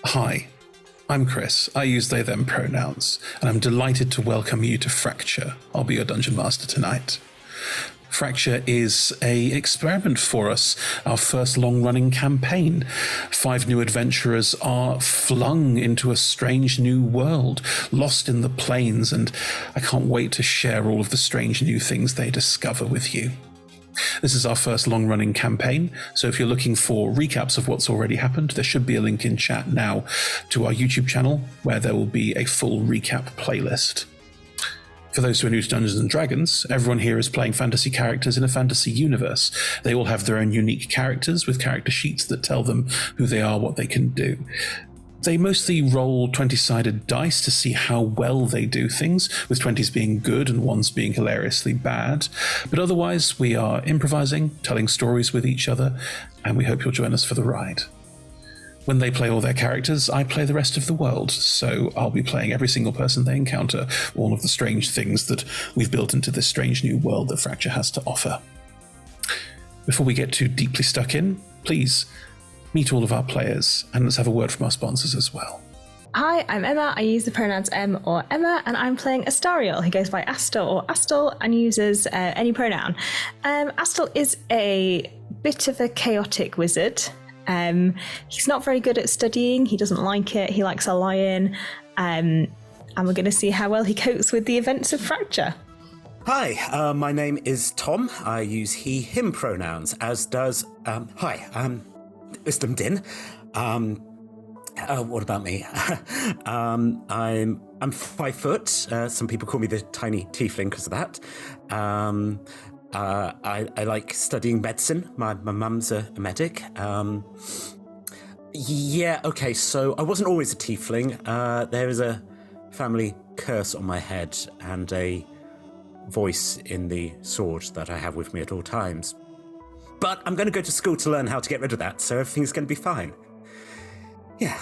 Hi, I'm Chris. I use they, them pronouns, and I'm delighted to welcome you to Fracture. I'll be your Dungeon Master tonight. Fracture is an experiment for us, our first long-running campaign. 5 new adventurers are flung into a strange new world, lost in the plains, and I can't wait to share all of the strange new things they discover with you. This is our first long-running campaign, so if you're looking for recaps of what's already happened, there should be a link in chat now to our YouTube channel, where there will be a full recap playlist. For those who are new to Dungeons & Dragons, everyone here is playing fantasy characters in a fantasy universe. They all have their own unique characters with character sheets that tell them who they are, what they can do. They mostly roll 20-sided dice to see how well they do things, with 20s being good and 1s being hilariously bad. But otherwise, we are improvising, telling stories with each other, and we hope you'll join us for the ride. When they play all their characters, I play the rest of the world, so I'll be playing every single person they encounter, all of the strange things that we've built into this strange new world that Fracture has to offer. Before we get too deeply stuck in, please meet all of our players, and let's have a word from our sponsors as well. Hi, I'm Emma. I use the pronouns Em or Emma, and I'm playing Astariel. He goes by Astor or Astel and uses any pronoun. Astel is a bit of a chaotic wizard. He's not very good at studying. He doesn't like it. He likes a lion. And we're going to see how well he copes with the events of Fracture. Hi, my name is Tom. I use he, him pronouns, as does, Wisdom Din. What about me? I'm 5 foot. Some people call me the tiny tiefling because of that. I like studying medicine. My mum's a medic. So I wasn't always a tiefling. There is a family curse on my head and a voice in the sword that I have with me at all times. But I'm going to go to school to learn how to get rid of that, so everything's going to be fine. Yeah.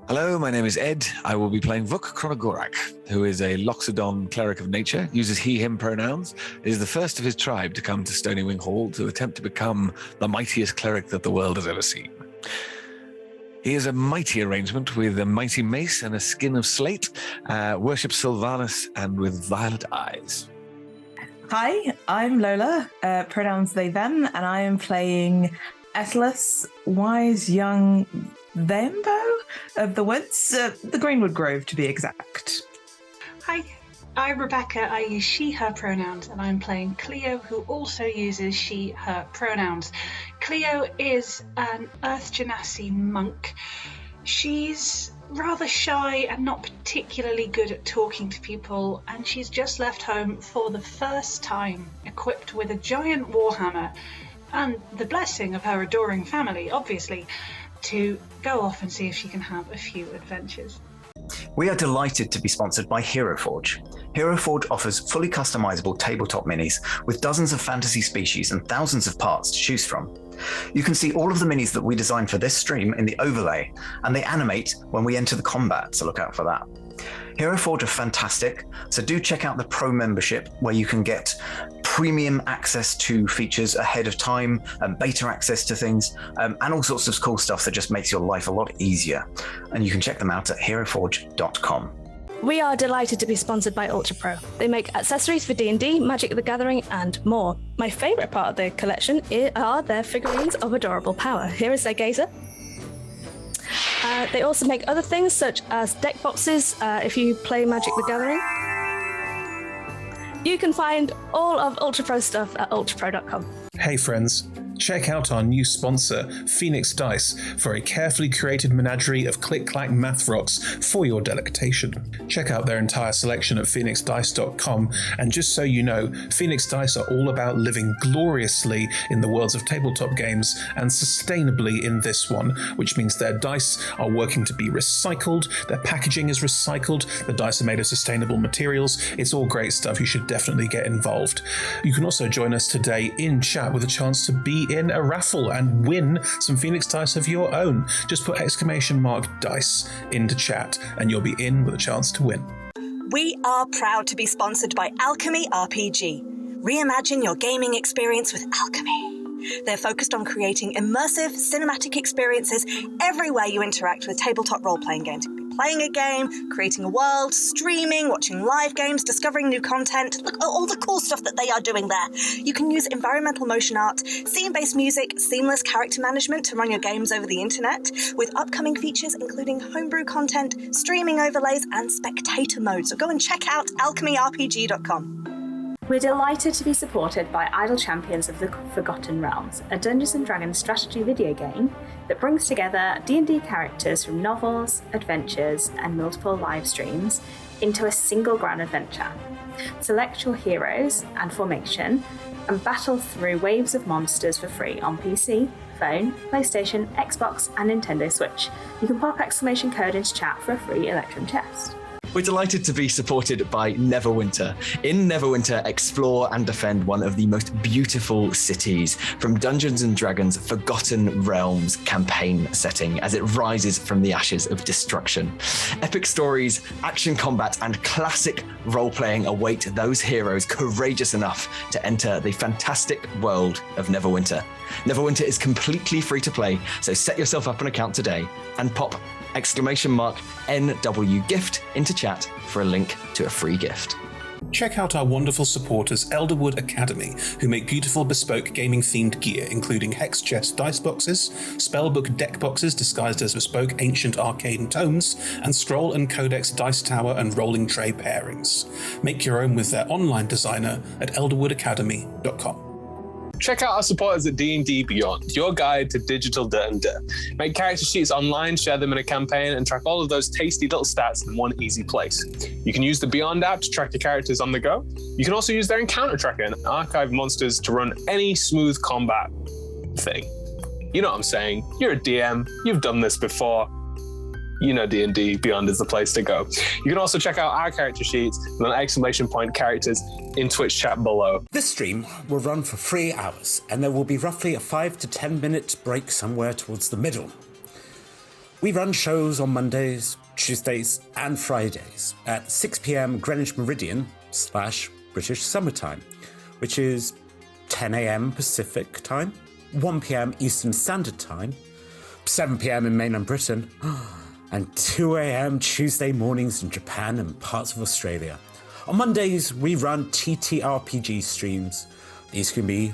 Hello, my name is Ed. I will be playing Vuk Kronogorak, who is a Loxodon cleric of nature, uses he, him pronouns, is the first of his tribe to come to Stonywing Hall to attempt to become the mightiest cleric that the world has ever seen. He is a mighty arrangement with a mighty mace and a skin of slate, worships Sylvanus and with violet eyes. Hi, I'm Lola, pronouns they, them, and I am playing Atlas, wise young Thembo of the woods, the Greenwood Grove to be exact. Hi, I'm Rebecca. I use she, her pronouns, and I'm playing Cleo, who also uses she, her pronouns. Cleo is an Earth Genasi monk. She's rather shy and not particularly good at talking to people, and she's just left home for the first time, equipped with a giant warhammer and the blessing of her adoring family, obviously, to go off and see if she can have a few adventures. We are delighted to be sponsored by Hero Forge. Hero Forge offers fully customizable tabletop minis with dozens of fantasy species and thousands of parts to choose from. You can see all of the minis that we designed for this stream in the overlay, and they animate when we enter the combat, so look out for that. Hero Forge are fantastic, so do check out the Pro membership where you can get premium access to features ahead of time, and beta access to things, and all sorts of cool stuff that just makes your life a lot easier. And you can check them out at heroforge.com. We are delighted to be sponsored by Ultra Pro. They make accessories for D&D, Magic the Gathering, and more. My favourite part of their collection are their figurines of adorable power. Here is their gazer. They also make other things such as deck boxes if you play Magic the Gathering. You can find all of Ultra Pro stuff at ultrapro.com. Hey friends, check out our new sponsor, Phoenix Dice, for a carefully curated menagerie of click-clack math rocks for your delectation. Check out their entire selection at phoenixdice.com, and just so you know, Phoenix Dice are all about living gloriously in the worlds of tabletop games and sustainably in this one, which means their dice are working to be recycled, their packaging is recycled, the dice are made of sustainable materials. It's all great stuff. You should definitely get involved. You can also join us today in chat with a chance to be in a raffle and win some Phoenix Dice of your own. Just put !dice into chat and you'll be in with a chance to win. We are proud to be sponsored by Alchemy RPG. Reimagine your gaming experience with alchemy. They're focused on creating immersive, cinematic experiences everywhere you interact with tabletop role-playing games. Playing a game, creating a world, streaming, watching live games, discovering new content. Look at all the cool stuff that they are doing there. You can use environmental motion art, scene-based music, seamless character management to run your games over the internet, with upcoming features including homebrew content, streaming overlays, and spectator mode. So go and check out alchemyrpg.com. We're delighted to be supported by Idle Champions of the Forgotten Realms, a Dungeons & Dragons strategy video game that brings together D&D characters from novels, adventures, and multiple live streams into a single grand adventure. Select your heroes and formation and battle through waves of monsters for free on PC, phone, PlayStation, Xbox, and Nintendo Switch. You can pop exclamation code into chat for a free Electrum chest. We're delighted to be supported by Neverwinter. In Neverwinter, explore and defend one of the most beautiful cities from Dungeons & Dragons' Forgotten Realms campaign setting as it rises from the ashes of destruction. Epic stories, action combat, and classic role-playing await those heroes courageous enough to enter the fantastic world of Neverwinter. Neverwinter is completely free to play, so set yourself up an account today and pop !NW gift into chat for a link to a free gift. Check out our wonderful supporters, Elderwood Academy, who make beautiful bespoke gaming-themed gear, including hex chest dice boxes, spellbook deck boxes disguised as bespoke ancient arcane tomes, and scroll and codex dice tower and rolling tray pairings. Make your own with their online designer at elderwoodacademy.com. Check out our supporters at D&D Beyond, your guide to digital D&D. Make character sheets online, share them in a campaign, and track all of those tasty little stats in one easy place. You can use the Beyond app to track your characters on the go. You can also use their encounter tracker and archive monsters to run any smooth combat thing. You know what I'm saying? You're a DM, you've done this before. You know D&D Beyond is the place to go. You can also check out our character sheets and exclamation point characters in Twitch chat below. This stream will run for 3 hours, and there will be roughly a 5 to 10 minute break somewhere towards the middle. We run shows on Mondays, Tuesdays, and Fridays at 6 p.m. Greenwich Meridian / British Summertime, which is 10 a.m. Pacific Time, 1 p.m. Eastern Standard Time, 7 p.m. in mainland Britain, and 2 a.m. Tuesday mornings in Japan and parts of Australia. On Mondays, we run TTRPG streams. These can be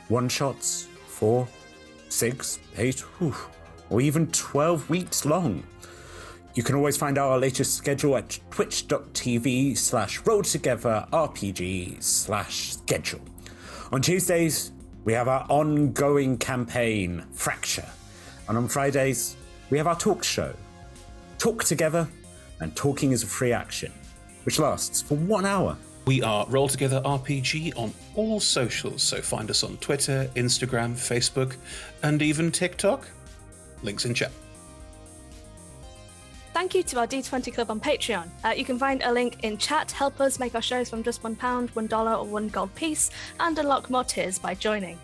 one-shots, 4, 6, 8, or even 12 weeks long. You can always find our latest schedule at twitch.tv/rolltogetherrpg/schedule. On Tuesdays, we have our ongoing campaign, Fracture. And on Fridays, we have our talk show, Talk Together, and Talking is a Free Action, which lasts for 1 hour. We are Roll Together RPG on all socials, so find us on Twitter, Instagram, Facebook, and even TikTok. Links in chat. Thank you to our D20 Club on Patreon. You can find a link in chat. Help us make our shows from just £1, $1, or $1 gold piece, and unlock more tiers by joining.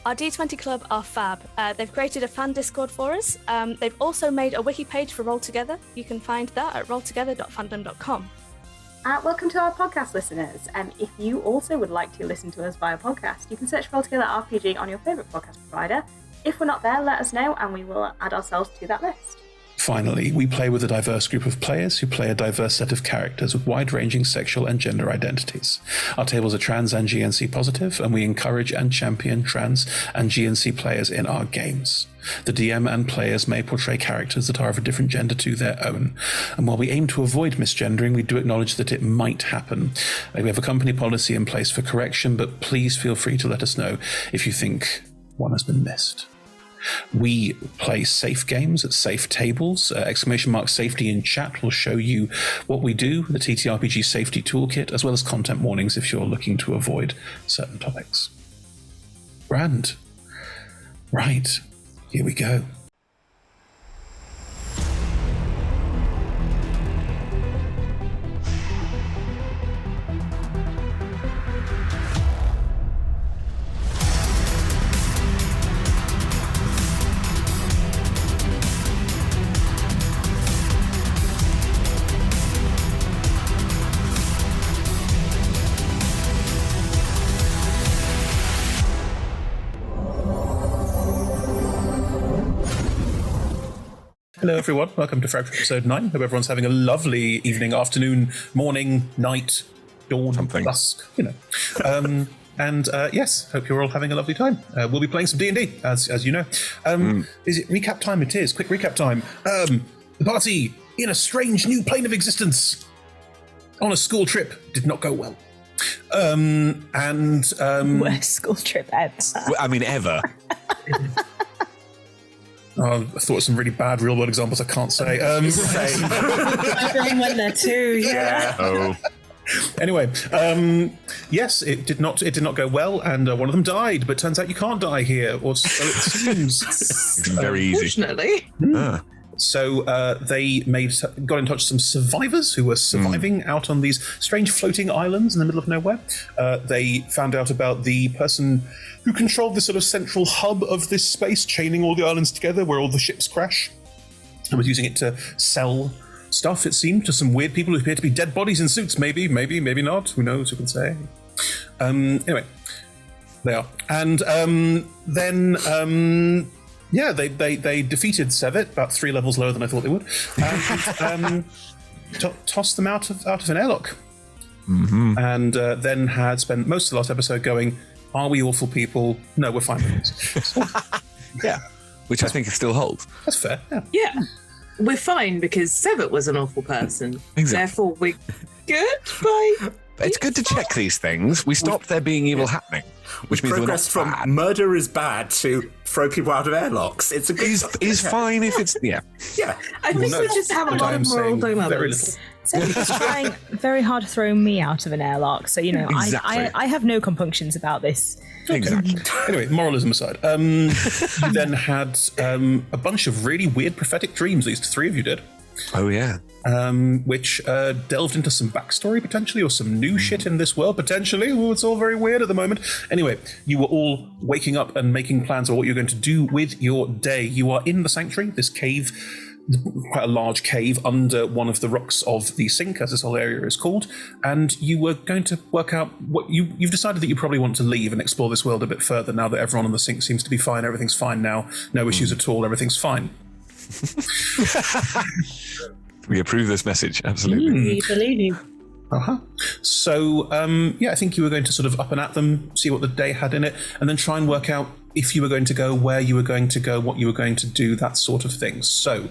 Our D20 Club are fab. They've created a fan Discord for us. They've also made a wiki page for Roll Together. You can find that at rolltogether.fandom.com. Welcome to our podcast listeners. If you also would like to listen to us via podcast, you can search Roll Together RPG on your favourite podcast provider. If we're not there, let us know and we will add ourselves to that list. Finally, we play with a diverse group of players who play a diverse set of characters with wide-ranging sexual and gender identities. Our tables are trans and GNC positive, and we encourage and champion trans and GNC players in our games. The DM and players may portray characters that are of a different gender to their own. And while we aim to avoid misgendering, we do acknowledge that it might happen. We have a company policy in place for correction, but please feel free to let us know if you think one has been missed. We play safe games at safe tables. !safety in chat will show you what we do, the TTRPG safety toolkit, as well as content warnings if you're looking to avoid certain topics. Grand. Right, here we go. Hello, everyone. Welcome to Fracture Episode 9. Hope everyone's having a lovely evening, afternoon, morning, night, dawn, dusk, yes, hope you're all having a lovely time. We'll be playing some D&D, as you know. Is it recap time? It is. Quick recap time. The party in a strange new plane of existence on a school trip did not go well. Worst school trip ever. I mean, ever. I thought of some really bad real-world examples I can't say. My brain went there too, yeah. Oh. Anyway, yes, it did not go well, and one of them died. But turns out you can't die here, or so it seems. It's very easy. Fortunately. So they got in touch with some survivors who were surviving out on these strange floating islands in the middle of nowhere. They found out about the person who controlled the sort of central hub of this space, chaining all the islands together where all the ships crash, and was using it to sell stuff, it seemed, to some weird people who appear to be dead bodies in suits. Maybe not. Who knows? Who can say? Anyway, they are. And they defeated Sevet, about 3 levels lower than I thought they would, and tossed them out of an airlock. Mm-hmm. And then had spent most of the last episode going, are we awful people? No, we're fine with this. Yeah, which I think still holds. That's fair, yeah. Yeah. We're fine because Sevet was an awful person. Exactly. Therefore, we're good by... It's good to check these things. We stopped there being evil happening, which means progressed we're not from bad. murder is bad to throw people out of airlocks. It's a good is fine if it's yeah. I think we just have a lot of moral dilemmas. So he's trying very hard to throw me out of an airlock. So, Exactly. I have no compunctions about this. Exactly. Anyway, moralism aside, you then had a bunch of really weird prophetic dreams, at least 3 of you did. Oh, yeah. Which delved into some backstory, potentially, or some new shit in this world, potentially. Ooh, it's all very weird at the moment. Anyway, you were all waking up and making plans for what you're going to do with your day. You are in the sanctuary, this cave, quite a large cave under one of the rocks of the sink, as this whole area is called, and you were going to work out what you've decided that you probably want to leave and explore this world a bit further now that everyone on the sink seems to be fine, everything's fine now, no issues at all, everything's fine. We approve this message, absolutely. We believe you. So, I think you were going to sort of up and at them, see what the day had in it, and then try and work out if you were going to go, where you were going to go, what you were going to do, that sort of thing. So,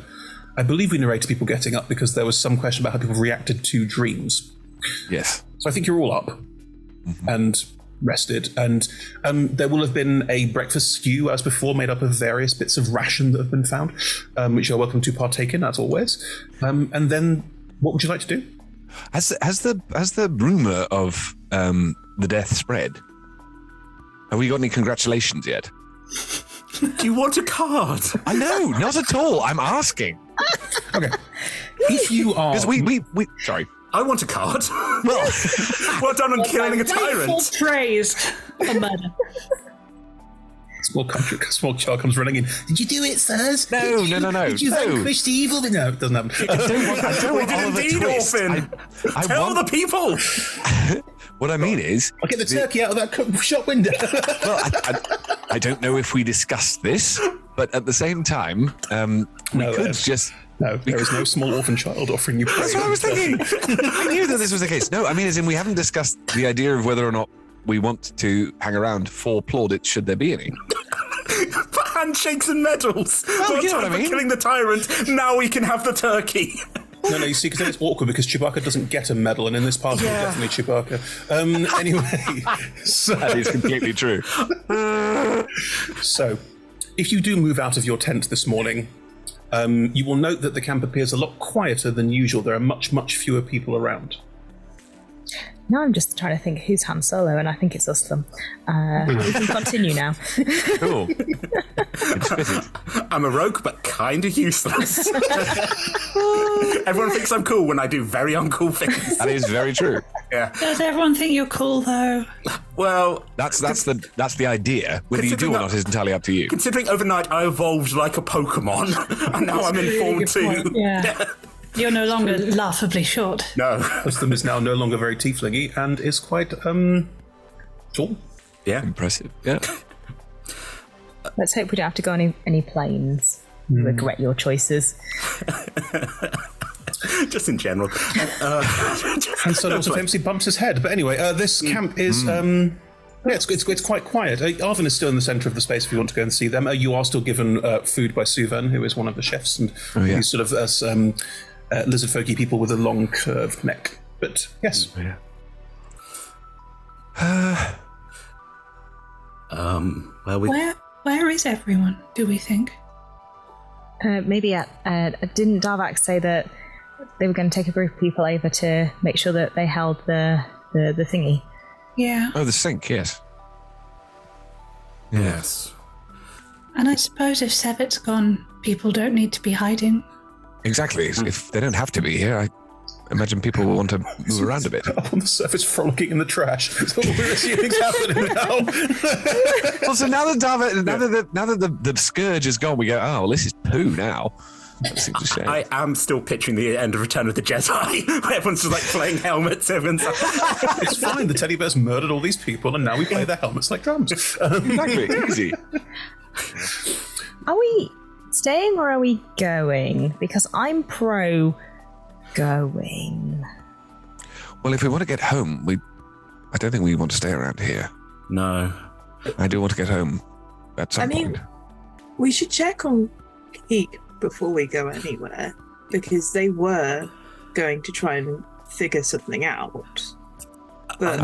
I believe we narrated people getting up because there was some question about how people reacted to dreams. Yes. So I think you're all up and rested, and there will have been a breakfast stew as before, made up of various bits of ration that have been found, which you're welcome to partake in as always. And then, what would you like to do? Has the rumor of the death spread? Have we got any congratulations yet? Do you want a card? I know, not at all. I'm asking. Okay. If you are, because we sorry. I want a card. Well, well done on killing a tyrant. Praise for murder. Small child comes running in. Did you do it, sirs? No. Did you vanquish the evil? No, it doesn't happen. I don't want Oliver Indeed, Twist. orphan. I Tell want the people. What I mean is, I'll get the turkey out of that shop window. well, I don't know if we discussed this, but at the same time, we could just. No, there is no small orphan child offering you praise. That's what I was thinking. I knew that this was the case. No, I mean, as in we haven't discussed the idea of whether or not we want to hang around for plaudits, should there be any. For handshakes and medals. Well, you know what I mean. For killing the tyrant. Now we can have the turkey. No, you see, because then it's awkward because Chewbacca doesn't get a medal, and in this party, it's definitely Chewbacca. Anyway, so, That is completely true. So, if you do move out of your tent this morning, you will note that the camp appears a lot quieter than usual. There are much, much fewer people around. Now I'm just trying to think who's Han Solo, and I think it's us then. We can continue now. Cool. It's fitted. I'm a rogue, but kind of useless. Everyone thinks I'm cool when I do very uncool things. That is very true. Yeah. Does everyone think you're cool though? Well, That's the idea. Whether you do or not is entirely up to you. considering overnight I evolved like a Pokemon, and now I'm in Form 2. Yeah. You're no longer laughably short. No. Custom is now no longer very tieflingy and is quite tall. Yeah. Impressive. Yeah. Let's hope we don't have to go on any planes. regret your choices. Just in general. And so also famously bumps his head. But anyway, this camp is... it's quite quiet. Arvin is still in the centre of the space if you want to go and see them. You are still given food by Suvan, who is one of the chefs, and these sort of lizard folky people with a long curved neck. But yes. Where is everyone, do we think? Maybe didn't Darvax say that they were going to take a group of people over to make sure that they held the thingy? Yeah. Oh, the sink, yes. Yes. And I suppose if Sevet's gone, people don't need to be hiding. Exactly. If they don't have to be here, I imagine people will want to move around a bit. Up on the surface, frolicking in the trash. That's what we're assuming is happening now. Well, so now that the scourge is gone, we go, oh, well, this is poo now. That seems a shame. I am still picturing the end of Return of the Jedi, where everyone's just like playing helmets. It's fine. The teddy bears murdered all these people, and now we play their helmets like drums. Exactly. Easy. Are we staying or are we going? Because I'm pro going. Well, if we want to get home, I don't think we want to stay around here. No. I do want to get home at some point. We should check on Keek before we go anywhere, because they were going to try and figure something out. But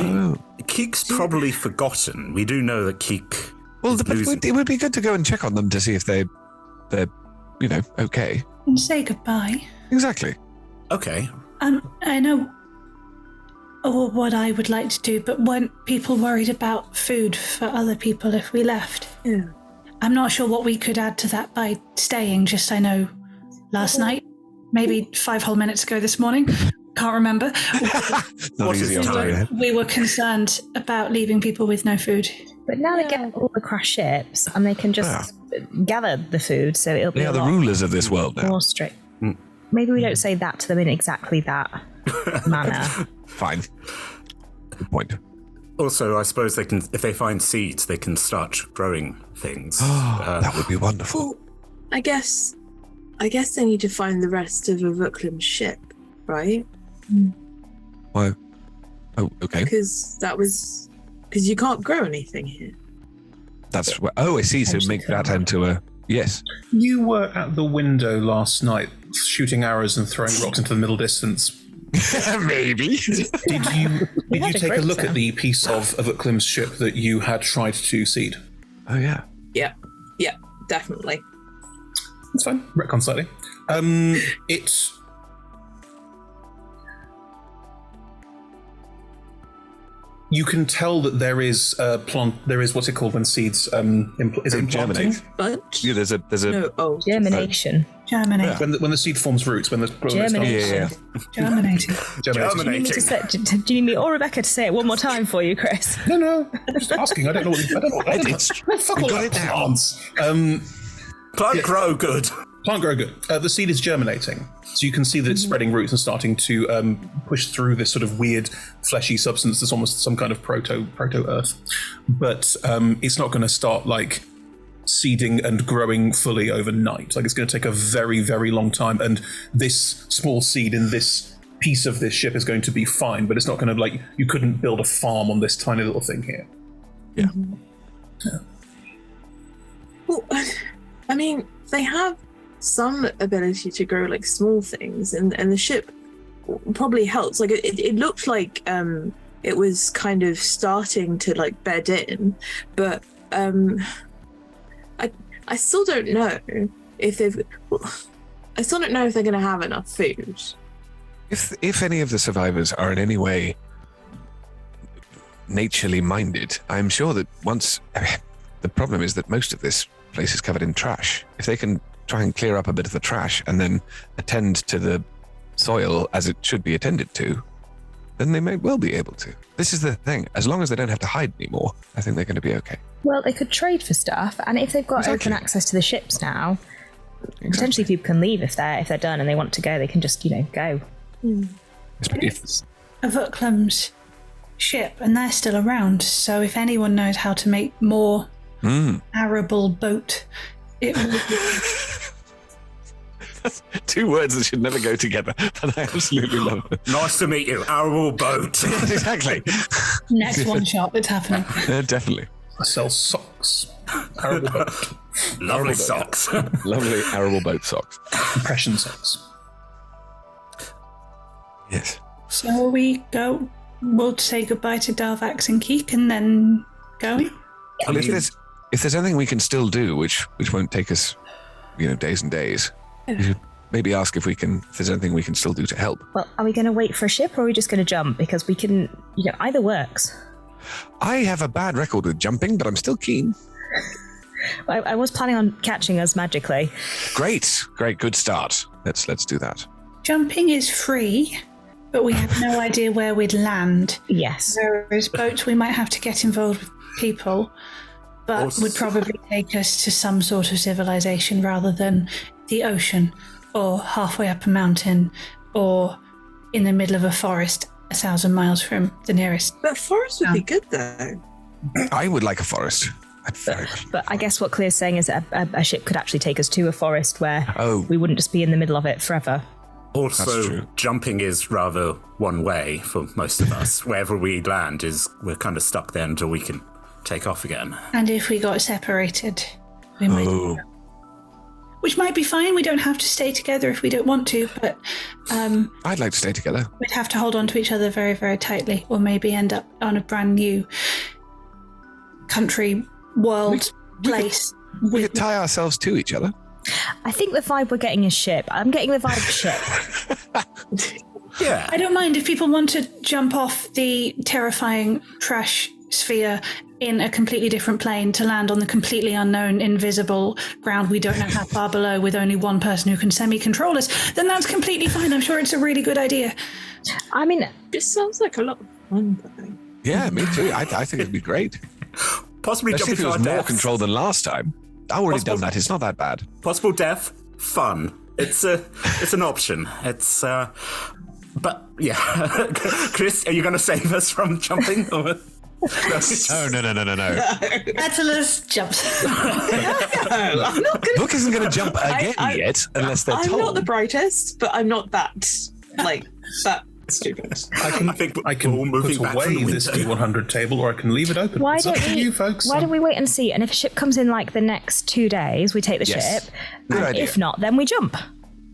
Keek's probably forgotten. We do know that Keek. Well, it would be good to go and check on them to see if they're okay. And say goodbye. Exactly. Okay. I know what I would like to do, but weren't people worried about food for other people if we left? Yeah. I'm not sure what we could add to that by staying, just I know last night, maybe 5 whole minutes ago this morning, can't remember. We were concerned about leaving people with no food. But now they get all the crash ships and they can just gather the food, so it'll be the rulers of this world now. More strict. Maybe we don't say that to them in exactly that manner. Fine. Good point. Also, I suppose they can, if they find seeds, they can start growing things. That would be wonderful. Well, I guess they need to find the rest of Avuklim's ship, right? Why? Oh, okay. Because you can't grow anything here. That's what. Oh, I see. So make that into a yes. You were at the window last night, shooting arrows and throwing rocks into the middle distance. Maybe. Did you take a look at the piece of Avuklim's ship that you had tried to seed? Oh yeah. Yeah, definitely. That's fine. Retcon slightly. It's. You can tell that there is a plant. There is what's it called when seeds is it germinate? Bunch? Yeah, there's a Germination. Germinate. When the seed forms roots, when the Germination. Germinating. Do you need me or Rebecca to say it one more time for you, Chris? No. I'm just asking. I don't know what. Fuck all that plants. Plant grow good. Plant grow good. The seed is germinating, so you can see that it's spreading roots and starting to push through this sort of weird fleshy substance that's almost some kind of proto earth. But it's not going to start like seeding and growing fully overnight. Like it's going to take a very, very long time. And this small seed in this piece of this ship is going to be fine, but it's not going to you couldn't build a farm on this tiny little thing here. Yeah. Yeah. Well, I mean, they have some ability to grow like small things, and the ship probably helps. Like it looked like it was kind of starting to like bed in, but I still don't know if they're going to have enough food. If any of the survivors are in any way naturally minded, I'm sure that the problem is that most of this place is covered in trash. If they can try and clear up a bit of the trash and then attend to the soil as it should be attended to, then they may well be able to. This is the thing. As long as they don't have to hide anymore, I think they're going to be okay. Well, they could trade for stuff, and if they've got open access to the ships now, potentially people can leave if they're done and they want to go. They can just go. It's Avuklim's ship, and they're still around. So if anyone knows how to make more arable boat, it would be Two words that should never go together, but I absolutely love it. Nice to meet you. Arrow boat. Exactly. Next one shot that's happening. Definitely. I sell socks. Arable boat. Lovely socks. Lovely arable boat socks. Compression socks. Yes. So we'll say goodbye to Darvax and Keek and then go. Well, if there's anything we can still do, which won't take us, days and days, we should maybe ask if there's anything we can still do to help. Well, are we going to wait for a ship or are we just going to jump? Because we can, either works. I have a bad record with jumping, but I'm still keen. I was planning on catching us magically. Great, good start. Let's do that. Jumping is free, but we have no idea where we'd land. Yes. Whereas boats, we might have to get involved with people, but would probably take us to some sort of civilization rather than the ocean or halfway up a mountain or in the middle of a forest 1,000 miles from the nearest. But forest would be good, though. I would like a forest. But I guess what Clear's saying is that a ship could actually take us to a forest where we wouldn't just be in the middle of it forever. Also, jumping is rather one way for most of us. Wherever we land we're kind of stuck there until we can take off again. And if we got separated, we might... Which might be fine. We don't have to stay together if we don't want to, but... I'd like to stay together. We'd have to hold on to each other very, very tightly, or maybe end up on a brand new country, world, place. We could tie ourselves to each other. I think the vibe we're getting is ship. I'm getting the vibe of ship. Yeah. I don't mind if people want to jump off the terrifying trash sphere in a completely different plane to land on the completely unknown, invisible ground we don't know how far below with only one person who can semi-control us, then that's completely fine. I'm sure it's a really good idea. I mean, this sounds like a lot of fun, though. Yeah, me too. I think it'd be great. Possibly Especially if it was more control than last time. I've already done that. It's not that bad. Possible death, fun. It's an option. It's but yeah. Chris, are you going to save us from jumping? No. Atlas jumps. Book isn't going to jump again yet, unless they're told. I'm not the brightest, but I'm not that stupid. I can put away this D100 table, or I can leave it open. It's up to you, folks. Why don't we wait and see? And if a ship comes in like the next 2 days, we take the ship. And if not, then we jump.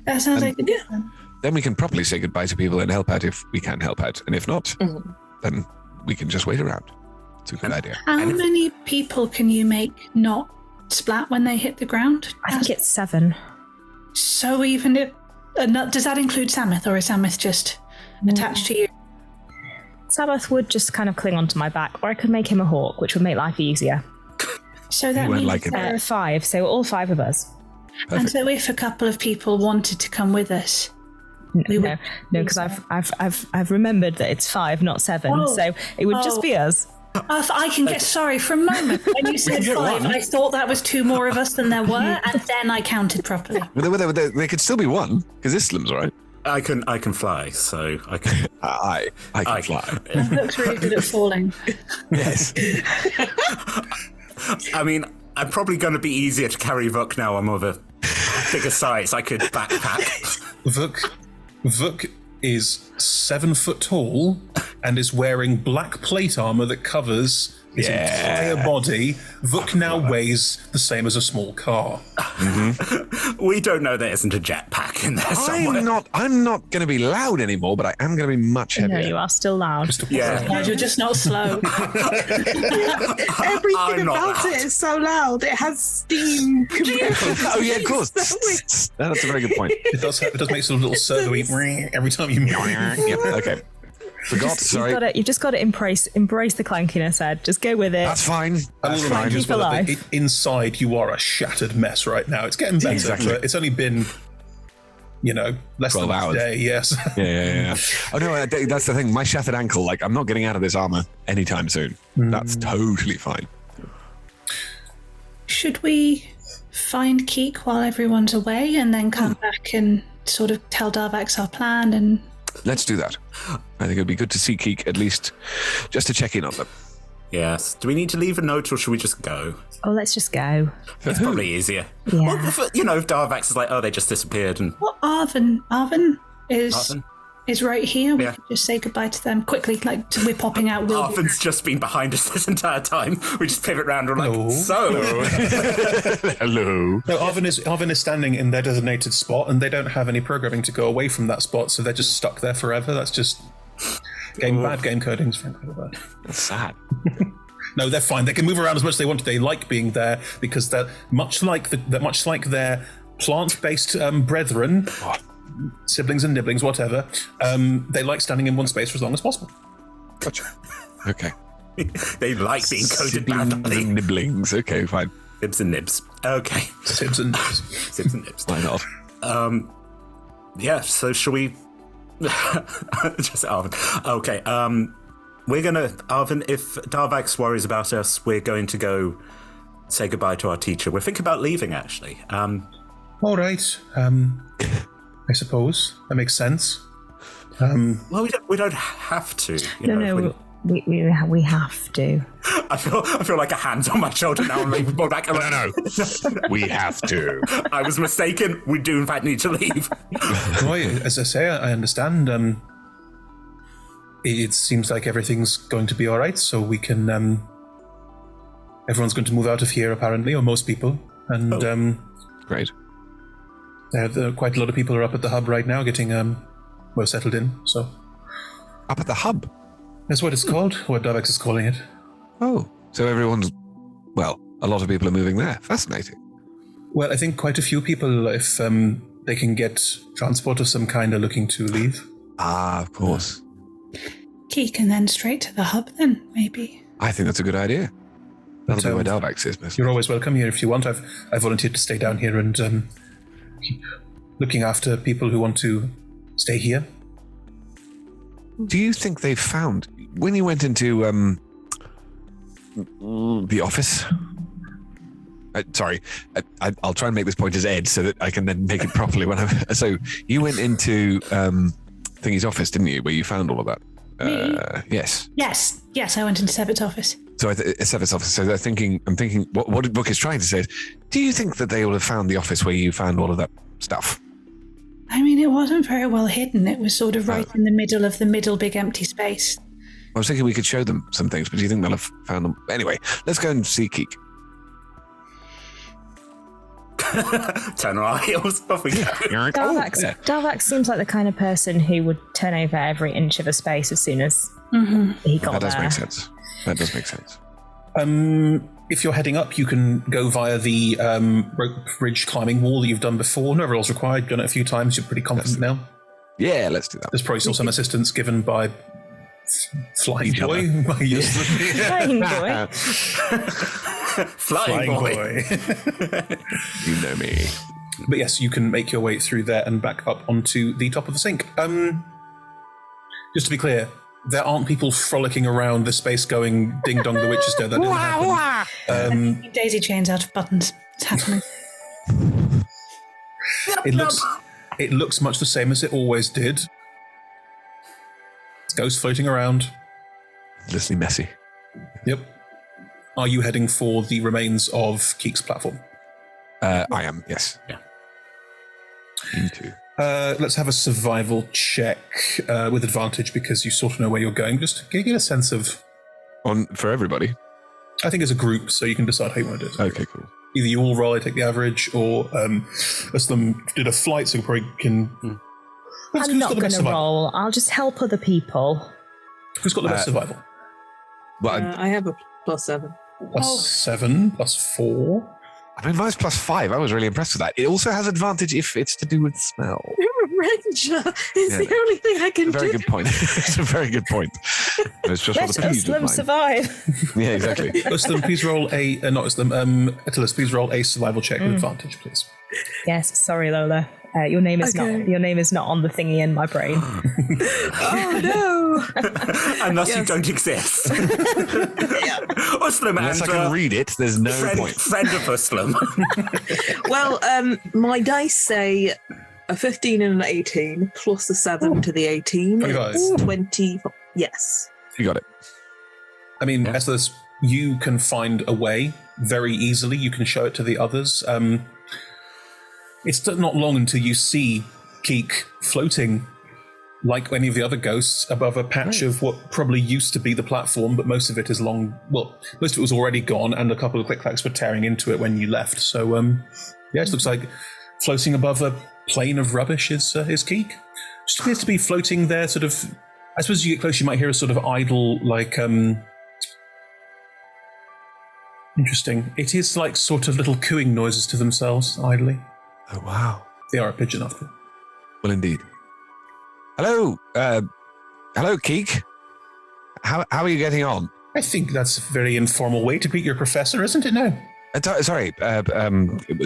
That sounds like a good one. Then we can properly say goodbye to people and help out if we can help out. And if not, then we can just wait around. It's a good idea. How many people can you make not splat when they hit the ground? I think it's 7. So even if... does that include Samith, or is Samith just attached to you? Sabbath would just kind of cling onto my back, or I could make him a hawk, which would make life easier. So that means there are 5, so all 5 of us. Perfect. And so if a couple of people wanted to come with us... No, because I've remembered that it's 5, not 7, so it would just be us. I can get sorry for a moment. When you said 5, I thought that was 2 more of us than there were, and then I counted properly. There could still be 1, because Islam's right. I can fly, so I can. I can fly. Looks really good at falling. Yes. I mean, I'm probably going to be easier to carry Vuk now. I'm of a bigger size. I could backpack. Vuk is 7 foot tall and is wearing black plate armor that covers his entire body. Vuk now weighs the same as a small car. We don't know there isn't a jetpack in there somewhere. I'm not going to be loud anymore, but I am going to be much heavier. No, you are still loud. Yeah. You're just not slow. Everything about it is so loud. It has steam. Oh yeah, of course. That's a very good point. It does make sort of little servo-y every time you... Yep, okay. Forgot, sorry. You've just got to embrace the clankiness, Ed. Just go with it. That's fine. That's fine. Keep alive. Inside, you are a shattered mess right now. It's getting better, but it's only been, less 12 than hours. a day, yes. Yeah. Oh, no, that's the thing. My shattered ankle, I'm not getting out of this armor anytime soon. That's totally fine. Should we find Keek while everyone's away and then come back and sort of tell Darvax our plan and... Let's do that. I think it'd be good to see Keek, at least just to check in on them. Yes. Do we need to leave a note or should we just go? Oh, let's just go. It's probably easier. Yeah. Well, if Darvax is like, oh, they just disappeared and... Well, Arvin is right here. We can just say goodbye to them quickly, like we're popping out. Arvin's just been behind us this entire time. We just pivot round and we're like, so... Hello. No, Arvin is standing in their designated spot and they don't have any programming to go away from that spot, so they're just stuck there forever. That's just... bad game codings, frankly. That's sad. No, they're fine. They can move around as much as they want to. They like being there because they're much like their plant-based brethren, siblings and nibblings, whatever. They like standing in one space for as long as possible. Gotcha. Okay. They like being coded Siblings badly. and nibblings. Okay, fine. Sibs and nibs. Okay. Sibs and nibs. Sibs and nibs. Why not? Yeah, so shall we... Just Arvin. Okay, we're gonna... Arvin, if Darvax worries about us, we're going to go say goodbye to our teacher. We're thinking about leaving, actually. All right. I suppose that makes sense. Well, we don't have to. We have to. I feel like a hand's on my shoulder now. I'm like, back. No. We have to. I was mistaken. We do, in fact, need to leave. Boy, as I say, I understand. It seems like everything's going to be all right, so we can... everyone's going to move out of here, apparently, or most people. And great. Quite a lot of people are up at the hub right now, getting settled in. So up at the hub. That's what it's called. What Darvax is calling it. Oh, so everyone's... Well, a lot of people are moving there. Fascinating. Well, I think quite a few people, if they can get transport of some kind, are looking to leave. Ah, of course. Keek and then straight to the hub then, maybe. I think that's a good idea. That'll be where Darvax is. You're always welcome here if you want. I've volunteered to stay down here and keep looking after people who want to stay here. Do you think they found... When you went into the office... I'll try and make this point as Ed so that I can then make it properly. So you went into Thingy's office, didn't you, where you found all of that? Yes. Yes, I went into Sevett's office. So Sevett's office. So I'm thinking, what Book is trying to say is, do you think that they will have found the office where you found all of that stuff? I mean, it wasn't very well hidden. It was sort of right in the middle of the middle big empty space. I was thinking we could show them some things, but do you think they'll have found them? Anyway, let's go and see Keek. Turn our heels, off we go. Darvax seems like the kind of person who would turn over every inch of a space as soon as he got there. That does make sense. If you're heading up, you can go via the rope bridge climbing wall that you've done before. No rolls required. You've done it a few times. You're pretty confident now. Yeah, let's do that. There's probably still some assistance given by Flying Boy. Flying Boy. Flying boy. You know me. But yes, you can make your way through there and back up onto the top of the sink. Just to be clear, there aren't people frolicking around the space going ding dong the witch is dead. That didn't happen. Daisy chains out of buttons. It's happening. It looks much the same as it always did. It's ghosts floating around. Listening messy. Yep. Are you heading for the remains of Keek's platform? I am, yes. Yeah. Me too. Let's have a survival check with advantage because you sort of know where you're going. Just to get a sense of... For everybody? I think as a group, so you can decide how you want to do it. Okay, cool. Either you all roll, I take the average, or Uslam did a flight, so you probably can... I'm not going to roll. I'll just help other people. Who's got the best survival? Well, I have a +7. +7, +4. I mean, mine's +5. I was really impressed with that. It also has advantage if it's to do with smell. You're a ranger. It's the only thing I can do. Very good point. It's a very good point. It's just Let Uslam survive. Yeah, exactly. Uslam, please roll a... not Uslam. Attilas, please roll a survival check with advantage, please. Yes, sorry, Lola. Your name is not on the thingy in my brain. Oh no! Unless you don't exist. Uslam, unless I can read it, there's no point. Friend of Uslam. Well, my dice say a 15 and an 18 plus a 7 to the 18. You got It's 20. Yes. You got it. I mean, as you can find a way very easily. You can show it to the others. It's not long until you see Keek floating like any of the other ghosts above a patch of what probably used to be the platform, but most of it is most of it was already gone, and a couple of click-clacks were tearing into it when you left. So, it looks like floating above a plain of rubbish is Keek. Just appears to be floating there, sort of. I suppose as you get close, you might hear a sort of idle, interesting. It is like sort of little cooing noises to themselves, idly. Oh, wow. They are a pigeon after. Well, indeed. Hello, Keek. How are you getting on? I think that's a very informal way to greet your professor, isn't it now? Sorry,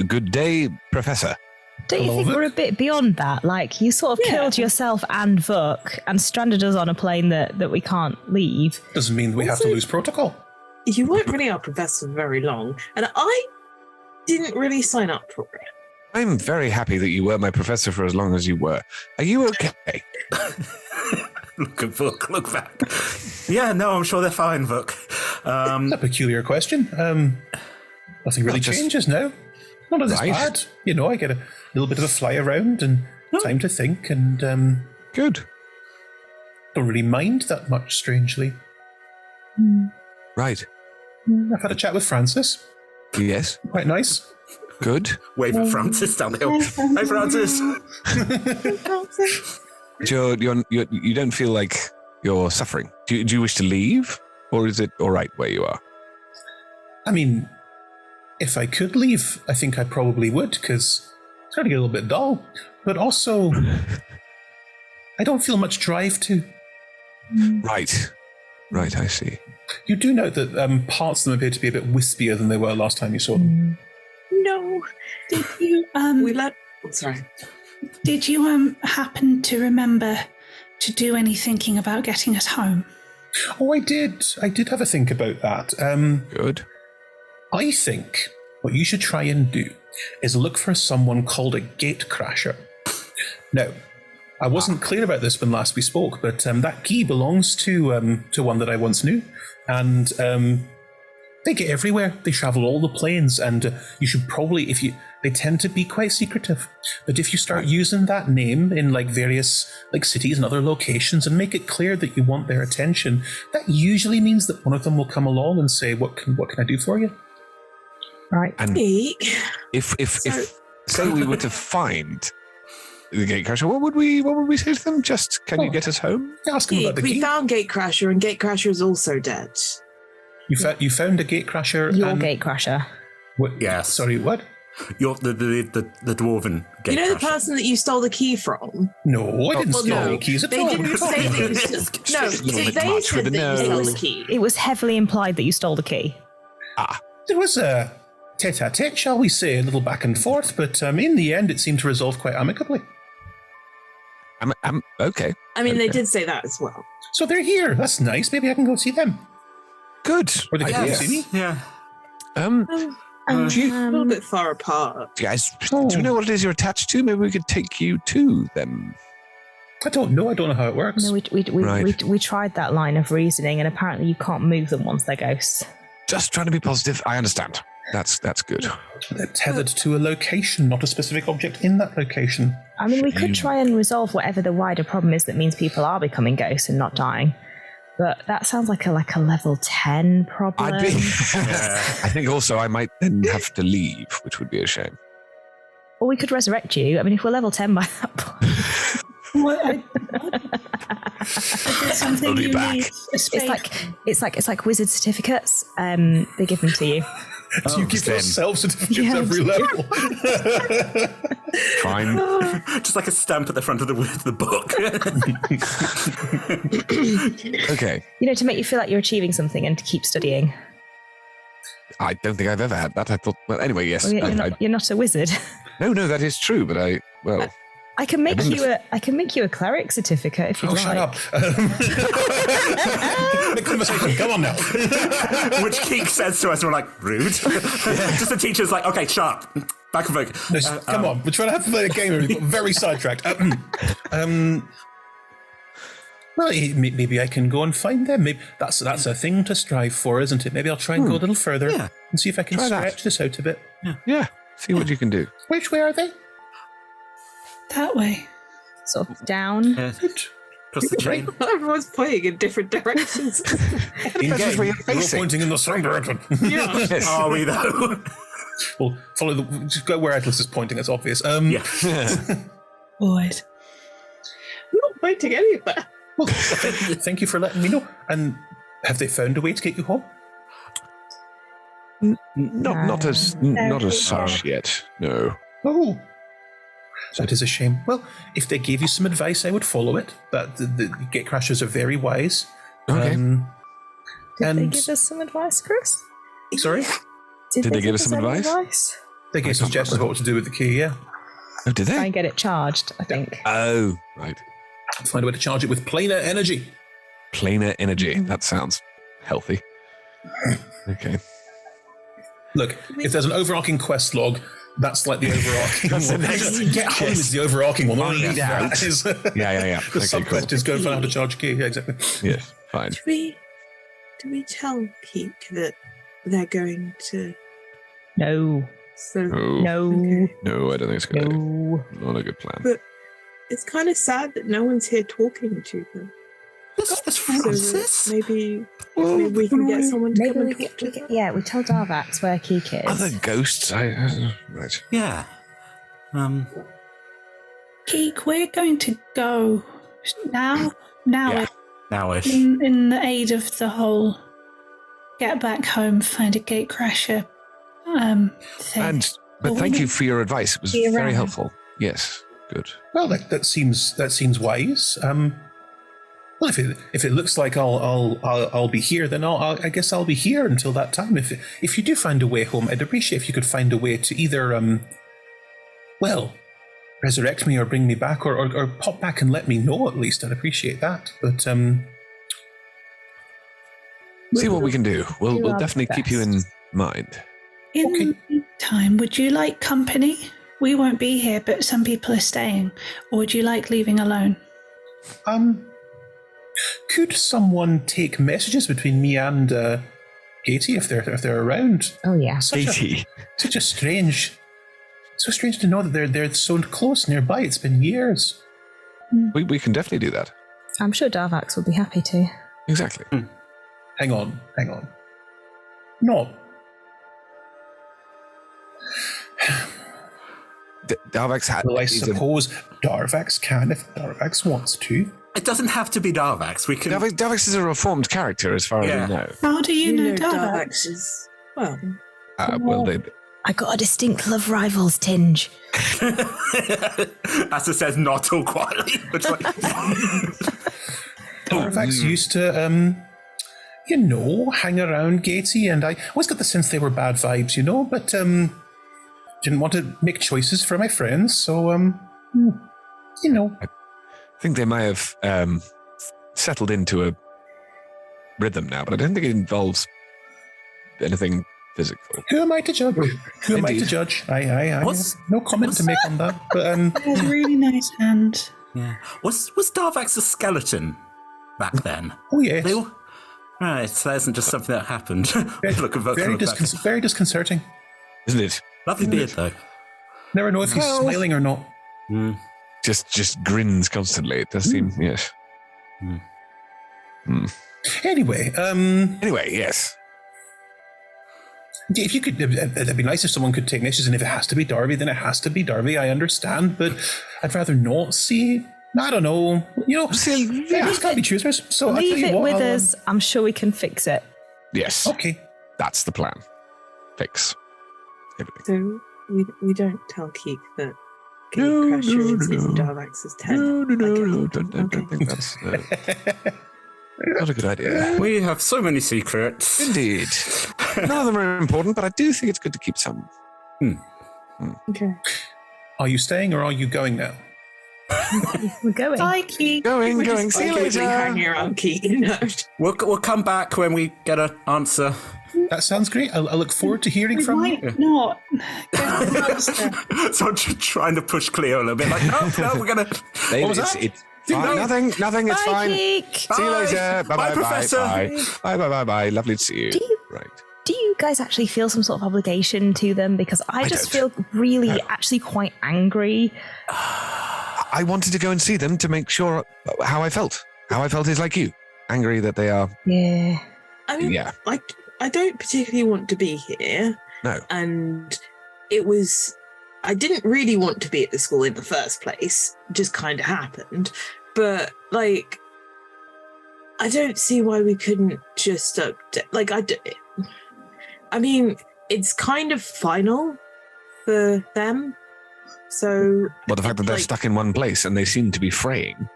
good day, Professor. Don't you think we're a bit beyond that? Like, you sort of killed yourself and Vuk and stranded us on a plane that we can't leave. Doesn't mean we have to lose protocol. You weren't really our professor very long, and I didn't really sign up for it. I'm very happy that you were my professor for as long as you were. Are you okay? Look at Vuk, look back. Yeah, no, I'm sure they're fine, Vuk. A peculiar question. Nothing really changes now. Not as bad. You know, I get a little bit of a fly around and time to think, and good. Don't really mind that much, strangely. Right. I've had a chat with Francis. Yes. Quite nice. Good. Wave at Francis down the hill. Hey, Francis. You don't feel like you're suffering. Do you wish to leave, or is it all right where you are? I mean, if I could leave, I think I probably would, because it's starting to get a little bit dull. But also, I don't feel much drive to. Right, I see. You do note that parts of them appear to be a bit wispier than they were last time you saw them. No. Did you sorry. Did you happen to remember to do any thinking about getting us home? Oh, I did. I did have a think about that. Good. I think what you should try and do is look for someone called a gatecrasher. Now, I wasn't clear about this when last we spoke, but that key belongs to one that I once knew, and they get everywhere. They travel all the planes, and you should probably, they tend to be quite secretive. But if you start using that name in various cities and other locations and make it clear that you want their attention, that usually means that one of them will come along and say, "What can I do for you?" Right. And if say we were to find the Gatecrasher, what would we say to them? Just, can you get us home? Ask them about the key. We found Gatecrasher, and Gatecrasher is also dead. You found a Gatecrasher. Your Gatecrasher. What? Yeah. Sorry. What? You're the dwarven Gatecrasher. You know the person that you stole the key from? No, I didn't steal any keys at all. They didn't say that you stole. No, they said that you stole the key. It was heavily implied that you stole the key. There was a tete-a-tete, shall we say, a little back and forth, but in the end it seemed to resolve quite amicably. Okay. I mean, they did say that as well. So they're here. That's nice. Maybe I can go see them. Good. Or they can see me. Yeah. A little bit far apart. Guys, do you know what it is you're attached to? Maybe we could take you to them. I don't know. I don't know how it works. No, we tried that line of reasoning, and apparently you can't move them once they're ghosts. Just trying to be positive. I understand. That's good. They're tethered to a location, not a specific object in that location. I mean, we could try and resolve whatever the wider problem is that means people are becoming ghosts and not dying. But that sounds like a level 10 problem. I think also I might then have to leave, which would be a shame. Or we could resurrect you. I mean, if we're level 10 by that point. Something I'll be you back. need. It's like wizard certificates. They give them to you. Do you give yourself certificates every level? Fine. Just like a stamp at the front of the book. Okay. You know, to make you feel like you're achieving something and to keep studying. I don't think I've ever had that. I thought, well, anyway, yes. Well, you're not a wizard. No, that is true, but I can make you a cleric certificate if you'd like. Shut up. Make conversation. Come on now. Which Keek says to us, we're like, rude. Just the teacher's like, okay, shut up. Back and forth. Come on, we're trying to have to play a game and we got very sidetracked. Well, maybe I can go and find them. Maybe that's a thing to strive for, isn't it? Maybe I'll try and go a little further and see if I can stretch this out a bit. Yeah. See what you can do. Which way are they? That way. Sort of down. Across the chain. Everyone's pointing in different directions. In-game, we're pointing in the same direction. Yes. Are we though? Well, just go where Atlas is pointing. It's obvious. Boys. I'm not pointing anywhere. Well, thank you for letting me know. And have they found a way to get you home? Not as such yet. No. Oh, that is a shame. Well, if they gave you some advice, I would follow it. But the gatecrashers are very wise. Okay. Did they give us some advice, Chris? Sorry? Did they give us some any advice? They gave suggestions about what to do with the key, yeah. Oh, did they? Try and get it charged, I think. Oh, right. Find a way to charge it with planar energy. Planar energy. That sounds healthy. Okay. Look, if there's an overarching quest log, that's like the overarching one. Get home is the overarching one. Yeah. That is, Yeah. The sub-quest is go find out how to charge a key. Yeah, exactly. Yes, fine. Do we tell Keek that they're going to... No. No, I don't think it's a good idea. Not a good plan. But it's kind of sad that no one's here talking to them. That's Francis. Maybe we can get someone to come and talk to them. Yeah, we tell Darvax where Keek is. Other ghosts? Right. Yeah. Keek, we're going to go now. Now-ish. In the aid of the whole get back home, find a gatecrasher thing. But thank you for your advice. It was very helpful. Yes, good. Well, that seems wise. Well, if it looks like I'll be here, then I guess I'll be here until that time. If you do find a way home, I'd appreciate if you could find a way to either resurrect me or bring me back, or pop back and let me know at least. I'd appreciate that. But see what we can do. We'll definitely keep you in mind. In the meantime, would you like company? We won't be here, but some people are staying. Or would you like leaving alone? Could someone take messages between me and Katie if they're around? Oh yeah, Katie. So strange to know that they're so close nearby. It's been years. We can definitely do that. I'm sure Darvax will be happy to. Exactly. Hang on. No. Darvax had. Well, I suppose Darvax can if Darvax wants to. It doesn't have to be Darvax. We can. Darvax is a reformed character, as far as we know. How do you know Darvax? Is well. I got a distinct love rivals tinge. As it says, not all quietly. Darvax used to, hang around Gatey, and I always got the sense they were bad vibes, but didn't want to make choices for my friends, so, I think they may have settled into a rhythm now, but I don't think it involves anything physical. Who am I to judge? I have no comment to make on that. But He has really nice hands. Yeah. Was Darvax a skeleton back then? Oh yes. Right, so that isn't just something that happened. Very disconcerting, isn't it? Lovely beard though. Never know if he's smiling or not. Just grins constantly. It does seem yes. Anyway, yes. If you could, it'd be nice if someone could take initiatives, and if it has to be Darby, then it has to be Darby. I understand, but I'd rather not see. I don't know. These can't be choosers. So leave it with us. I'm sure we can fix it. Yes. Okay. That's the plan. Fix everything. So we don't tell Keek that Gatecrasher is Darvax's tent. No. Don't think that's not a good idea. We have so many secrets. Indeed. None of them are important, but I do think it's good to keep some. Okay. Are you staying or are you going now? We're going. Bye, Keek. Going. See you later. Hanging around Keek. We'll come back when we get an answer. That sounds great. I look forward to hearing from you. Not. So I'm trying to push Cleo a little bit. Like, no, we're gonna. What was that? Nothing. It's Bye, fine. Keek. See you later. Bye, Professor. Bye. Lovely to see you. Right. Do you guys actually feel some sort of obligation to them? Because I just feel really, actually quite angry. I wanted to go and see them to make sure how I felt. How I felt is like you. Angry that they are. Yeah. I mean, Yeah. I don't particularly want to be here. No. And I didn't really want to be at the school in the first place. It just kind of happened. But, like, I don't see why we couldn't just, I mean, it's kind of final for them. So. Well, the fact that they're stuck in one place and they seem to be fraying.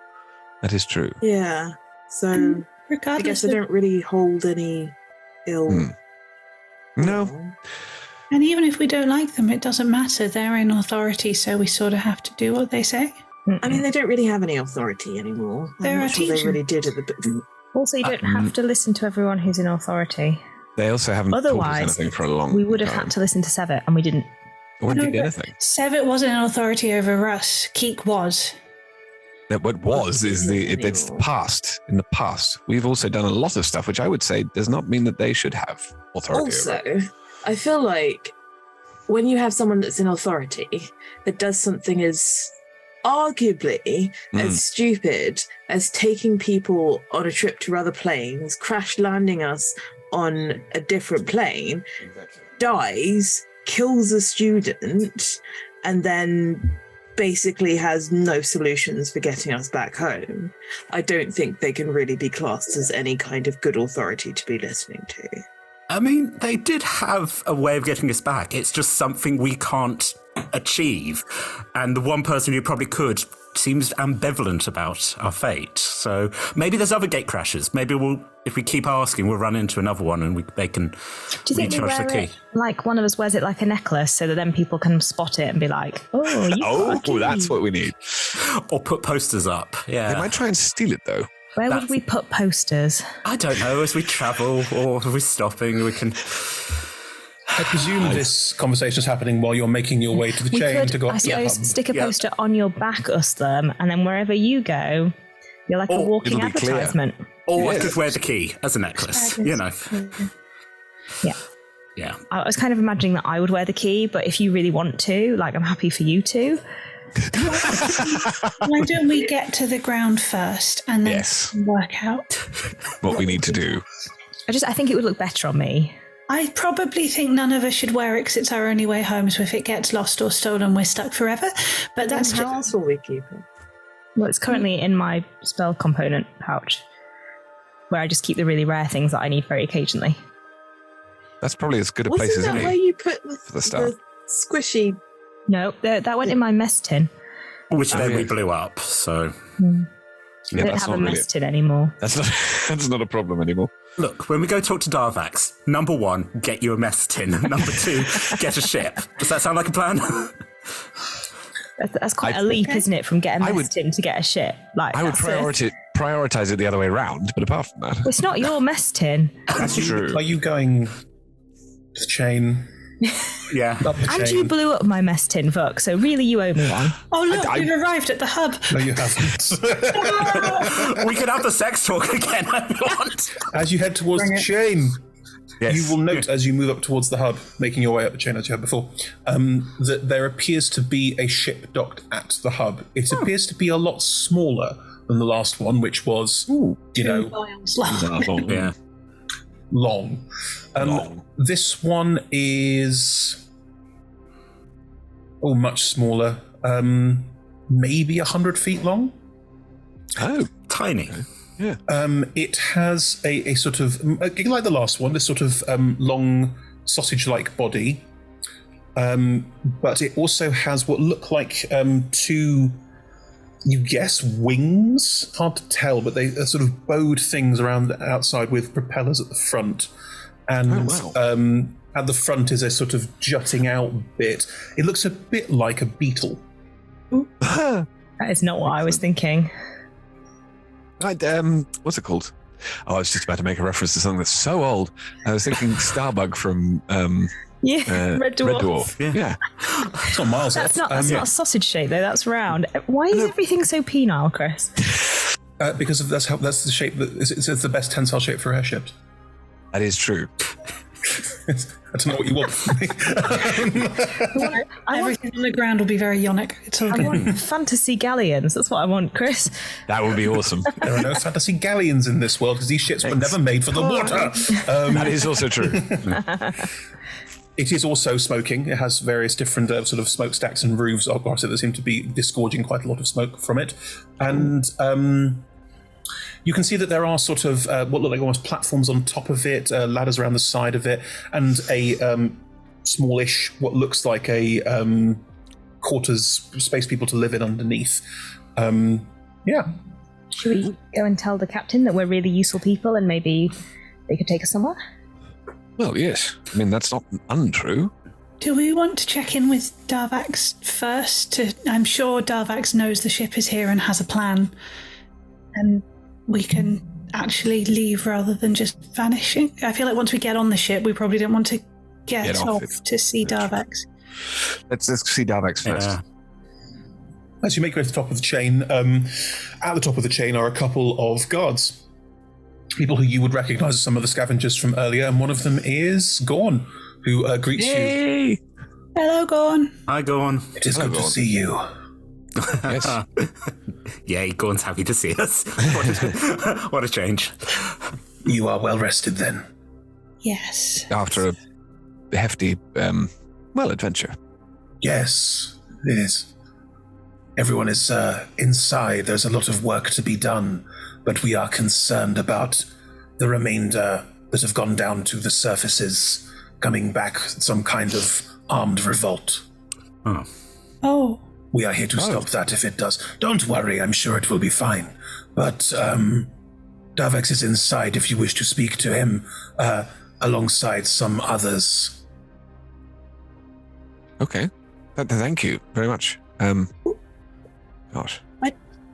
That is true. Yeah. So I guess I don't really hold any ill. No. And even if we don't like them, it doesn't matter. They're in authority, so we sort of have to do what they say. I mean, they don't really have any authority anymore. They're not sure they really did at the beginning. Also, you don't have to listen to everyone who's in authority. They also haven't told us Otherwise, anything for a long we would have time. had to listen to Sevet, and we didn't. We didn't do anything. Sevet wasn't an authority over us. Keek was. That what was is it's the past. In the past, we've also done a lot of stuff, which I would say does not mean that they should have authority. Also, over. I feel like when you have someone that's in authority that does something as arguably as stupid as taking people on a trip to other planes, crash landing us on a different plane, dies, kills a student, and then basically has no solutions for getting us back home, I don't think they can really be classed as any kind of good authority to be listening to. I mean, they did have a way of getting us back. It's just something we can't achieve. And the one person who probably could seems ambivalent about our fate. So maybe there's other gate crashes. Maybe if we keep asking, we'll run into another one and they can Do you think we recharge the wear key. it, like one of us wears it like a necklace so that then people can spot it and be like, oh, you got a key. That's what we need. Or put posters up. Yeah. They might try and steal it, though. Where would we put posters? I don't know. As we travel or if we're stopping, we can... I presume this conversation is happening while you're making your way to the We chain could, to go up I to the suppose, hub. stick a poster on your back, Uslam, and then wherever you go, you're like a walking it'll be clear. advertisement. Or I could wear the key as a necklace, you know. Yeah. Yeah. I was kind of imagining that I would wear the key, but if you really want to, like, I'm happy for you to. Why don't we get to the ground first and then work out what we need to do? I think it would look better on me. I probably think none of us should wear it because it's our only way home. So if it gets lost or stolen, we're stuck forever. But that's how else will we keep it? Well, it's currently in my spell component pouch, where I just keep the really rare things that I need very occasionally. That's probably as good a place as Wasn't that where any. you put the start. the squishy? No, that went in my mess tin. Which then we blew up, so... I don't have a mess tin anymore. That's not a problem anymore. Look, when we go talk to Darvax, number 1, get you a mess tin. Number 2, get a ship. Does that sound like a plan? That's quite a leap, isn't it, from get a mess tin to get a ship? Like, I would that's prioritize it the other way around, but apart from that... It's not your mess tin. That's true. Are you going to the chain? Yeah. And you blew up my mess tin, Vuk, so really you owe me one. Oh, look, we've arrived at the hub. No, you haven't. We could have the sex talk again if you want. As you head towards the chain, you will note as you move up towards the hub, making your way up the chain as you had before, that there appears to be a ship docked at the hub. It appears to be a lot smaller than the last one, which was, Yeah. long. This one is much smaller, maybe 100 feet long. Oh, tiny. Yeah. It has a sort of, like the last one, this sort of long sausage-like body, but it also has what look like two, you guess, wings? Hard to tell, but they are sort of bowed things around the outside with propellers at the front. And at the front is a sort of jutting out bit. It looks a bit like a beetle. That is not what I was thinking. What's it called? Oh, I was just about to make a reference to something that's so old. I was thinking Starbug from Yeah, red dwarf. Yeah. It's not miles That's off. not a sausage shape though. That's round. Why is everything so penile, Chris? Because that's the shape it's the best tensile shape for airships. That is true. I don't know what you want from me. Everything on the ground will be very yonic. It's all I good. want fantasy galleons. That's what I want, Chris. That would be awesome. There are no fantasy galleons in this world because these ships were never made for the water. That is also true. It is also smoking. It has various different sort of smokestacks and roofs across it that seem to be disgorging quite a lot of smoke from it. And you can see that there are sort of what look like almost platforms on top of it, ladders around the side of it, and a smallish, what looks like a quarters space people to live in underneath. Yeah. Should we go and tell the captain that we're really useful people and maybe they could take us somewhere? Well, yes. I mean, that's not untrue. Do we want to check in with Darvax first? I'm sure Darvax knows the ship is here and has a plan. And we can actually leave rather than just vanishing. I feel like once we get on the ship, we probably don't want to get off to see Darvax. Let's see Darvax first. As you make your way to the top of the chain, at the top of the chain are a couple of guards. People who you would recognize as some of the scavengers from earlier, and one of them is Gorn, who greets you. Hello, Gorn. Hi, Gorn. It is good to see you. Yes. Yay, Gorn's happy to see us. What a change. You are well rested then. Yes. After a hefty, adventure. Yes, it is. Everyone is inside. There's a lot of work to be done, but we are concerned about the remainder that have gone down to the surfaces, coming back some kind of armed revolt. Oh. We are here to stop that if it does. Don't worry, I'm sure it will be fine. But Darvex is inside if you wish to speak to him, alongside some others. Okay. Thank you very much. Gosh.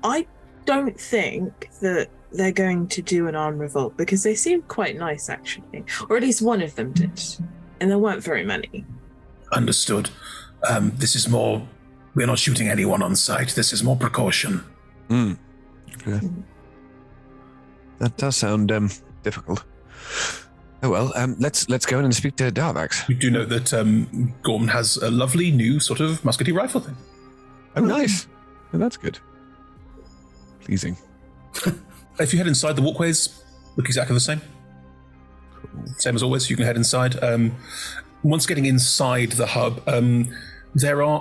I don't think that they're going to do an armed revolt because they seemed quite nice, actually. Or at least one of them did. And there weren't very many. Understood. This is more... We're not shooting anyone on sight. This is more precaution. Okay. That does sound difficult. Oh well, let's go in and speak to Darvax. You do know that Gorman has a lovely new sort of musketry rifle thing. Oh, nice. Well, that's good. Pleasing. If you head inside, the walkways look exactly the same. Same as always. You can head inside. Once getting inside the hub,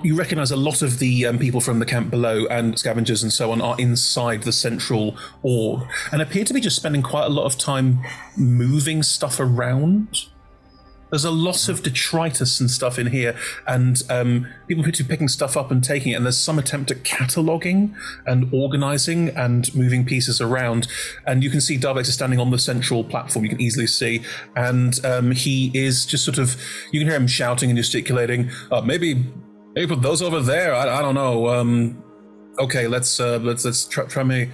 you recognize a lot of the people from the camp below and scavengers and so on are inside the central orb and appear to be just spending quite a lot of time moving stuff around. There's a lot of detritus and stuff in here, and people appear to be picking stuff up and taking it, and there's some attempt at cataloging and organizing and moving pieces around. And you can see Darvex is standing on the central platform, you can easily see, and he is just sort of, you can hear him shouting and gesticulating, maybe put those over there, I don't know, okay, let's try me.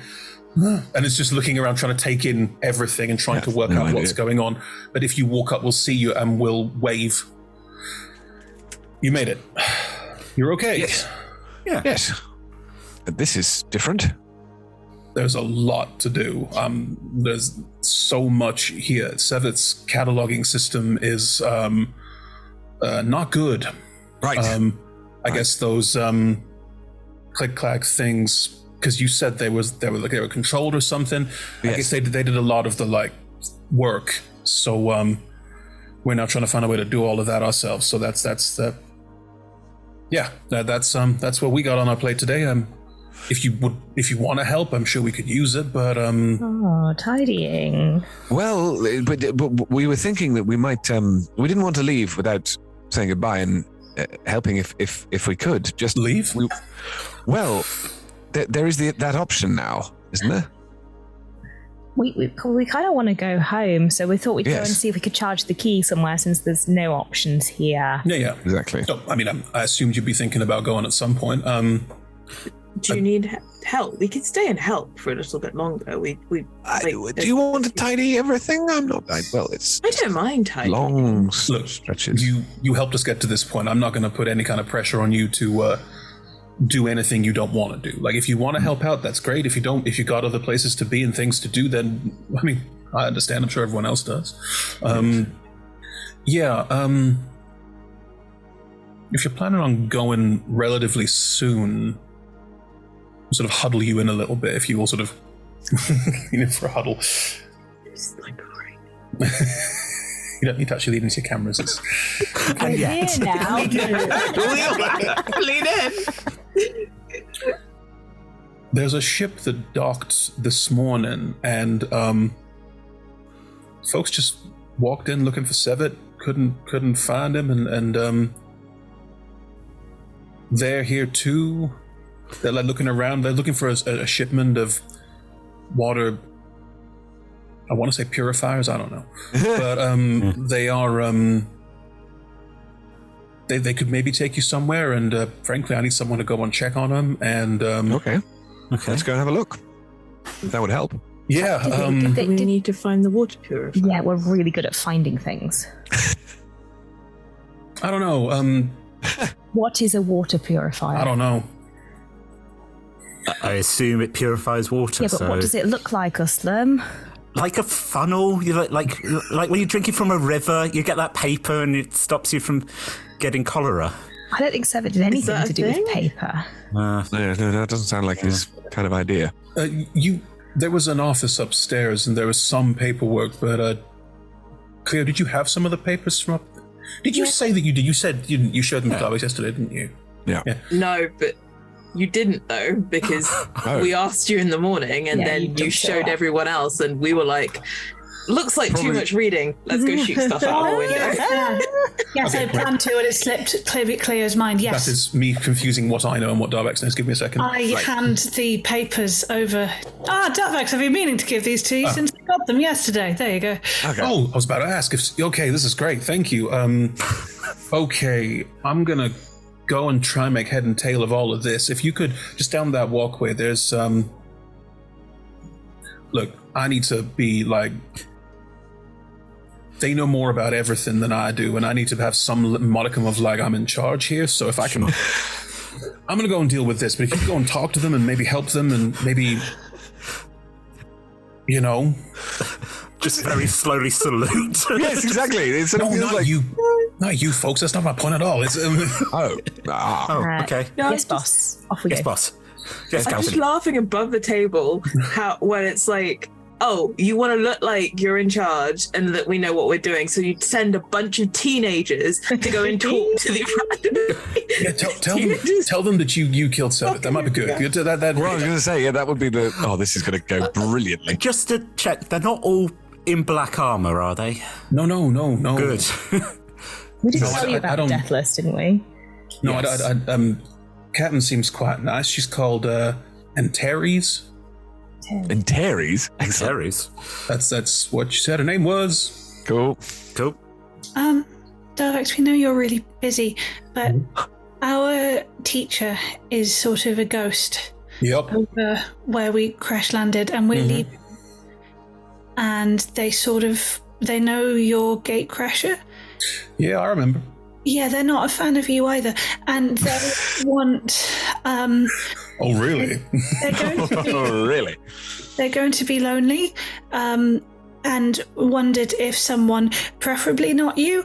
And it's just looking around trying to take in everything and trying to work out what's going on. But if you walk up, we'll see you and we'll wave. You made it. You're okay. Yes. Yeah. Yes. But this is different. There's a lot to do. There's so much here. Sevet's cataloging system is not good. Right. I guess those click-clack things, because you said they were controlled or something. Yes. I guess they did a lot of the work. So we're now trying to find a way to do all of that ourselves. So that's what we got on our plate today. If you want to help, I'm sure we could use it. But tidying. Well, but we were thinking that we might. We didn't want to leave without saying goodbye and helping if we could. Just leave. There is that option now, isn't there? We kind of want to go home, so we thought we'd go and see if we could charge the key somewhere since there's no options here. Yeah, exactly. So, I mean, I assumed you'd be thinking about going at some point. Do you need help? We can stay and help for a little bit longer. Do you want to tidy everything? It's I don't mind tidying. Long stretches. You helped us get to this point. I'm not going to put any kind of pressure on you to do anything you don't want to do. Like, if you want to help out, that's great. If you don't, if you got other places to be and things to do, then I mean, I understand. I'm sure everyone else does. If you're planning on going relatively soon, I'll sort of huddle you in a little bit. If you will sort of, for a huddle. It's like great. You don't need to actually lean into your cameras. I'm here now. Lean in. There's a ship that docked this morning, and folks just walked in looking for Sevet. Couldn't find him, and they're here too. They're like looking around. They're looking for a shipment of water. I want to say purifiers. I don't know, but they are. They could maybe take you somewhere, and frankly, I need someone to go and check on them. And okay, let's go and have a look. That would help. Yeah. We need to find the water purifier. Yeah, we're really good at finding things. I don't know. What is a water purifier? I don't know. I assume it purifies water. Yeah, but what does it look like, Uslam? Like a funnel. You like when you're drinking from a river, you get that paper and it stops you from getting cholera. I don't think Sevet did anything to do with paper. No, that doesn't sound like his kind of idea. There was an office upstairs, and there was some paperwork. But Cleo, did you have some of the papers from up? Did you say that you did? You said you showed them to Darby yesterday, didn't you? Yeah. No, but you didn't though, because we asked you in the morning, and then you showed everyone else, and we were like, "Looks like too much reading. Let's go shoot stuff out the window." Yes, I planned to, and it slipped Cleo's mind. Yes, that is me confusing what I know and what Darvex knows. Give me a second. I hand the papers over. Darvex, I've been meaning to give these to you since I got them yesterday. There you go. Okay. Oh, I was about to ask if. Okay, this is great. Thank you. Okay, I'm gonna go and try and make head and tail of all of this. If you could just down that walkway, there's Look, I need to be like. They know more about everything than I do, and I need to have some modicum of like I'm in charge here. So if I can, I'm going to go and deal with this. But if you go and talk to them and maybe help them and maybe, just very slowly salute. Yes, exactly. It's not you, folks. That's not my point at all. It's okay. No, yes, boss. Off we go. Yes, boss. Yes, I'm just Calvin. laughing above the table when it's like, oh, you want to look like you're in charge and that we know what we're doing, so you'd send a bunch of teenagers to go and talk to the tell them that you killed Sevet. That might be good. Well, I was going to say, that would be the. Oh, this is going to go brilliantly. Just to check, they're not all in black armor, are they? No. Good. We did tell you about Deathless, didn't we? No, yes. Captain seems quite nice. She's called Antares. Antares? Antares. That's what she said her name was. Cool. Darvex, we know you're really busy, but our teacher is sort of a ghost. Yep. Over where we crash landed, and we're leaving. And they know you're Gatecrasher. Yeah, I remember. Yeah, they're not a fan of you either, and they want. Oh, really? They're going to be, oh, really? They're going to be lonely, and wondered if someone, preferably not you,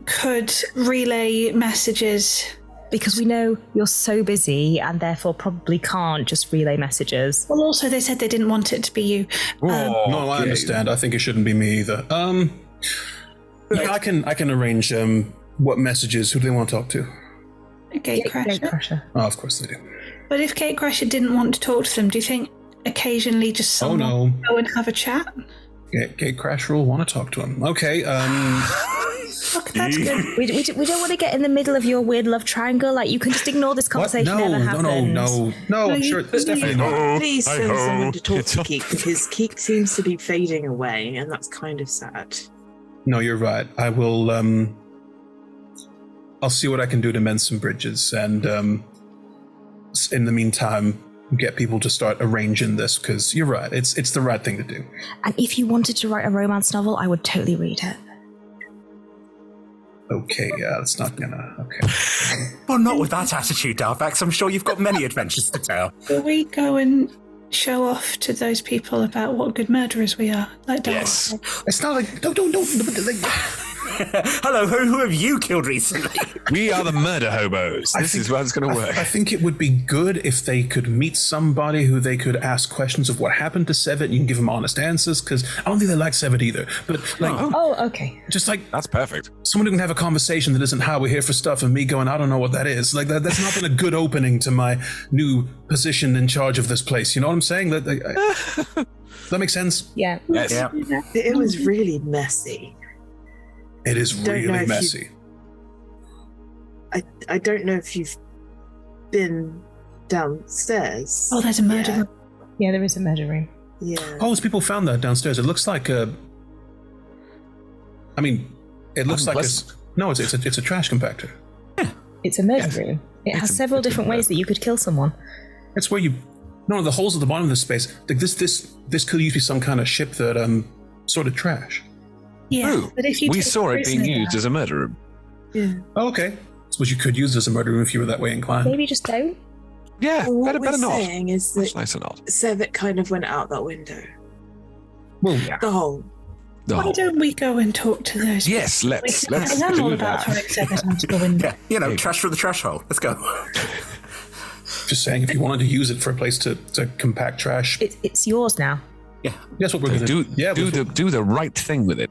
could relay messages. Because we know you're so busy and therefore probably can't just relay messages. Well, also they said they didn't want it to be you. No, I understand. I think it shouldn't be me either. Yeah, I can arrange what messages. Who do they want to talk to? Gatecrasher. Oh, of course they do. But if Gatecrasher didn't want to talk to them, do you think occasionally just someone go and have a chat? Gatecrasher will want to talk to him. Okay. Look, that's good. We don't want to get in the middle of your weird love triangle. Like, you can just ignore this conversation ever happened. No, I'm sure it's definitely not. Please send someone to talk to Keek, because Keek seems to be fading away, and that's kind of sad. No, you're right. I will. I'll see what I can do to mend some bridges, and in the meantime, get people to start arranging this, because you're right, it's the right thing to do. And if you wanted to write a romance novel, I would totally read it. Okay, yeah, it's not gonna... Okay. Well, not with that attitude, Darvax. I'm sure you've got many adventures to tell. Will we go and show off to those people about what good murderers we are? Like Yes. It's not like... Don't. Hello, who have you killed recently? We are the murder hobos. This is how it's going to work. I think it would be good if they could meet somebody who they could ask questions of what happened to Sevet. You can give them honest answers, because I don't think they like Sevet either. But like, okay, just like that's perfect. Someone who can have a conversation that isn't "How we're here for stuff" and me going, "I don't know what that is." Like that's not been a good opening to my new position in charge of this place. You know what I'm saying? Does that make sense? Yeah. Yes. Yeah. It was really messy. It is really messy. I don't know if you've been downstairs. Oh, there's a murder room. Yeah, there is a murder room. Yeah. Oh, those people found that downstairs. It looks like a... I mean, it looks like no, it's a trash compactor. It's a murder room. It has several different ways that you could kill someone. It's where you... No, the holes at the bottom of this space. Like this could used to be some kind of ship that sorted trash. Yeah, but if we saw it being used as a murder room. Yeah. Oh, okay. Suppose you could use it as a murder room if you were that way inclined. Maybe just don't. Yeah, Well, what better we're not. saying is that Nicer not. Sevet kind of went out that window. Well, the hole. Why don't we go and talk to those? Yes, let's I'm all do about that. throwing Sevet onto the window. Yeah, trash through the trash hole. Let's go. Just saying, if you wanted to use it for a place to compact trash, it's yours now. Yeah, that's what we're going to do. Yeah, do the right thing with it.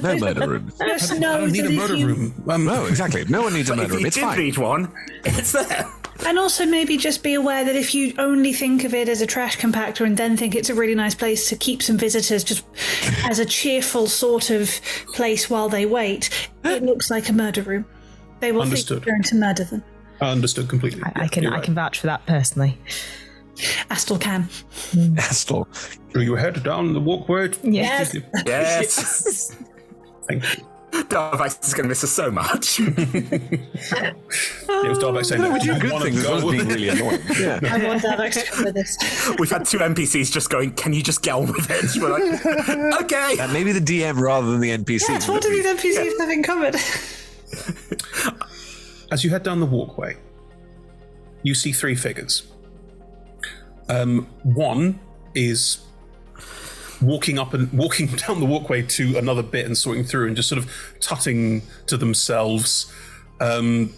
No murder room. I don't need a murder room. No, exactly. No one needs a murder room. It's fine. Need one. It's there. And also maybe just be aware that if you only think of it as a trash compactor and then think it's a really nice place to keep some visitors just as a cheerful sort of place while they wait, it looks like a murder room. They will think you're going to murder them. Understood completely. I can vouch for that personally. Astel can. Astel. Through your head down the walkway. Yes. Yes. Thank you. Darvax is going to miss us so much. It was Darvax saying that. We do good things. It was being really annoying. Yeah. I want Darvax to cover this. We've had two NPCs just going, "Can you just get on with it?" We're like, okay. Maybe the DM rather than the NPCs. Yes, what do these NPCs have in common? As you head down the walkway, you see three figures. One is walking down the walkway to another bit and sorting through and just sort of tutting to themselves. They're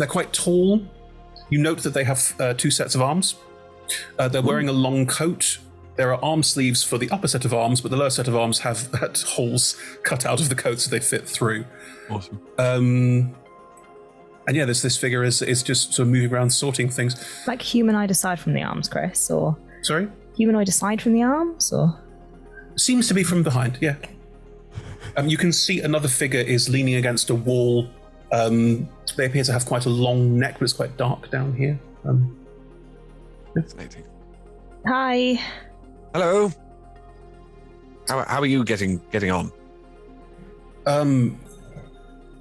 quite tall. You note that they have two sets of arms. They're wearing a long coat. There are arm sleeves for the upper set of arms, but the lower set of arms have had holes cut out of the coat so they fit through. Awesome. And yeah, this figure is just sort of moving around, sorting things. Like humanoid aside from the arms, Chris, or... Sorry? Humanoid aside from the arms, or...? Seems to be from behind, yeah. You can see another figure is leaning against a wall. They appear to have quite a long neck, but it's quite dark down here. Fascinating. Hi. Hello. How are you getting on?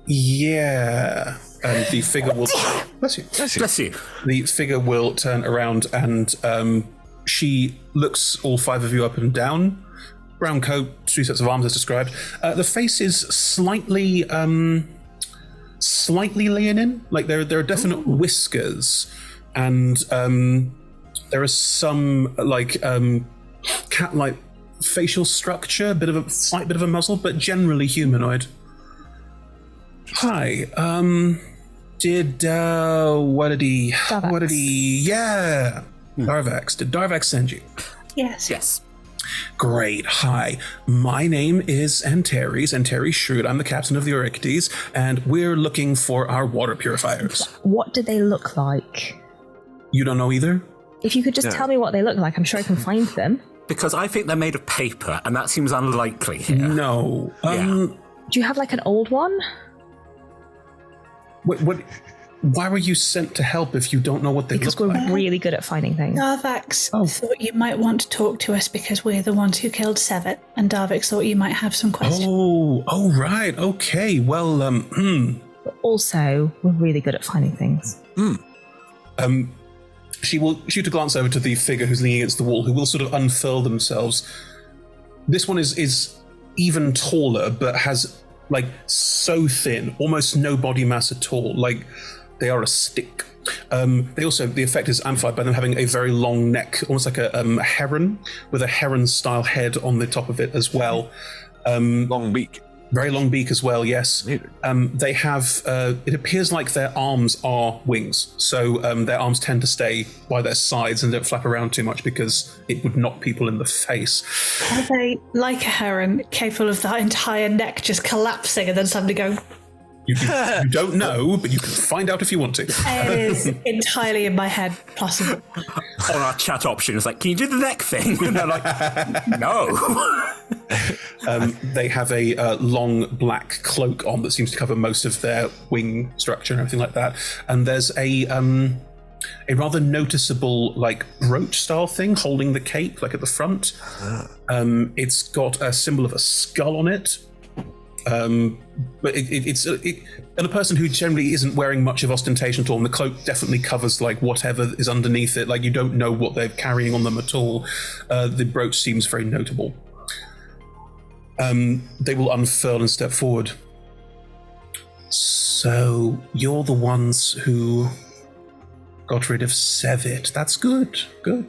Yeah. And the figure will... Bless you. Bless you. The figure will turn around and she looks all five of you up and down. Brown coat, two sets of arms as described. The face is slightly leonine. Like there are definite whiskers, and there is some like cat-like facial structure, slight bit of a muzzle, but generally humanoid. Hi. Darvax. Did Darvax send you? Yes. Yes. Great. Hi. My name is Antares Shrewd. I'm the captain of the Euryctes, and we're looking for our water purifiers. What do they look like? You don't know either? If you could just tell me what they look like, I'm sure I can find them. Because I think they're made of paper, and that seems unlikely here. No. Do you have like an old one? What? Why were you sent to help if you don't know what they because look like? Because we're really good at finding things. Darvax thought you might want to talk to us because we're the ones who killed Sevet, and Darvax thought you might have some questions. Oh, right. Okay. Well, But also, we're really good at finding things. She will shoot a glance over to the figure who's leaning against the wall, who will sort of unfurl themselves. This one is even taller, but has like so thin, almost no body mass at all. Like they are a stick. The effect is amplified by them having a very long neck, almost like a heron, with a heron-style head on the top of it as well. Long beak. Very long beak as well, yes. They have, it appears like their arms are wings. So their arms tend to stay by their sides and don't flap around too much because it would knock people in the face. Are they like a heron, capable of that entire neck just collapsing and then suddenly going... You don't know, but you can find out if you want to. It is entirely in my head, possible. On our chat option, it's like, can you do the neck thing? And they're like, no. They have a long black cloak on that seems to cover most of their wing structure and everything like that. And there's a rather noticeable, like, brooch-style thing holding the cape, like at the front. It's got a symbol of a skull on it. But it's and a person who generally isn't wearing much of ostentation at all, and the cloak definitely covers like whatever is underneath it. Like you don't know what they're carrying on them at all. The brooch seems very notable. They will unfurl and step forward. So you're the ones who got rid of Sevit. That's good. Good.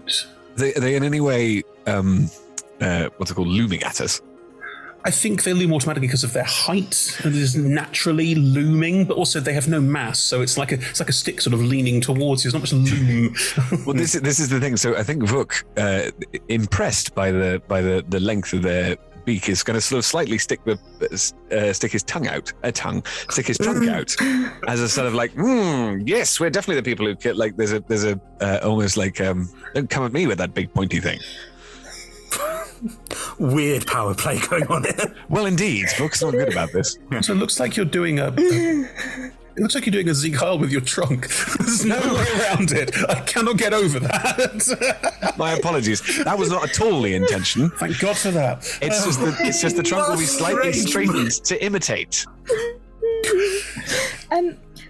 Are they in any way what's it called, looming at us? I think they loom automatically because of their height, and it is naturally looming, but also they have no mass, so it's like a stick sort of leaning towards you. It's not much loom. Well, this is the thing. So I think Vuk, impressed by the length of their beak, is going to sort of slightly stick his tongue out, stick his trunk out, as a sort of like, yes, we're definitely the people who get like. There's a almost like, don't come at me with that big pointy thing. Weird power play going on here. Well, indeed, Vuk's not good about this. So it looks like you're doing It looks like you're doing a Zeke Heil with your trunk. There's no way around it. I cannot get over that. My apologies. That was not at all the intention. Thank God for that. It's just the trunk will be slightly straightened to imitate.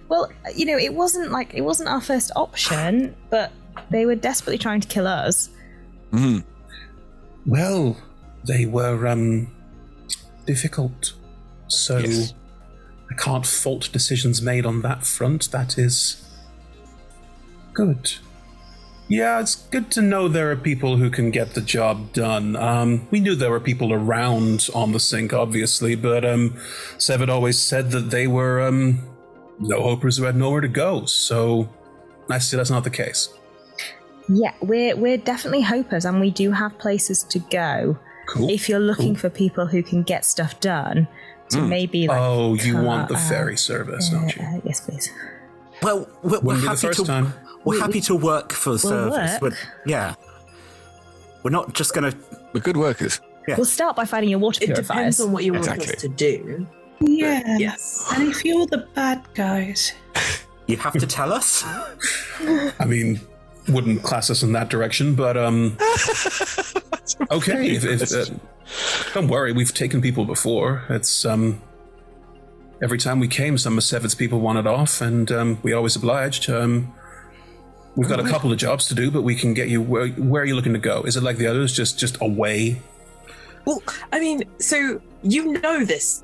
Well, it wasn't our first option, but they were desperately trying to kill us. Mm. Well, they were difficult, so yes. I can't fault decisions made on that front. That is good. Yeah, it's good to know there are people who can get the job done. We knew there were people around on the sink, obviously, but Sevit always said that they were no-hopers who had nowhere to go, so I see that's not the case. Yeah, we're definitely hopers, and we do have places to go. Cool. If you're looking for people who can get stuff done, to maybe like... Oh, you want the ferry service, don't you? Yes, please. Well, we're happy to work for the service. Work. Yeah. We're not just going to... We're good workers. Yeah. We'll start by finding your water purifiers. It depends on what you want us to do. Yeah. Yes. And if you're the bad guys... You have to tell us? I mean... Wouldn't class us in that direction, but okay. If don't worry, we've taken people before. It's every time we came, some of Sevit's people wanted off, and we always obliged. We've got a couple of jobs to do, but we can get you. Where are you looking to go? Is it like the others, just away? Well, I mean, so you know this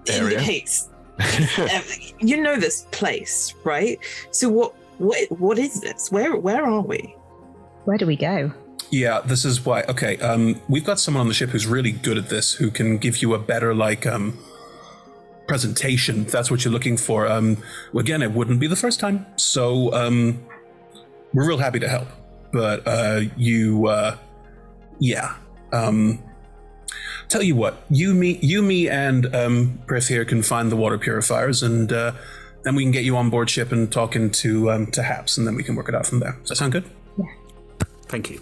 area. Indicates you know this place, right? So what is this? Where are we? Where do we go? Yeah, this is why. Okay, we've got someone on the ship who's really good at this, who can give you a better presentation. If that's what you're looking for. Again, it wouldn't be the first time, so we're real happy to help. But tell you what, you, me, and Prith here can find the water purifiers, and then we can get you on board ship and talking to Haps, and then we can work it out from there. Does that sound good? Yeah. Thank you.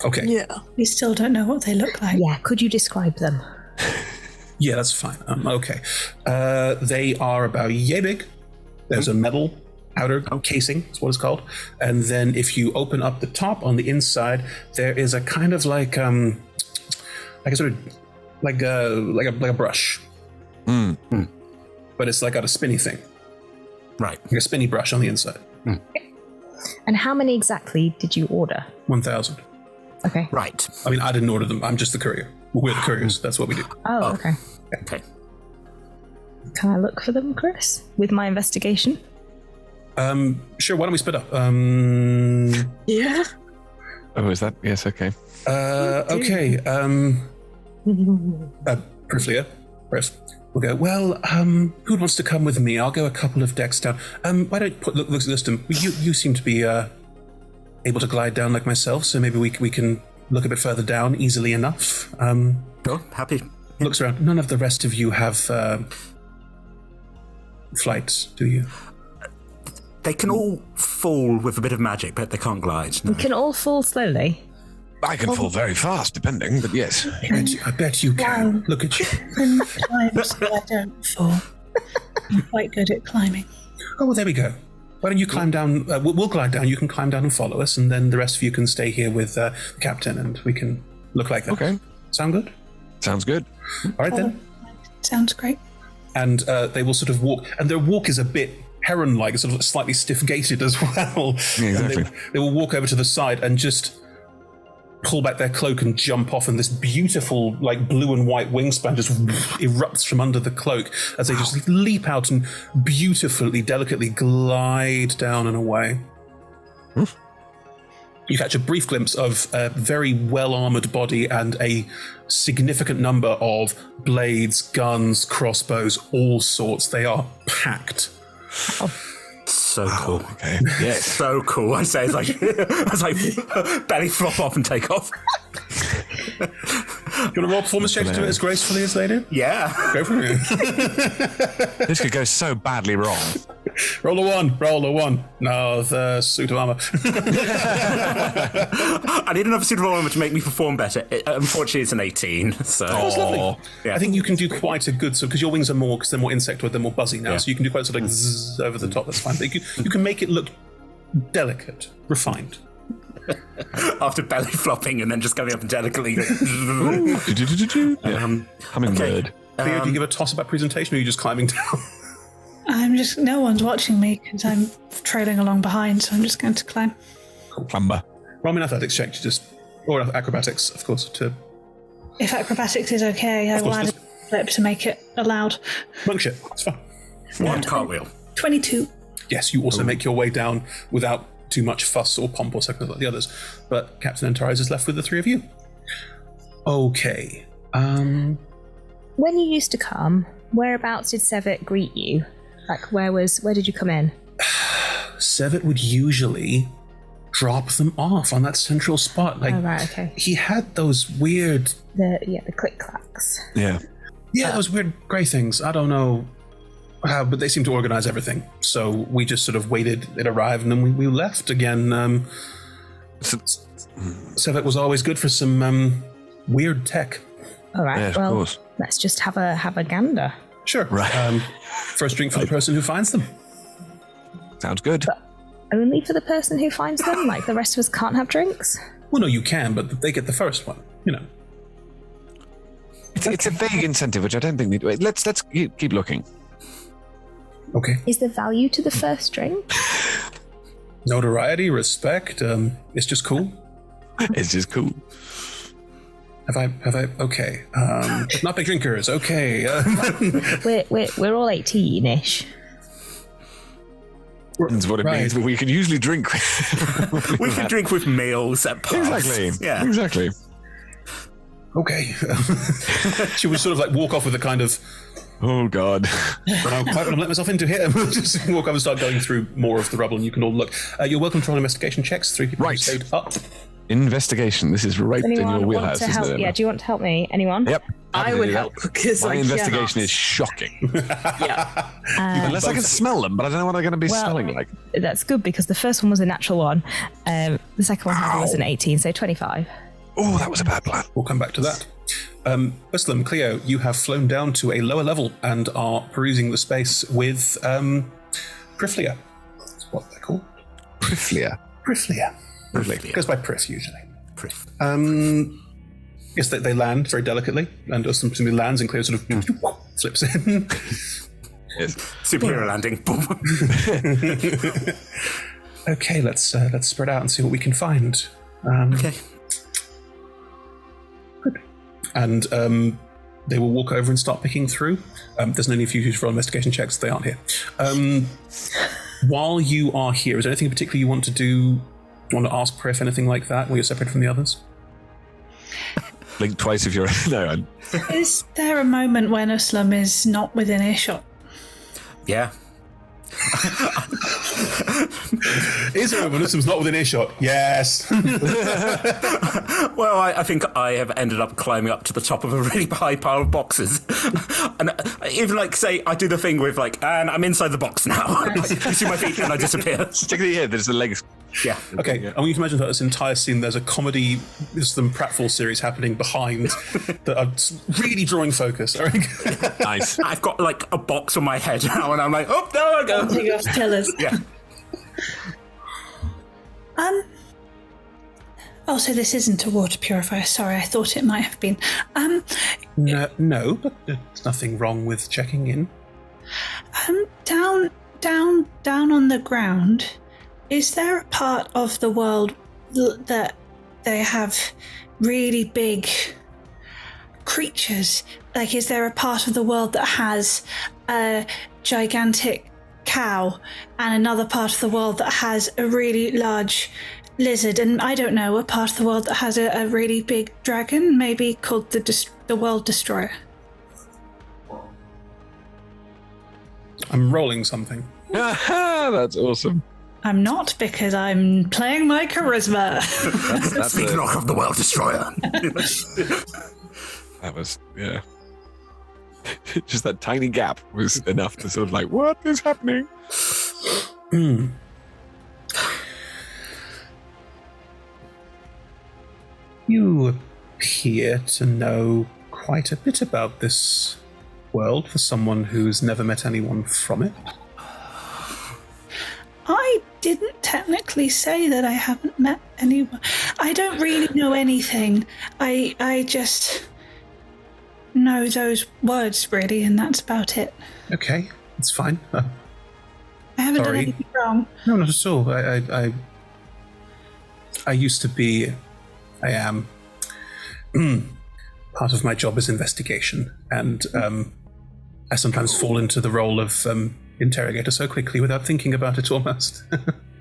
Okay. Yeah. We still don't know what they look like. Yeah, could you describe them? Yeah, that's fine. Okay. They are about yay big. There's a metal outer casing, that's what it's called. And then if you open up the top on the inside, there is a kind of like a brush. But it's like got a spinny thing. Right. Like a spinny brush on the inside. And how many exactly did you order? 1,000. Okay. Right. I mean, I didn't order them. I'm just the courier. We're the couriers. That's what we do. Oh, okay. Okay. Can I look for them, Chris, with my investigation? Sure. Why don't we split up? Yeah. Oh, is that? Yes, okay. Okay. Priflia, Chris. We'll go, well, who wants to come with me? I'll go a couple of decks down. Why don't look at this? You seem to be able to glide down like myself, so maybe we can look a bit further down easily enough. Sure, happy. Looks around. None of the rest of you have flights, do you? They can all fall with a bit of magic, but they can't glide. No. We can all fall slowly. I can fall very fast, depending, but yes. I bet you can. Look at you. Times I don't fall. I'm quite good at climbing. Oh, well, there we go. Why don't you climb down? We'll glide down. You can climb down and follow us, and then the rest of you can stay here with the captain, and we can look like that. Okay. Sound good? Sounds good. All right, then. Sounds great. And they will sort of walk, and their walk is a bit heron-like, sort of slightly stiff-gaited as well. Yeah, exactly. They will walk over to the side and just pull back their cloak and jump off, and this beautiful, like, blue and white wingspan just erupts from under the cloak as they just leap out and beautifully, delicately glide down and away. You catch a brief glimpse of a very well-armored body and a significant number of blades, guns, crossbows, all sorts. They are packed. So cool. Okay. Yes. So cool. I say, as I belly flop off and take off. Do you want to roll a performance check to do it as gracefully as they do? Yeah. Go for it. This could go so badly wrong. Roll a 1. Roll a 1. No, the suit of armor. I need another suit of armor to make me perform better. Unfortunately, it's an 18. So. That's lovely. Yeah. I think you can do quite a good, because your wings are more, because they're more insectoid, they're more buzzy now, so you can do quite sort of like zzz over the top. That's fine. But you can make it look delicate, refined. After belly flopping and then just coming up and delicately. Hummingbird. Theo, do you give a toss about presentation, or are you just climbing down? No one's watching me because I'm trailing along behind, so I'm just going to climb. Clamber. Roll me an athletics check to or acrobatics, of course, to... If acrobatics is okay, I will add a flip to make it allowed. Monk shit, it's fine. One cartwheel. 22. Yes, you also make your way down without too much fuss or pomp or second like the others. But Captain Enterprise is left with the three of you. Okay. When you used to come, whereabouts did Sevet greet you? Like, where did you come in? Sevet would usually drop them off on that central spot. Like, oh, right, okay. He had those weird... The click-clacks. Yeah. Yeah, those weird grey things. I don't know how, but they seem to organize everything. So we just sort of waited, it arrived, and then we left again. Sevet was always good for some weird tech. All right, yes, well, let's just have a gander. Sure. Right. First drink for the person who finds them. Sounds good. But only for the person who finds them? Like, the rest of us can't have drinks? Well, no, you can, but they get the first one, you know. It's a vague incentive, which I don't think... Let's keep looking. Okay. Is there value to the first drink? Notoriety, respect, it's just cool. It's just cool. Have I, okay. Not big drinkers, okay. We're all 18-ish. That's what it means, but we can usually drink. We can drink with meals at pubs. Exactly. Yeah. Exactly. Okay. She would sort of like walk off with a kind of... Oh, God. But I'm quite going to let myself into here. Just walk up and start going through more of the rubble, and you can all look. You're welcome to roll investigation checks. 3 people who stayed up. Investigation. This is right in your wheelhouse. Want to help? Yeah, do you want to help me? Anyone? Yep. I would help because my investigation is shocking. Yeah. Unless I can smell them, but I don't know what they're going to be smelling like. That's good because the first one was a natural one. The second one was an 18, so 25. Oh, that was a bad plan. We'll come back to that. Muslim, Cleo, you have flown down to a lower level and are perusing the space with Priflia. That's what they're called. Priflia. Priflia. Priflia. Goes by Prif usually. Prif. Yes, they land very delicately, and Uslam simply lands, and Cleo sort of flips in. Yes. Superhero landing. Okay, let's spread out and see what we can find. Okay. Good. And they will walk over and start picking through. There's no need for you to roll investigation checks. They aren't here. While you are here, is there anything in particular you want to do? Do you want to ask Priff, anything like that, while you're separated from the others? Blink twice if you're... No. Is there a moment when Uslam is not within earshot? Yeah. Is there a moment Uslam's not within earshot? Yes. Well, I think I have ended up climbing up to the top of a really high pile of boxes. And even, like, say, I do the thing with, like, and I'm inside the box now. You see my feet and I disappear. Stick it here, there's the legs. Yeah. Okay, I want you to imagine that this entire scene, there's a comedy, Uslam pratfall series happening behind that I'm really drawing focus. Nice. I've got, like, a box on my head now, and I'm like, oh, there I go. Take off pillars. Yeah. Oh, so this isn't a water purifier. Sorry, I thought it might have been. No, but there's nothing wrong with checking in. Down on the ground, is there a part of the world that they have really big creatures? Like, is there a part of the world that has a gigantic cow and another part of the world that has a really large lizard, and I don't know, a part of the world that has a really big dragon, maybe called the World Destroyer? I'm rolling something. That's awesome. I'm not, because I'm playing my charisma. That's the knock of the World Destroyer. That was, yeah. Just that tiny gap was enough to sort of like, what is happening? You appear to know quite a bit about this world for someone who's never met anyone from it. I didn't technically say that I haven't met anyone. I don't really know anything. I just know those words, really, and that's about it. Okay, it's fine. I haven't done sorry. anything wrong. No, not at all. I used to be... I am... part of my job is investigation, and I sometimes fall into the role of interrogator so quickly without thinking about it almost.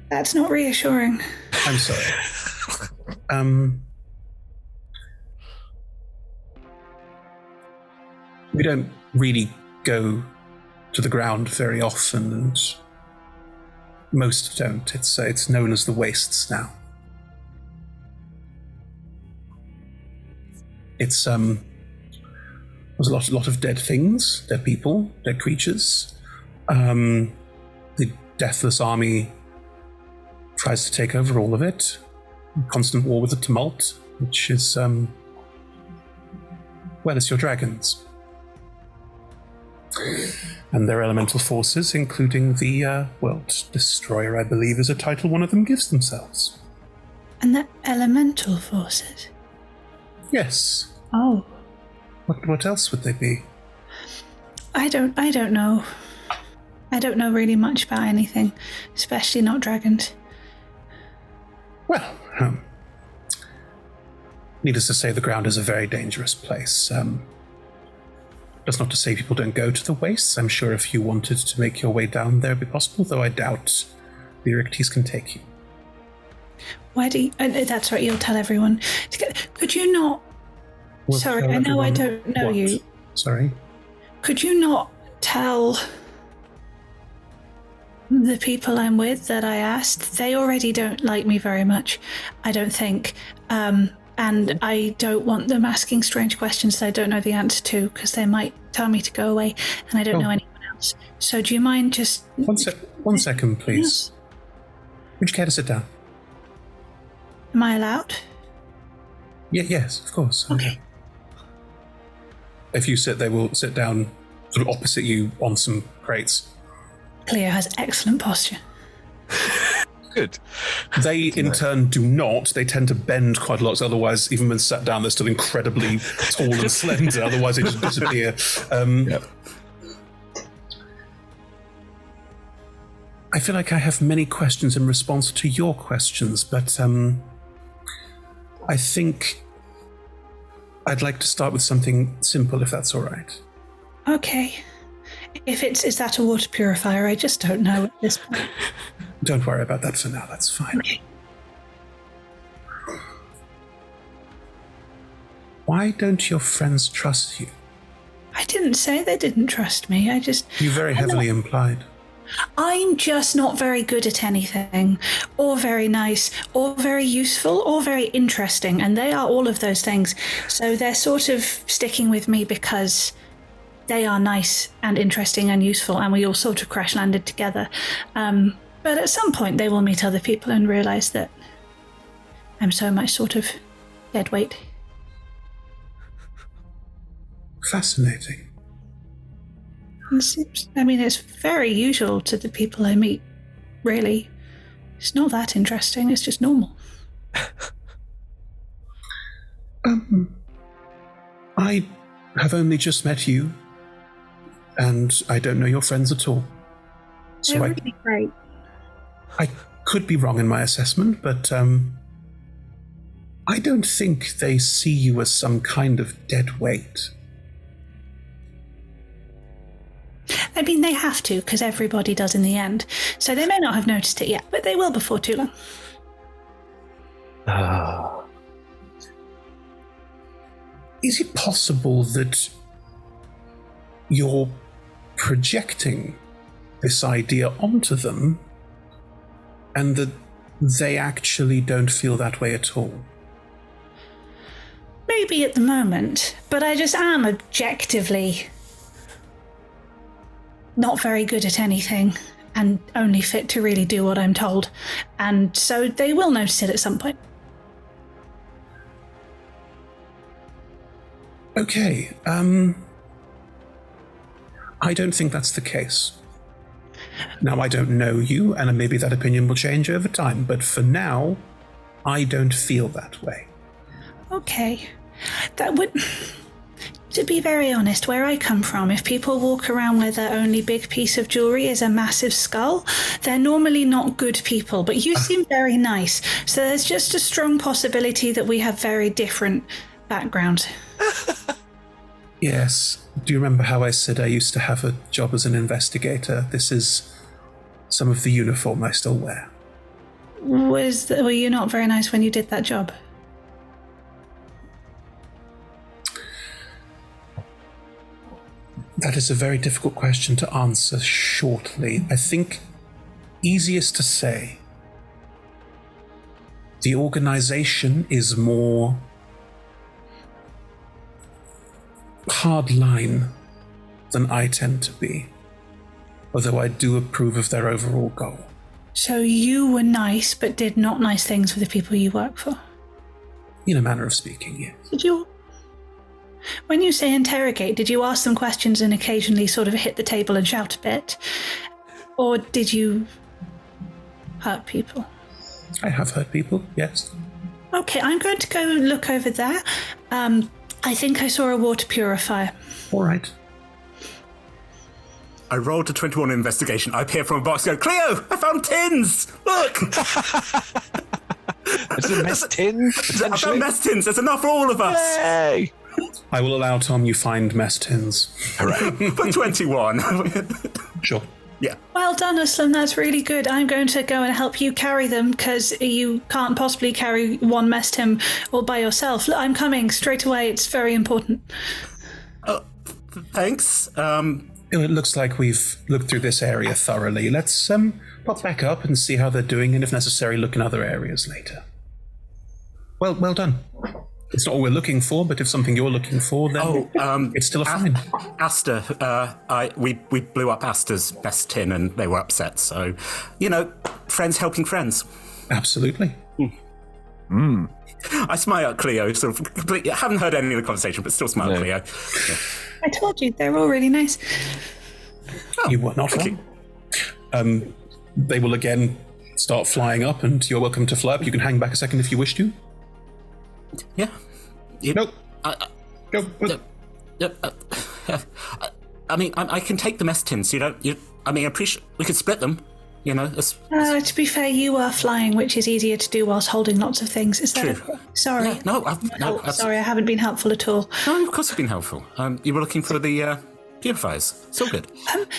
That's not reassuring. I'm sorry. We don't really go to the ground very often, and most don't. It's known as the Wastes now. It's there's a lot of dead things, dead people, dead creatures. The Deathless Army tries to take over all of it. Constant war with the Tumult, which is well, it's your dragons. And their elemental forces, including the World Destroyer, I believe, is a title one of them gives themselves. And the elemental forces? Yes. Oh. What else would they be? I don't know. I don't know really much about anything, especially not dragons. Well, needless to say, the ground is a very dangerous place. That's not to say people don't go to the Wastes. I'm sure if you wanted to make your way down there, it'd be possible, though I doubt the Erictes can take you. Why do you... that's right, you'll tell everyone. Could you not... We'll Sorry, tell I know I everyone don't know what? you. Sorry? Could you not tell the people I'm with that I asked? They already don't like me very much, I don't think. And I don't want them asking strange questions that I don't know the answer to, because they might tell me to go away, and I don't know anyone else. So do you mind just... One second, please. Would you care to sit down? Am I allowed? Yes, of course. Okay. If you sit, they will sit down sort of opposite you on some crates. Cleo has excellent posture. Good. They, in turn, do not. They tend to bend quite a lot, so otherwise, even when sat down, they're still incredibly tall and slender. Otherwise, they just disappear. I feel like I have many questions in response to your questions, but I think I'd like to start with something simple, if that's all right. Okay. Is that a water purifier? I just don't know at this point. Don't worry about that for now, that's fine. Okay. Why don't your friends trust you? I didn't say they didn't trust me. You very heavily implied. I'm just not very good at anything, or very nice, or very useful, or very interesting, and they are all of those things. So they're sort of sticking with me because they are nice and interesting and useful, and we all sort of crash landed together. But at some point they will meet other people and realise that I'm so much sort of dead weight. Fascinating. It's very usual to the people I meet, really. It's not that interesting, it's just normal. I have only just met you, and I don't know your friends at all. So They're really great. I could be wrong in my assessment, but I don't think they see you as some kind of dead weight. I mean, they have to, because everybody does in the end. So they may not have noticed it yet, but they will before too long. Is it possible that you're projecting this idea onto them and that they actually don't feel that way at all? Maybe at the moment, but I just am objectively not very good at anything and only fit to really do what I'm told. And so they will notice it at some point. Okay, I don't think that's the case. Now, I don't know you, and maybe that opinion will change over time, but for now, I don't feel that way. Okay. That would... To be very honest, where I come from, if people walk around where their only big piece of jewellery is a massive skull, they're normally not good people, but you seem very nice, so there's just a strong possibility that we have very different backgrounds. Yes. Do you remember how I said I used to have a job as an investigator? This is some of the uniform I still wear. Were you not very nice when you did that job? That is a very difficult question to answer shortly. I think easiest to say, the organization is more hardline than I tend to be, although I do approve of their overall goal. So you were nice, but did not nice things for the people you work for? In a manner of speaking, yes. Did you? When you say interrogate, did you ask them questions and occasionally sort of hit the table and shout a bit? Or did you hurt people? I have hurt people, yes. Okay, I'm going to go look over there. I think I saw a water purifier. All right. I rolled a 21 investigation. I appear from a box and go, Cleo, I found tins! Look! It's a mess tin, I found mess tins. There's enough for all of us. Yay! I will allow Tom you find mess tins. Hooray. For 21. Sure. Yeah. Well done, Aslam. That's really good. I'm going to go and help you carry them because you can't possibly carry one mess tin all by yourself. Look, I'm coming straight away. It's very important. Thanks. It looks like we've looked through this area thoroughly. Let's pop back up and see how they're doing, and if necessary, look in other areas later. Well done. It's not all we're looking for, but if something you're looking for, then it's still a find. Aster, we blew up Aster's best tin and they were upset. So, friends helping friends. Absolutely. I smile at Cleo, sort of completely. I haven't heard any of the conversation, but still smile at Cleo. Yeah. I told you, they're all really nice. You were not wrong. They will again start flying up, and you're welcome to fly up. You can hang back a second if you wish to. Yeah. Nope. Go. I mean, I can take the mess tins. I appreciate we could split them. You know, to be fair, you are flying, which is easier to do whilst holding lots of things. Is that True. Sorry. Sorry, I haven't been helpful at all. No, of course you've been helpful. You were looking for the purifiers. It's all good.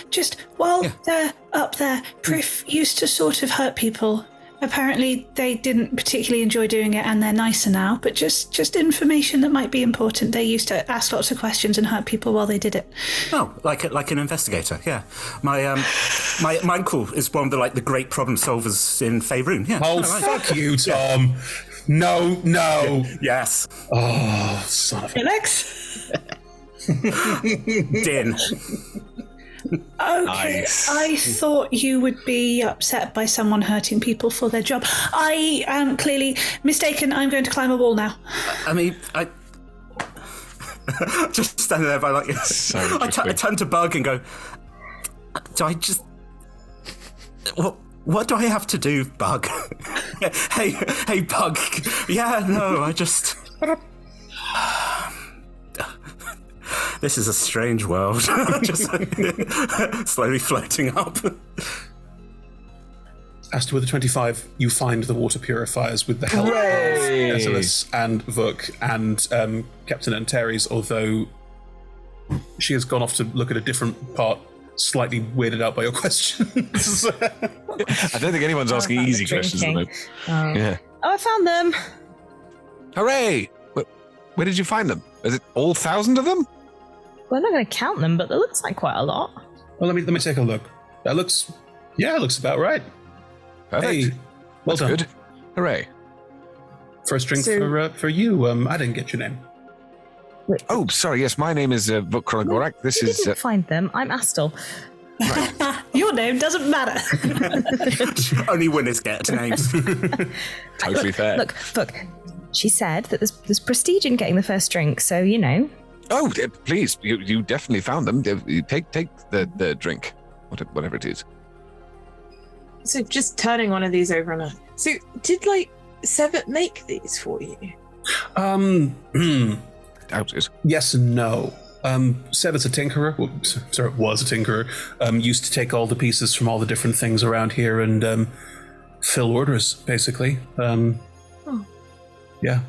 Just while they're up there, Prif used to sort of hurt people. Apparently, they didn't particularly enjoy doing it, and they're nicer now. But just information that might be important. They used to ask lots of questions and hurt people while they did it. Oh, like an investigator. Yeah, my uncle is one of the great problem solvers in Faerun. Yeah. Oh, fuck you, Tom. No. Yes. Oh, son of a... Alex? Din. Okay, Nice. I thought you would be upset by someone hurting people for their job. I am clearly mistaken. I'm going to climb a wall now. I mean, I just standing there by I turn to Bug and go, do I just... What do I have to do, Bug? hey, Bug. Yeah, no, I just... This is a strange world. Just slowly floating up. As to with the 25, you find the water purifiers with the help of Etelis and Vuk and Captain Antares, although she has gone off to look at a different part, slightly weirded out by your questions. I don't think anyone's asking easy questions at the moment. Yeah. Oh, I found them. Hooray! Where did you find them? Is it all 1,000 of them? Well, I'm not going to count them, but that looks like quite a lot. Well, let me take a look. It looks about right. Perfect. Hey, well That's done. good. Hooray. First drink for you. I didn't get your name. Wait, Oh, sorry. Yes, my name is Vuk Kronogorak. This you is... didn't find them. I'm Astel. Your name doesn't matter. Only winners get names. Totally fair. Look. She said that there's prestige in getting the first drink, so you know. Oh, please. You definitely found them. You take the drink, whatever it is. So just turning one of these over on her. So did Sevet make these for you? Doubt it. Yes and no. Sevet's a tinkerer. Well, sorry, was a tinkerer. Used to take all the pieces from all the different things around here and fill orders, basically. Yeah.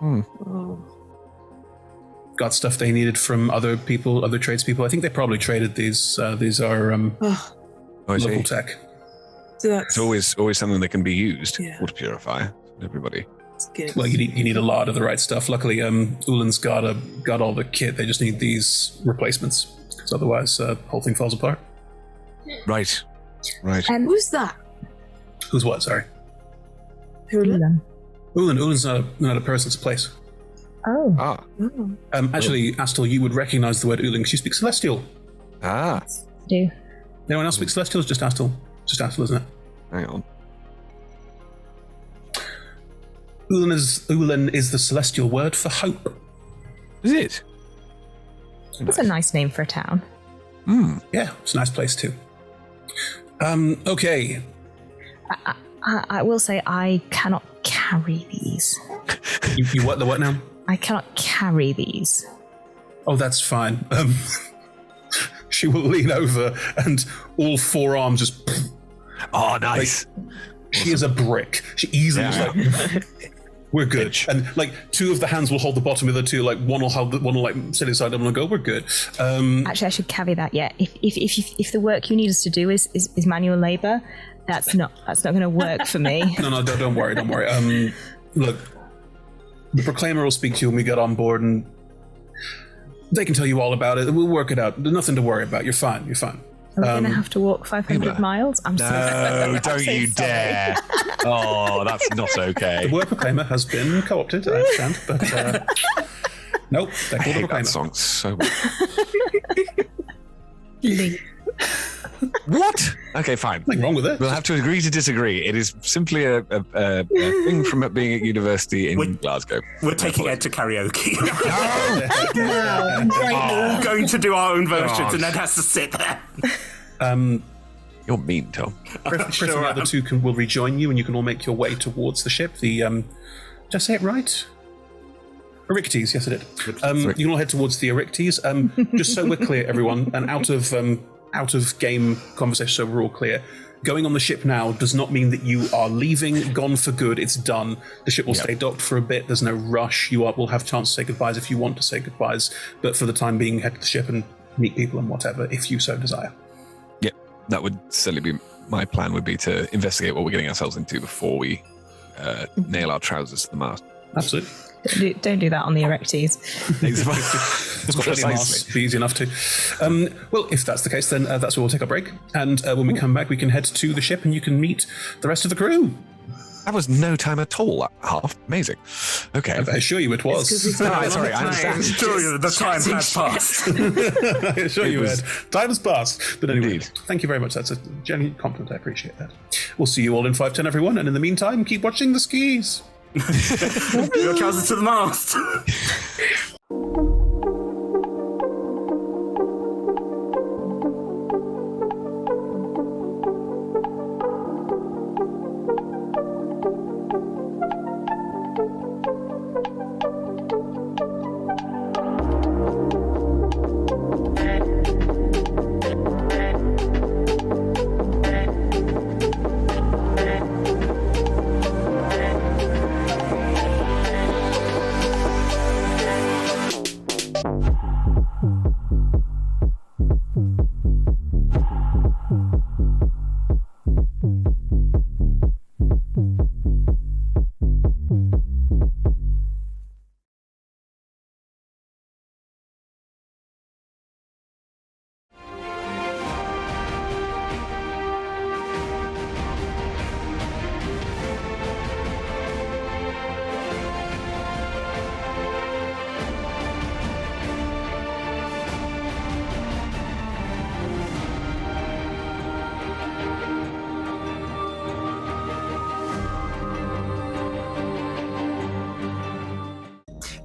Oh. Got stuff they needed from other people, other tradespeople. I think they probably traded these. These are local tech. So it's always something that can be used. Yeah. Water purifier. Everybody. That's good. Well, you need a lot of the right stuff. Luckily, Ulan's got all the kit. They just need these replacements, because otherwise, the whole thing falls apart. Right. Who's that? Who's what? Sorry. Ulan. Ulan's not a person; it's a place. Oh. Ah. Actually, Astel, you would recognize the word Ulan because you speak Celestial. Ah. Do. Anyone else speak Celestial? It's just Astel. Just Astel, isn't it? Hang on. Ulan is the celestial word for hope. Is it? That's a nice name for a town. Yeah, it's a nice place too. Okay. I will say I cannot carry these. You what? The what now? I cannot carry these. Oh, that's fine. She will lean over and all four arms just... Oh, nice. She is a brick. She easily just we're good. And two of the hands will hold the bottom of the two, one will sit inside them and go, we're good. Actually, I should caveat that. If the work you need us to do is manual labor, that's not going to work for me. No, don't worry. Look, the Proclaimer will speak to you when we get on board, and they can tell you all about it. We'll work it out. There's nothing to worry about. You're fine. Are we going to have to walk 500 miles? I'm No, don't you dare. Oh, that's not okay. The word Proclaimer has been co-opted, I understand, but nope. I hate that song so much. What? Okay, fine. Nothing wrong with it. We'll have to agree to disagree. It is simply a thing from being at university in Glasgow. We're taking Ed to karaoke. No. Going to do our own versions and Ed has to sit there. You're mean, Tom. Chris and the other two will rejoin you, and you can all make your way towards the ship. Did I say it right? Erictes, yes, I did. You can all head towards the Erictes. Just so we're clear, everyone, and out out of game conversation, so we're all clear. Going on the ship now does not mean that you are leaving, gone for good, it's done. The ship will stay docked for a bit, there's no rush. You will have a chance to say goodbyes if you want to say goodbyes, but for the time being, head to the ship and meet people and whatever, if you so desire. Yep, that would certainly be my plan, would be to investigate what we're getting ourselves into before we nail our trousers to the mast. Absolutely. Don't do that on the erectees. It's got plenty of masks, be easy enough to. Well, if that's the case, then that's where we'll take our break. And when we come back, we can head to the ship and you can meet the rest of the crew. That was no time at all, that half. Amazing. Okay. I assure you it was. Sorry, I understand. I assure you the time has passed. I assure you, Ed. Time has passed. But anyway, thank you very much. That's a genuine compliment. I appreciate that. We'll see you all in 5:10, everyone. And in the meantime, keep watching the skis. Your trousers to the mast.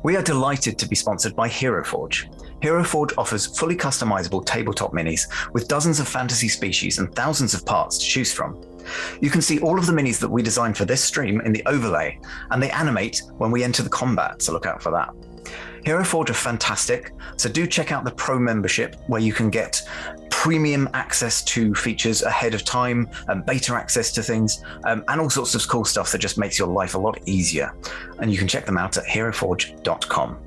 We are delighted to be sponsored by Hero Forge. Hero Forge offers fully customizable tabletop minis with dozens of fantasy species and thousands of parts to choose from. You can see all of the minis that we designed for this stream in the overlay, and they animate when we enter the combat, so look out for that. Hero Forge are fantastic, so do check out the Pro membership where you can get premium access to features ahead of time, and beta access to things, and all sorts of cool stuff that just makes your life a lot easier. And you can check them out at heroforge.com.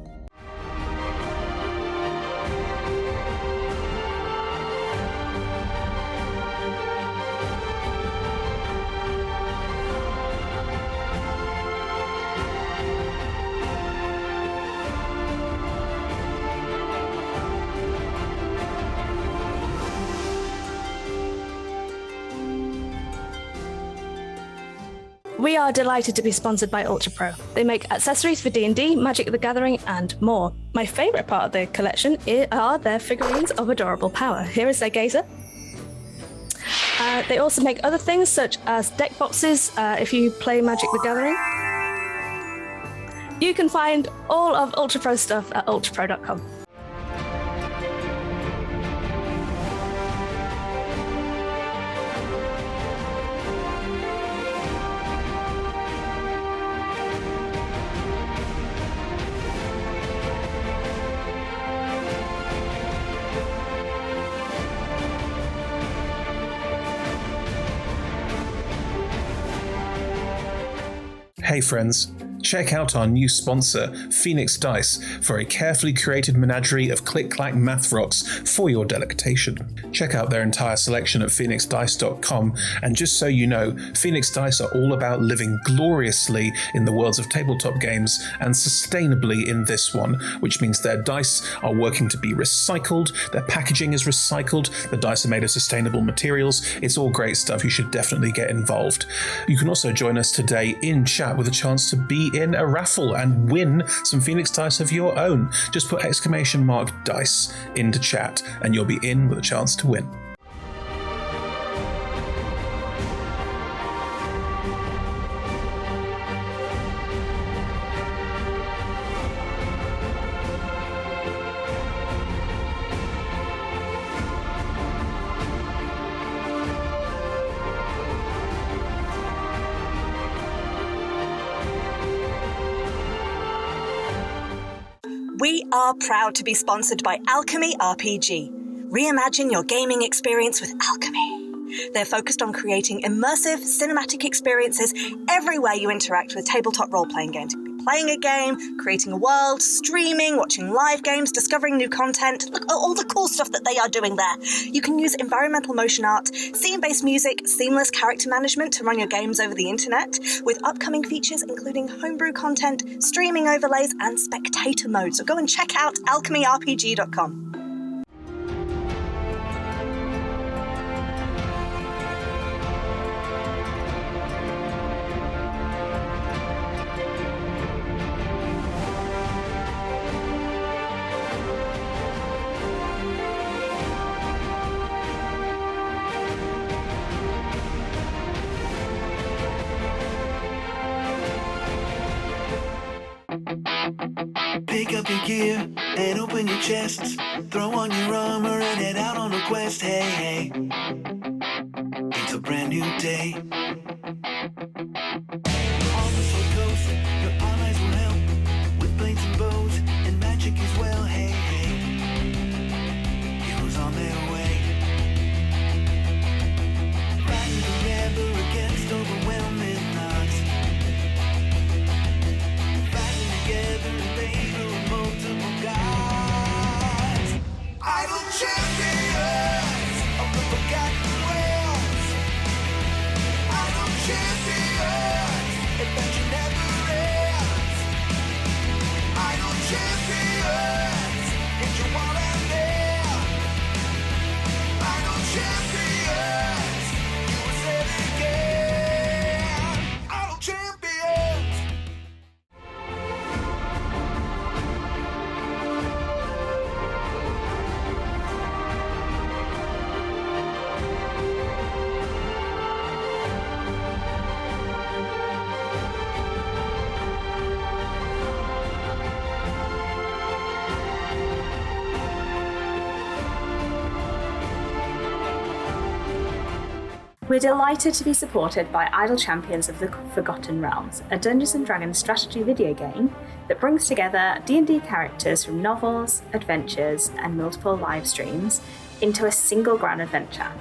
We are delighted to be sponsored by Ultra Pro. They make accessories for D&D, Magic the Gathering, and more. My favourite part of their collection are their figurines of adorable power. Here is their gazer. They also make other things such as deck boxes if you play Magic the Gathering. You can find all of Ultra Pro stuff at ultrapro.com. Hey friends, check out our new sponsor, Phoenix Dice, for a carefully curated menagerie of click-clack math rocks for your delectation. Check out their entire selection at phoenixdice.com, and just so you know, Phoenix Dice are all about living gloriously in the worlds of tabletop games and sustainably in this one, which means their dice are working to be recycled, their packaging is recycled, the dice are made of sustainable materials. It's all great stuff. You should definitely get involved. You can also join us today in chat with a chance to be in a raffle and win some Phoenix Dice of your own. Just put !dice into chat and you'll be in with a chance to win. We are proud to be sponsored by Alchemy RPG. Reimagine your gaming experience with Alchemy. They're focused on creating immersive cinematic experiences everywhere you interact with tabletop role-playing games. Playing a game, creating a world, streaming, watching live games, discovering new content. Look at all the cool stuff that they are doing there. You can use environmental motion art, scene-based music, seamless character management to run your games over the internet, with upcoming features including homebrew content, streaming overlays, and spectator mode. So go and check out alchemyrpg.com. Pick up your gear and open your chests. Throw on your armor and head out on a quest. Hey, hey, it's a brand new day. On the Soul Coast, your allies will help with blades and bows and magic as well. Hey, hey, heroes on their way. Fighting together against overwhelming odds. Together in favor of multiple gods. Idle champions of the forgotten realms. Idle champions, adventure never ends. Idle champions, get your wall and there. Idle champions, you will say it again. Idle champions. We're delighted to be supported by Idle Champions of the Forgotten Realms, a Dungeons & Dragons strategy video game that brings together D&D characters from novels, adventures, and multiple live streams into a single grand adventure.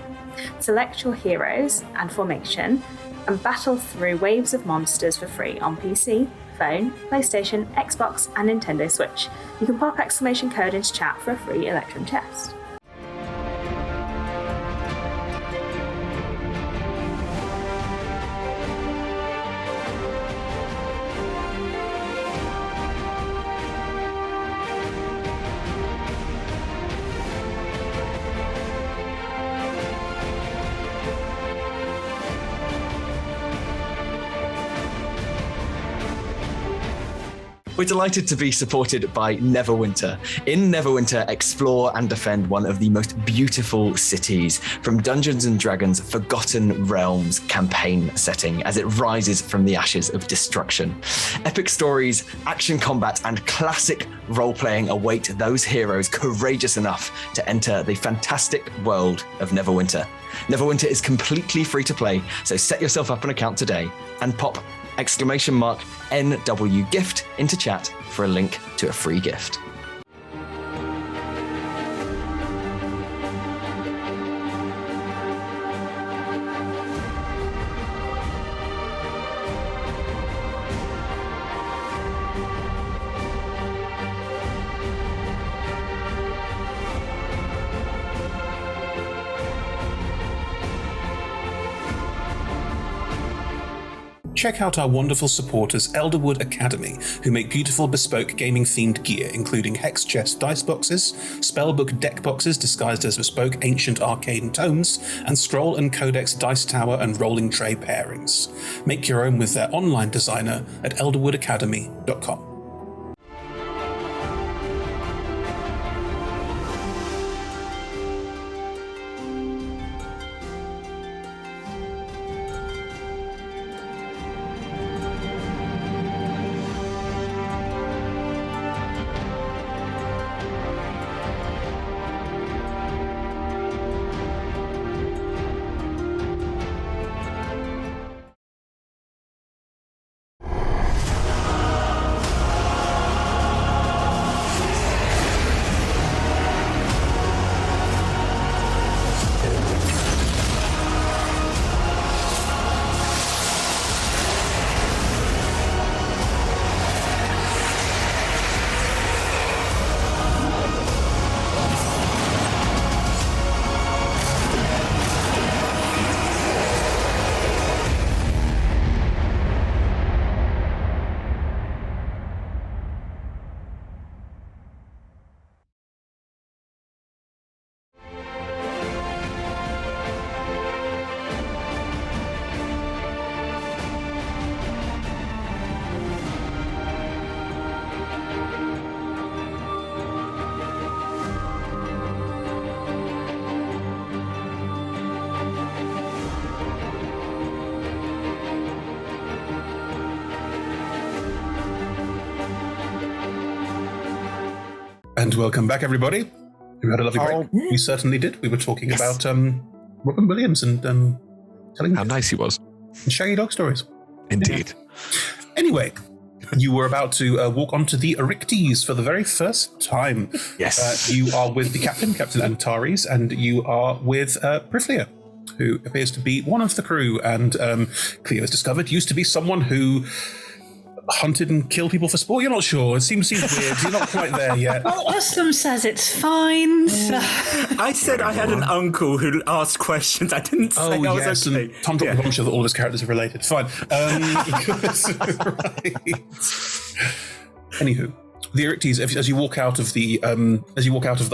Select your heroes and formation and battle through waves of monsters for free on PC, phone, PlayStation, Xbox, and Nintendo Switch. You can pop exclamation code into chat for a free Electrum chest. We're delighted to be supported by Neverwinter. In Neverwinter, explore and defend one of the most beautiful cities from Dungeons & Dragons' Forgotten Realms campaign setting as it rises from the ashes of destruction. Epic stories, action combat, and classic role-playing await those heroes courageous enough to enter the fantastic world of Neverwinter. Neverwinter is completely free to play, so set yourself up an account today and pop !NW gift into chat for a link to a free gift. Check out our wonderful supporters Elderwood Academy, who make beautiful bespoke gaming-themed gear, including hex chest dice boxes, spellbook deck boxes disguised as bespoke ancient arcane tomes, and scroll and codex dice tower and rolling tray pairings. Make your own with their online designer at elderwoodacademy.com. And welcome back, everybody. We had a lovely break. We certainly did. We were talking about Robin Williams and telling how nice he was. And shaggy dog stories. Indeed. Yeah. Anyway, you were about to walk onto the Erictes for the very first time. Yes. You are with the captain, Captain Antares, and you are with Priflia, who appears to be one of the crew. And Cleo has discovered used to be someone who hunted and killed people for sport. You're not sure. It seems weird. You're not quite there yet. Well, Uslam says it's fine. So. I said I had an uncle who asked questions. I didn't say I was okay. And Tom told the that all of his characters are related. Fine. Right. Anywho, the Erictes, as you walk out of the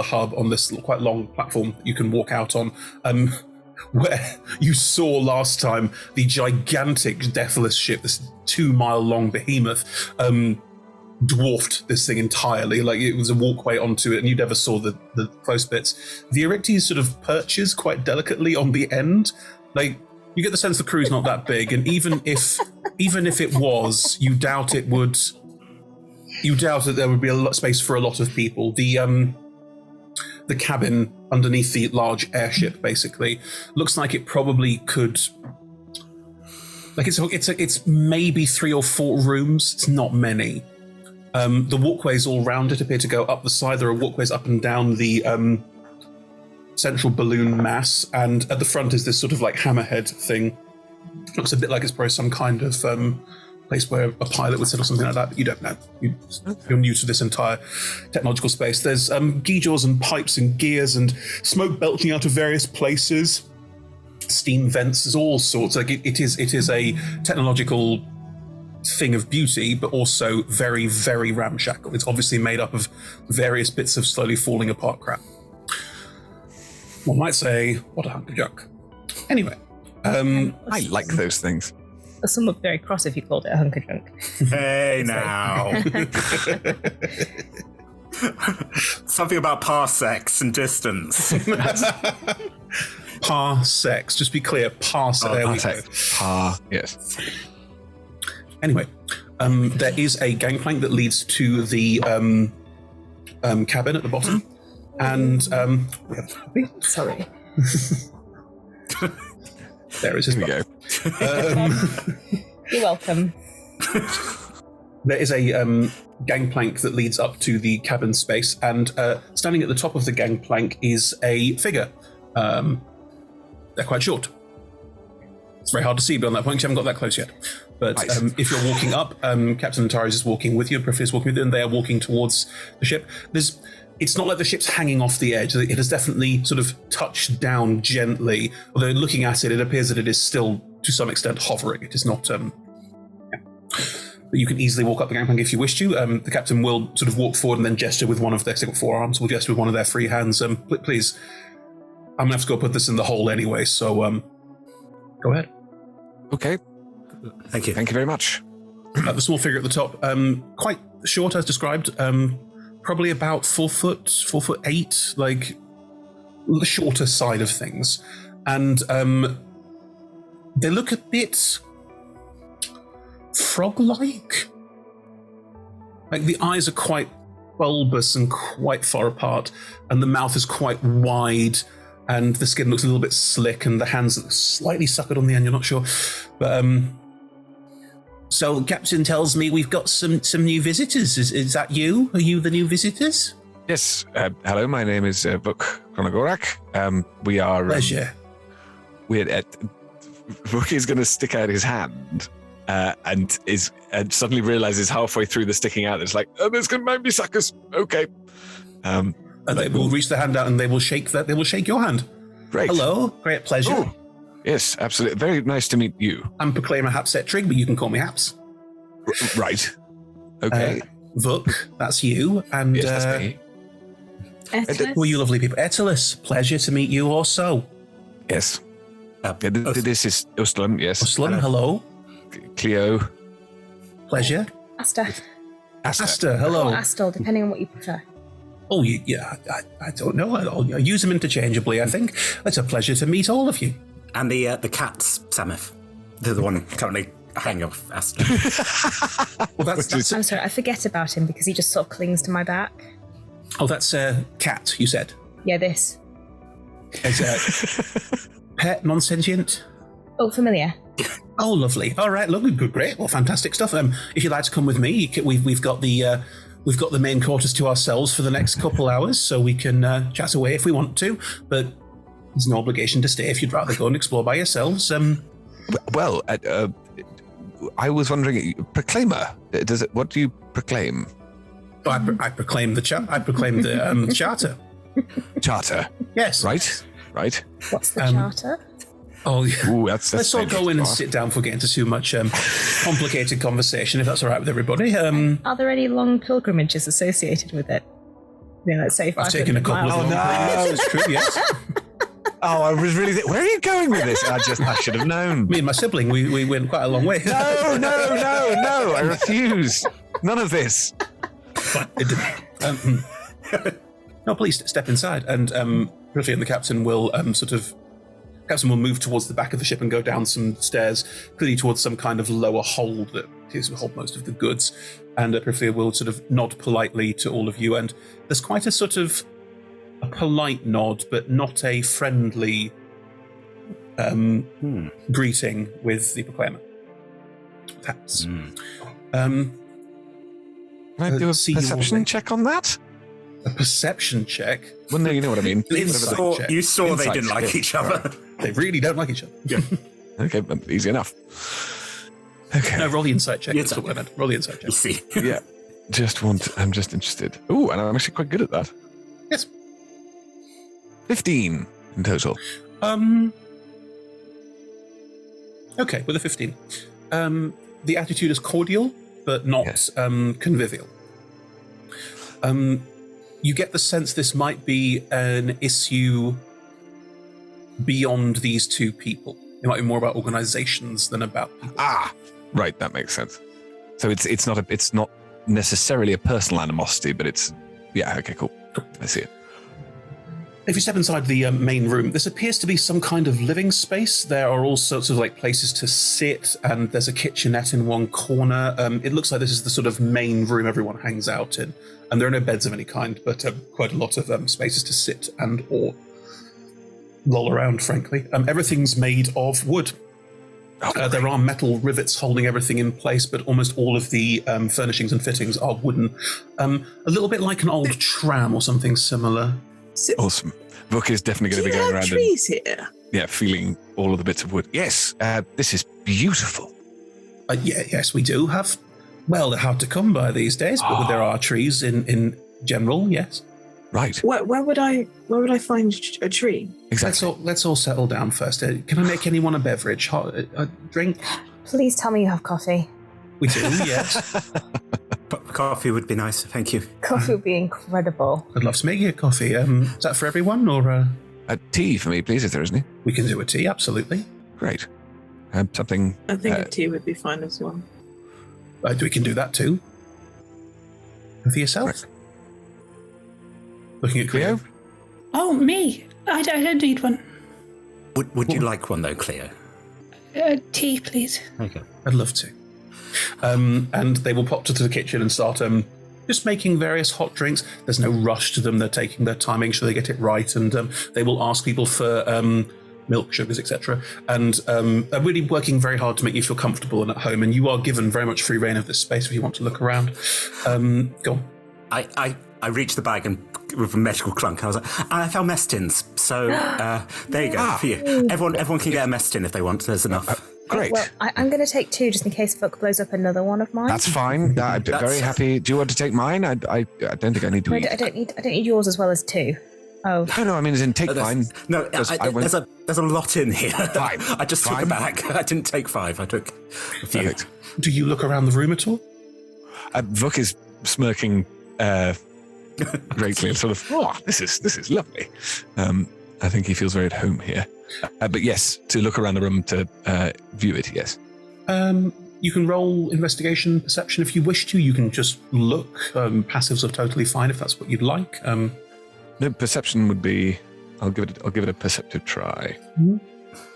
hub on this quite long platform you can walk out on, where you saw last time the gigantic Deathless ship, this 2-mile long behemoth, dwarfed this thing entirely. Like, it was a walkway onto it, and you never saw the close bits. The Erictes sort of perches quite delicately on the end. Like, you get the sense the crew's not that big, and even if it was, you doubt that there would be a lot space for a lot of people. The cabin underneath the large airship basically looks like it probably could. Like, it's maybe 3 or 4 rooms. It's not many. The walkways all round it appear to go up the side. There are walkways up and down the central balloon mass, and at the front is this sort of like hammerhead thing. Looks a bit like it's probably some kind of place where a pilot would sit or something like that, but you don't know. You're new to this entire technological space. There's geejaws and pipes and gears and smoke belching out of various places. Steam vents, there's all sorts. Like it is a technological thing of beauty, but also very, very ramshackle. It's obviously made up of various bits of slowly falling apart crap. One might say, what a hunk of junk. Anyway. I like those things. Some look very cross if you called it a hunk of junk. Hey, now. Something about parsecs and distance. Parsecs. Just be clear. Parsecs. Yes. Anyway, there is a gangplank that leads to the cabin at the bottom. And sorry. There is his Here we go. You're welcome. There is a gangplank that leads up to the cabin space, and standing at the top of the gangplank is a figure. They're quite short. It's very hard to see, but on that point, you haven't got that close yet. But if you're walking up, Captain Antares is walking with you, Priflia is walking with you, and they are walking towards the ship. It's not like the ship's hanging off the edge. It has definitely sort of touched down gently. Although looking at it, it appears that it is still, to some extent, hovering. It is not... But you can easily walk up the gangplank if you wish to. The captain will sort of walk forward and then gesture with one of their... They've got 4 arms. Will gesture with one of their free hands. Please, I'm going to have to go put this in the hole anyway, so go ahead. Okay. Thank you. Thank you very much. The small figure at the top, quite short as described, probably about 4'8", like the shorter side of things. And they look a bit frog-like. Like the eyes are quite bulbous and quite far apart, and the mouth is quite wide, and the skin looks a little bit slick, and the hands look slightly suckered on the end, you're not sure. But so Captain tells me we've got some new visitors. Is that you? Are you the new visitors? Yes. Hello, my name is Vuk Kronogorak. We are... Pleasure. Vuk is going to stick out his hand and suddenly realizes halfway through the sticking out, it's like, oh, this might be suckers. Okay. They will reach their hand out and they will shake your hand. Great. Hello. Great pleasure. Oh. Yes, absolutely. Very nice to meet you. I'm Proclaimer Hapset-Trig, but you can call me Haps. Right. Okay. Vuk, that's you. And yes, that's me. Well, you lovely people. Etelis, pleasure to meet you also. Yes. This is Uslam, yes. Uslam, hello. Cleo. Pleasure. Asta, hello. Or Astel, depending on what you prefer. Oh, yeah, I don't know. I'll use them interchangeably, I think. It's a pleasure to meet all of you. And the cat's Samith. They're the one currently hanging off Asta. Well, I'm sorry, I forget about him because he just sort of clings to my back. Oh, that's cat, you said. Yeah, this. Is pet, non-sentient? Oh, familiar. Oh, lovely. All right, lovely, good, great. Well, fantastic stuff. If you'd like to come with me, we've got the main quarters to ourselves for the next couple hours, so we can chat away if we want to. But there's no obligation to stay if you'd rather go and explore by yourselves. Well, I was wondering, proclaimer. What do you proclaim? Oh, I proclaim the charter. Charter. Yes. Right. What's the charter? Oh, yeah. Ooh, that's Let's all go in and sit down for getting into too much complicated conversation, if that's all right with everybody. Are there any long pilgrimages associated with it? Yeah, let's say I've taken a couple of long pilgrimages. It's true, yes. Oh, I was really. Where are you going with this? I should have known. Me and my sibling, we went quite a long way. No! I refuse. None of this. No, please step inside, and Griffey and the captain will Captain will move towards the back of the ship and go down some stairs, clearly towards some kind of lower hold that appears to hold most of the goods. And Griffey will sort of nod politely to all of you, and there's quite a sort of a polite nod, but not a friendly greeting with the proclaimer. Perhaps. Can I do a perception check on that? A perception check? Well, no, you know what I mean. You saw they didn't like each other. They really don't like each other. Yeah. Okay, easy enough. Okay. No, roll the insight check. That's what I meant. Roll the insight check. You see. Yeah. I'm just interested. Ooh, and I'm actually quite good at that. Yes. 15 in total. Okay, with a 15. The attitude is cordial, but not convivial. You get the sense this might be an issue beyond these two people. It might be more about organizations than about people. Right, that makes sense. So it's not necessarily a personal animosity, but it's okay, cool. I see it. If you step inside the main room, this appears to be some kind of living space. There are all sorts of places to sit, and there's a kitchenette in one corner. It looks like this is the sort of main room everyone hangs out in, and there are no beds of any kind, but quite a lot of spaces to sit and or loll around, frankly. Everything's made of wood. There are metal rivets holding everything in place, but almost all of the furnishings and fittings are wooden. A little bit like an old tram or something similar. Awesome. Vuk is definitely going to be going around trees here? Yeah, feeling all of the bits of wood. Yes, this is beautiful. Yes, we do have. Well, they're hard to come by these days, but there are trees in general. Yes. Right. Where would I find a tree? Exactly. Let's all settle down first. Can I make anyone a beverage? A drink? Please tell me you have coffee. We do, yes. Coffee would be nice, thank you. Coffee would be incredible. I'd love to make you a coffee. Is that for everyone, or a tea for me, please, if there is any? We can do a tea, absolutely. Great. Something. I think a tea would be fine as well. We can do that too. And for yourself. Right. Looking at Cleo. Oh, me. I don't need one. Would you like one though, Cleo? Tea, please. Okay. I'd love to. And they will pop to the kitchen and start just making various hot drinks. There's no rush to them. They're taking their time, making sure they get it right, and they will ask people for milk, sugars, etc. And are really working very hard to make you feel comfortable and at home. And you are given very much free reign of this space if you want to look around. Go on. I reached the bag and with a medical clunk, I was like, I found mess tins. So there you go for you. Everyone can get a mess tin if they want. There's enough. Great. Well, I'm going to take 2 just in case Fuck blows up another one of mine. That's fine. I'm very happy. Do you want to take mine? I don't think I need to eat. I don't need yours as well as 2. Oh. No, I mean, as in take mine. No, there's a lot in here. Fine. I just took a bag. I didn't take 5. I took a few. Perfect. Do you look around the room at all? Vuk is smirking greatly and sort of, this is lovely. I think he feels very at home here. But yes, to look around the room to view it, yes. You can roll investigation, perception if you wish to. You can just look. Passives are totally fine if that's what you'd like. No, perception would be. I'll give it a perceptive try.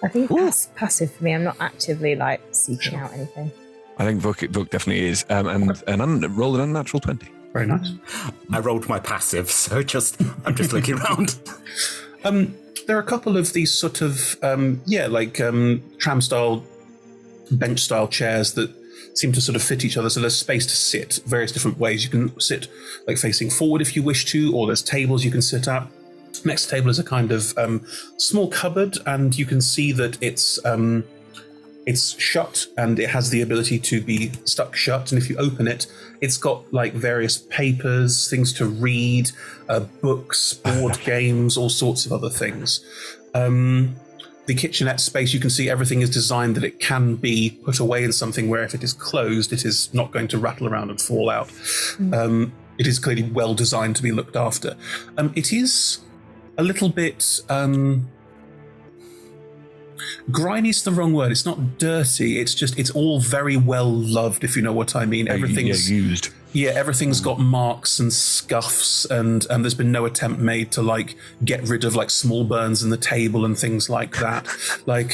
I think that's passive for me. I'm not actively seeking out anything. I think Vuk definitely is. And roll an unnatural 20. Very nice. I rolled my passive, so I'm just looking around. There are a couple of these sort of, tram-style, bench-style chairs that seem to sort of fit each other, so there's space to sit various different ways. You can sit like facing forward if you wish to, or there's tables you can sit at. Next table is a kind of small cupboard, and you can see that it's shut and it has the ability to be stuck shut. And if you open it, it's got like various papers, things to read, books, board games, all sorts of other things. The kitchenette space, you can see everything is designed that it can be put away in something where if it is closed, it is not going to rattle around and fall out. It is clearly well designed to be looked after. It is a little bit... grimi's the wrong word. It's not dirty. It's all very well loved, if you know what I mean. Everything's used. Yeah, everything's got marks and scuffs, and there's been no attempt made to like get rid of like small burns in the table and things like that. Like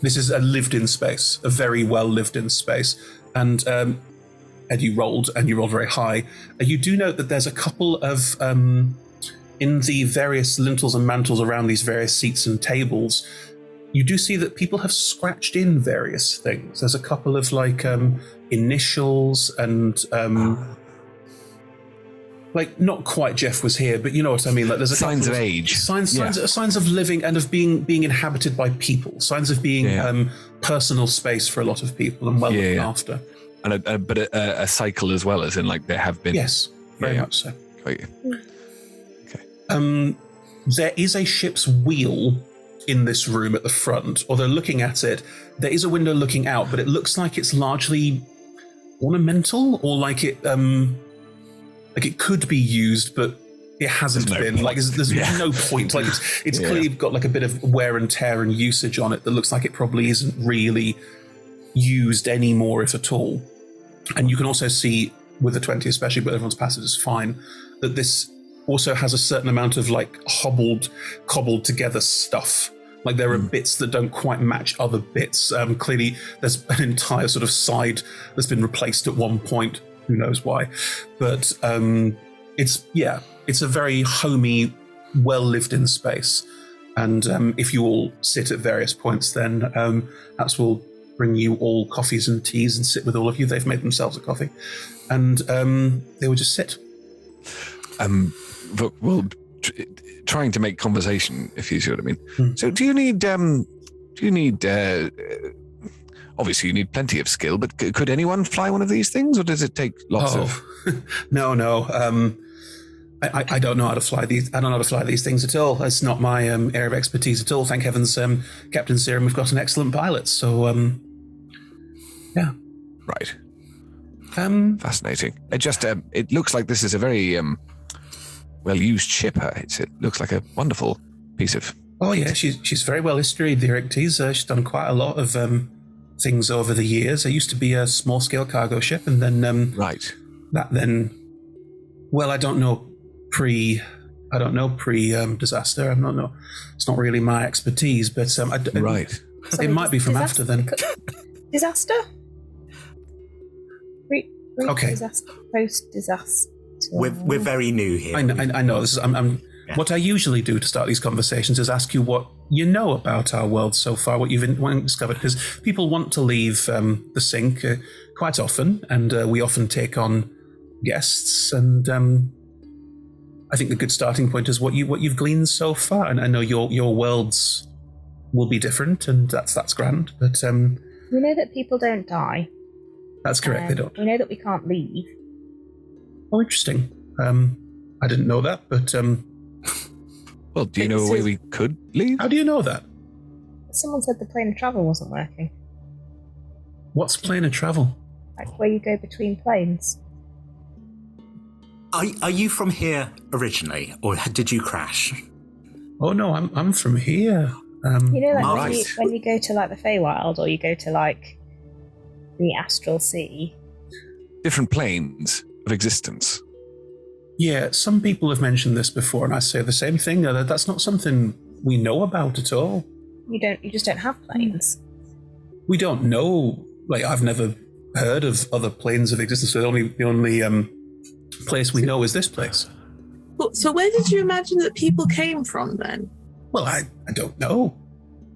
this is a lived-in space, a very well lived-in space. And Ed, you rolled very high. You do note that there's a couple of in the various lintels and mantles around these various seats and tables. You do see that people have scratched in various things. There's a couple of like initials and like not quite Jeff was here, but you know what I mean. Like there's a signs of age, signs of living and of being inhabited by people. Signs of being personal space for a lot of people and well looked after. And a cycle as well, as in like there have been. Yes, very much so. Got you. There is a ship's wheel in this room at the front, although looking at it, there is a window looking out, but it looks like it's largely ornamental, or like it could be used, but it hasn't been. Like there's no point. Like it's clearly got like a bit of wear and tear and usage on it that looks like it probably isn't really used anymore, if at all. And you can also see with the 20, especially, but everyone's passage is fine, that this also has a certain amount of like cobbled together stuff. Like there are bits that don't quite match other bits. Clearly there's an entire sort of side that's been replaced at one point. Who knows why? But it's a very homey, well lived in space. And if you all sit at various points, then perhaps we'll bring you all coffees and teas and sit with all of you. They've made themselves a coffee. And they will just sit. But trying to make conversation, if you see what I mean. So do you need obviously you need plenty of skill, but could anyone fly one of these things, or does it take lots of... No. I don't know how to fly these. I don't know how to fly these things at all. It's not my area of expertise at all. Thank heavens, Captain Serum, we've got an excellent pilot. So, yeah. Right. Fascinating. It looks like this is a very well-used ship. It looks like a wonderful piece of... Oh, yeah, she's very well historied, the Erictes. She's done quite a lot of things over the years. It used to be a small-scale cargo ship, and then... Well, I don't know pre-disaster. I don't know. It's not really my expertise, but it might be from after then. Disaster? Okay. Disaster, post-disaster. We're very new here. I know. This is, what I usually do to start these conversations is ask you what you know about our world so far, what you've discovered, because people want to leave the sink quite often, and we often take on guests, and I think the good starting point is what you've gleaned so far. And I know your worlds will be different, and that's grand. But we know that people don't die. That's correct. They don't. We know that we can't leave. Oh, interesting. I didn't know that, but well, do you know a way we could leave? How do you know that? Someone said the plane of travel wasn't working. What's plane of travel? Like where you go between planes. Are you from here originally, or did you crash? Oh no, I'm from here. You know, like when you go to like the Feywild, or you go to like the Astral Sea. Different planes of existence. Yeah, some people have mentioned this before, and I say the same thing. That's not something we know about at all. You just don't have planes. We don't know. Like, I've never heard of other planes of existence. The only place we know is this place. So where did you imagine that people came from then? Well, I don't know.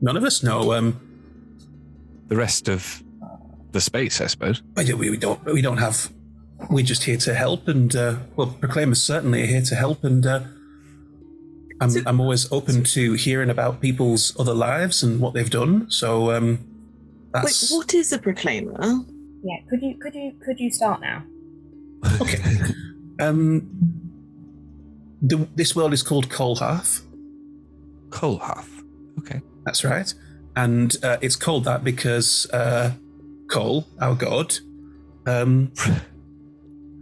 None of us know. The rest of the space, I suppose. We don't have. We're just here to help, and Proclaimers certainly are here to help, and I'm always open to hearing about people's other lives and what they've done. So that's. Wait, what is a Proclaimer? Yeah, could you start now? Okay. This world is called Colhearth. Colhearth. Okay. That's right. And it's called that because Cole, our god,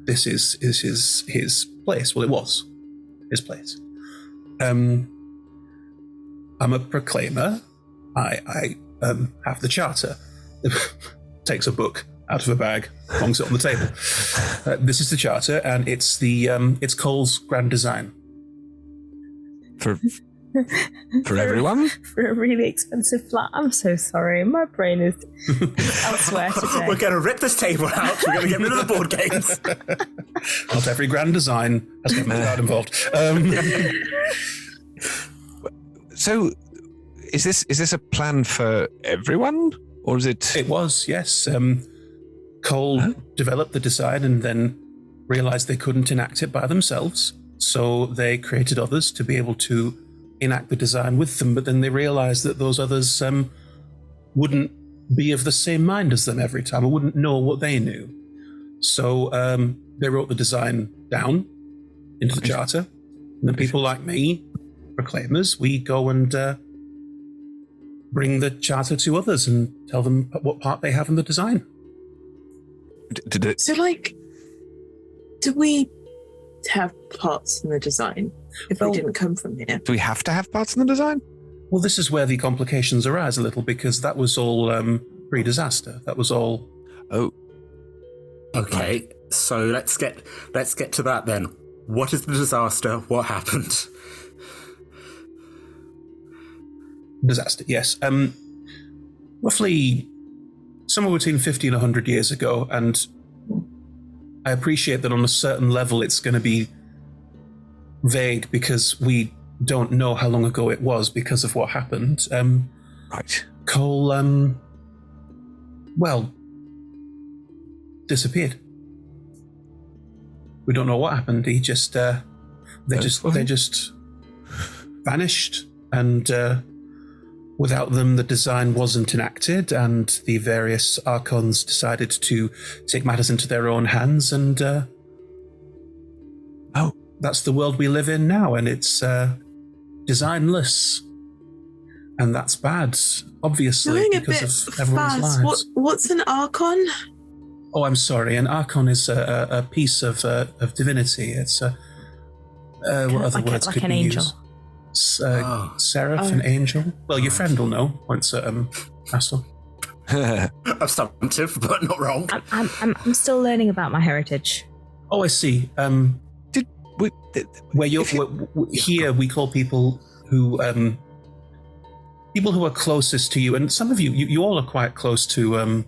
this is his place. Well, it was his place. I'm a proclaimer. I have the charter. Takes a book out of a bag, plonks it on the table. This is the charter, and it's it's Cole's grand design. For everyone? For a really expensive flat. I'm so sorry. My brain is elsewhere today. We're going to rip this table out. We're going to get rid of the board games. Not every grand design has got my card involved. So, is this a plan for everyone, or is it? It was, yes. Cole developed the design and then realized they couldn't enact it by themselves, so they created others to be able to enact the design with them, but then they realized that those others wouldn't be of the same mind as them every time, or wouldn't know what they knew. So they wrote the design down into the charter, and then people like me, proclaimers, we go and bring the charter to others and tell them what part they have in the design. So, do we have parts in the design if we didn't come from here? Do we have to have parts in the design? Well, this is where the complications arise a little, because that was all pre-disaster. That was all. Oh. Okay, so let's get to that then. What is the disaster? What happened? Disaster, yes. Roughly somewhere between 50 and 100 years ago, and I appreciate that on a certain level it's going to be vague because we don't know how long ago it was because of what happened. Right. Cole, disappeared. We don't know what happened. He just, they just vanished, and without them, the design wasn't enacted, and the various Archons decided to take matters into their own hands, and that's the world we live in now, and it's designless. And that's bad, obviously, because of everyone's lives. What's an Archon? Oh, I'm sorry. An Archon is a piece of divinity. It's what other words could an we angel. use? Seraph, an angel. Well, your friend will know once Astle. Assumptive, but not wrong. I'm still learning about my heritage. Oh, I see. Here we call people who are closest to you, and some of you all are quite close to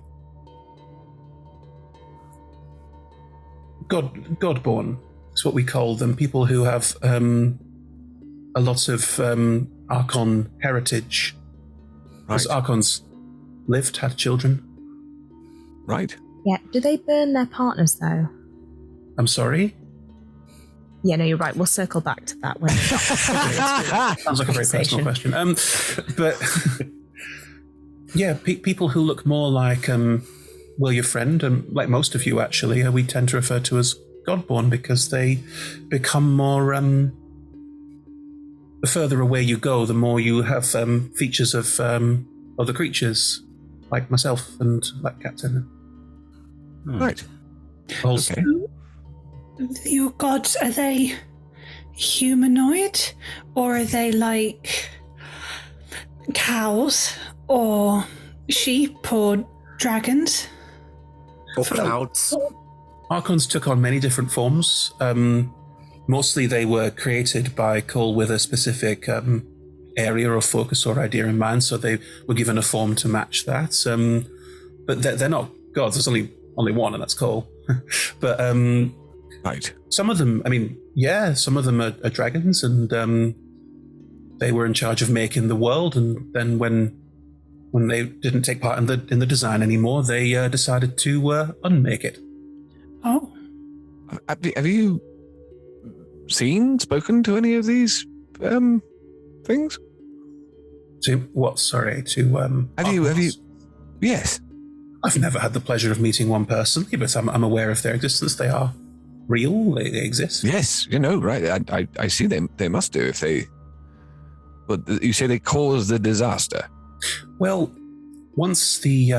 Godborn. That's what we call them. People who have a lot of Archon heritage. Because Archons lived, had children. Right. Yeah. Do they burn their partners though? I'm sorry? Yeah, no, you're right. We'll circle back to that when. Sounds like a very personal question. But yeah, people who look more like your friend, and like most of you actually, we tend to refer to as Godborn because they become more. The further away you go, the more you have features of other creatures, like myself and like Captain. Right. Also, okay. Your gods, are they humanoid, or are they like cows or sheep or dragons? Or clouds? Archons took on many different forms. Mostly they were created by Cole with a specific area or focus or idea in mind, so they were given a form to match that. But they're not gods. There's only one, and that's Cole. But Right. Some of them, some of them are dragons, and they were in charge of making the world. And then when they didn't take part in the design anymore, they decided to unmake it. Oh. Have you spoken to any of these things? To what? Sorry, to Have you? Yes. I've never had the pleasure of meeting one personally, but I'm aware of their existence. They are real. They exist. Yes, right. I see them. They must do if they. But you say they caused the disaster. Well, once the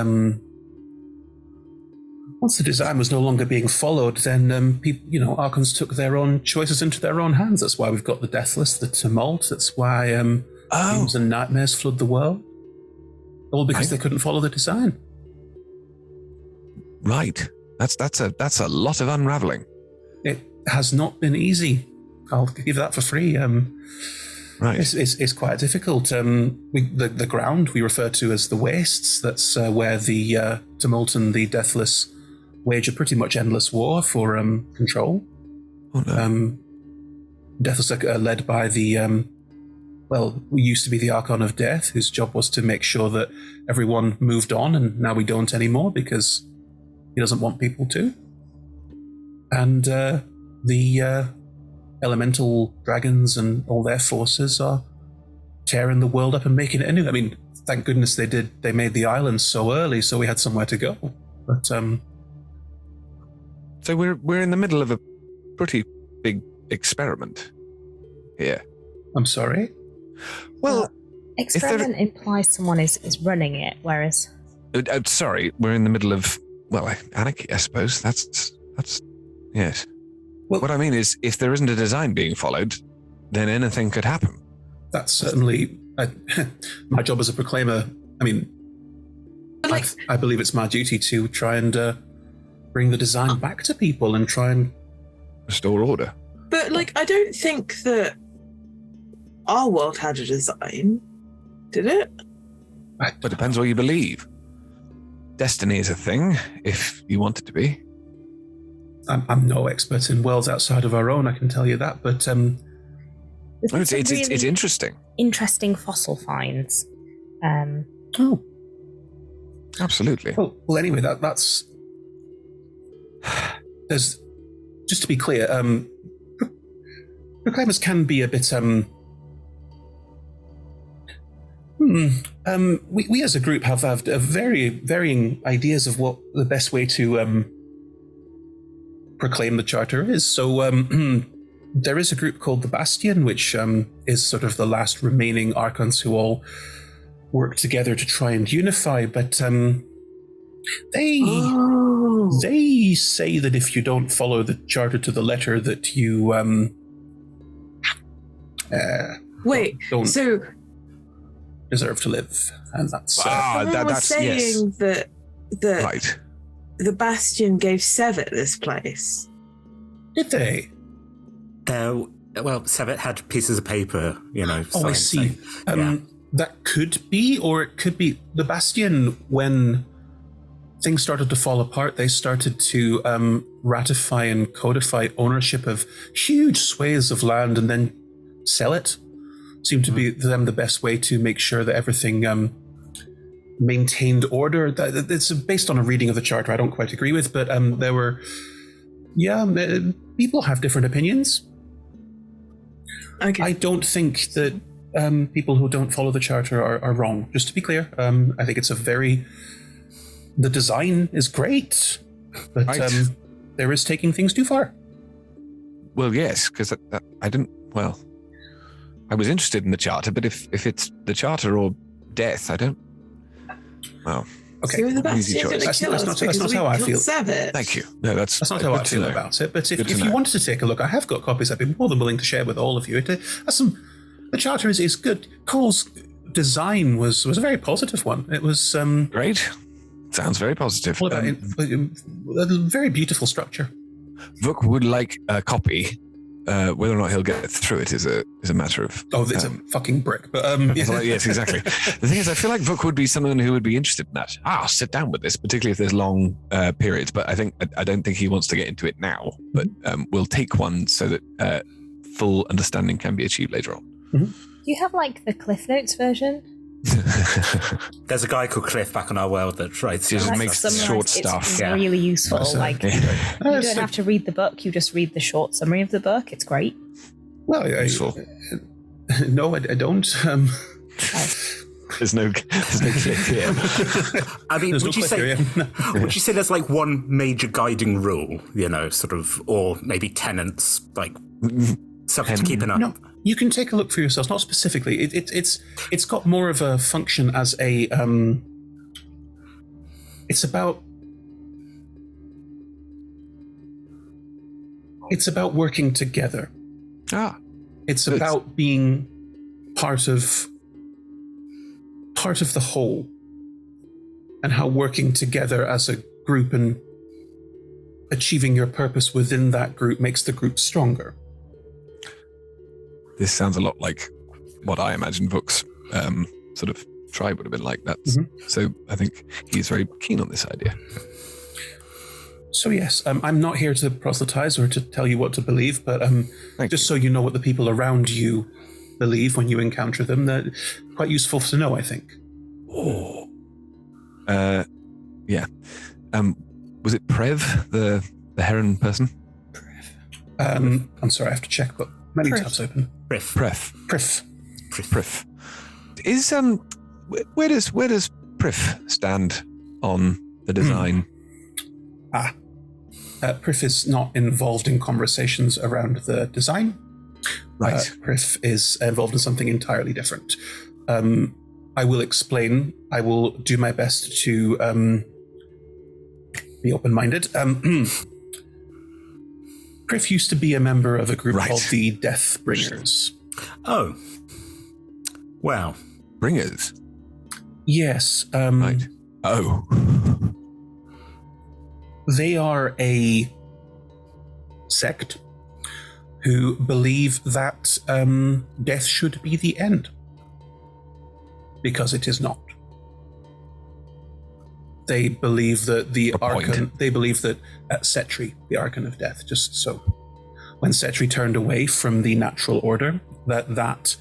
design was no longer being followed, then people, Archons took their own choices into their own hands. That's why we've got the Deathless, the Tumult. That's why dreams and nightmares flood the world. All because they couldn't follow the design. Right. That's a lot of unraveling. It has not been easy. I'll give that for free. Right. It's quite difficult. The ground we refer to as the wastes. That's where the Tumult and the Deathless wage a pretty much endless war for control. Oh no. Deathless are led by the we used to be the Archon of Death, whose job was to make sure that everyone moved on, and now we don't anymore because he doesn't want people to. And the elemental dragons and all their forces are tearing the world up and making it anew. I mean, thank goodness they did. They made the island so early, so we had somewhere to go. But so we're in the middle of a pretty big experiment here. I'm sorry. Well, experiment implies someone is running it, whereas sorry, we're in the middle of anarchy. I suppose that's yes. Well, what I mean is, if there isn't a design being followed, then anything could happen. That's certainly my job as a proclaimer. I mean, I believe it's my duty to try and bring the design back to people and try and restore order. But I don't think that our world had a design, did it? But it depends what you believe. Destiny is a thing, if you want it to be. I'm no expert in worlds outside of our own, I can tell you that, but it's interesting. Interesting fossil finds. Absolutely. Well, anyway, that's there's just to be clear, proclaimers can be a bit we as a group have very varying ideas of what the best way to proclaim the charter is. So there is a group called the Bastion, which is sort of the last remaining Archons who all work together to try and unify, but they say that if you don't follow the charter to the letter, that you don't deserve to live, and that's that's saying that right. The Bastion gave Sevet this place. Did they? Sevet had pieces of paper, I see. That could be, or it could be the Bastion. When things started to fall apart, they started to ratify and codify ownership of huge swathes of land and then sell it. Seemed to be them the best way to make sure that everything maintained order. It's based on a reading of the charter I don't quite agree with, but there were people have different opinions. Okay. I don't think that people who don't follow the charter are wrong, just to be clear. I think it's the design is great, but there is taking things too far. Well, yes, because I was interested in the charter, but if it's the charter or death, I don't. Well, okay. Easy choice. That's not how I feel. Thank you. No, that's not how I feel about it. But if you wanted to take a look, I have got copies I'd be more than willing to share with all of you. The charter is good. Cole's design was a very positive one. It was great. Sounds very positive. A very beautiful structure. Vuk would like a copy whether or not he'll get through it is a matter of. Oh, it's a fucking brick. But yes, exactly. The thing is, I feel like Vuk would be someone who would be interested in that. I'll sit down with this, particularly if there's long periods. But I don't think he wants to get into it now. But we'll take one so that full understanding can be achieved later on. Do you have like the Cliff Notes version? There's a guy called Cliff back on our world that writes just makes short stuff. It's really useful. Like you don't have to read the book; you just read the short summary of the book. It's great. Well, no, I don't. There's no cliff here. I mean, would you say there's like one major guiding rule, sort of, or maybe tenets, like something to keep an eye on? No, you can take a look for yourselves. Not specifically. It's got more of a function as a. It's about working together. It's about being part of the whole, and how working together as a group and achieving your purpose within that group makes the group stronger. This sounds a lot like what I imagine Vuk's sort of tribe would have been like. So I think he's very keen on this idea. So yes, I'm not here to proselytize or to tell you what to believe, but just so you know what the people around you believe when you encounter them, they're quite useful to know, I think. Oh. Yeah. Was it Prev, the heron person? I'm sorry, I have to check, but many tabs open. Prif. Is where does Prif stand on the design? Prif is not involved in conversations around the design. Right. Prif is involved in something entirely different. I will explain. I will do my best to be open-minded. Prif used to be a member of a group called the Death Bringers. Oh. Wow. Bringers? Yes. Right. Oh. They are a sect who believe that death should be the end. Because it is not. They believe that Setri, the Archon of Death, just so when Setri turned away from the natural order, that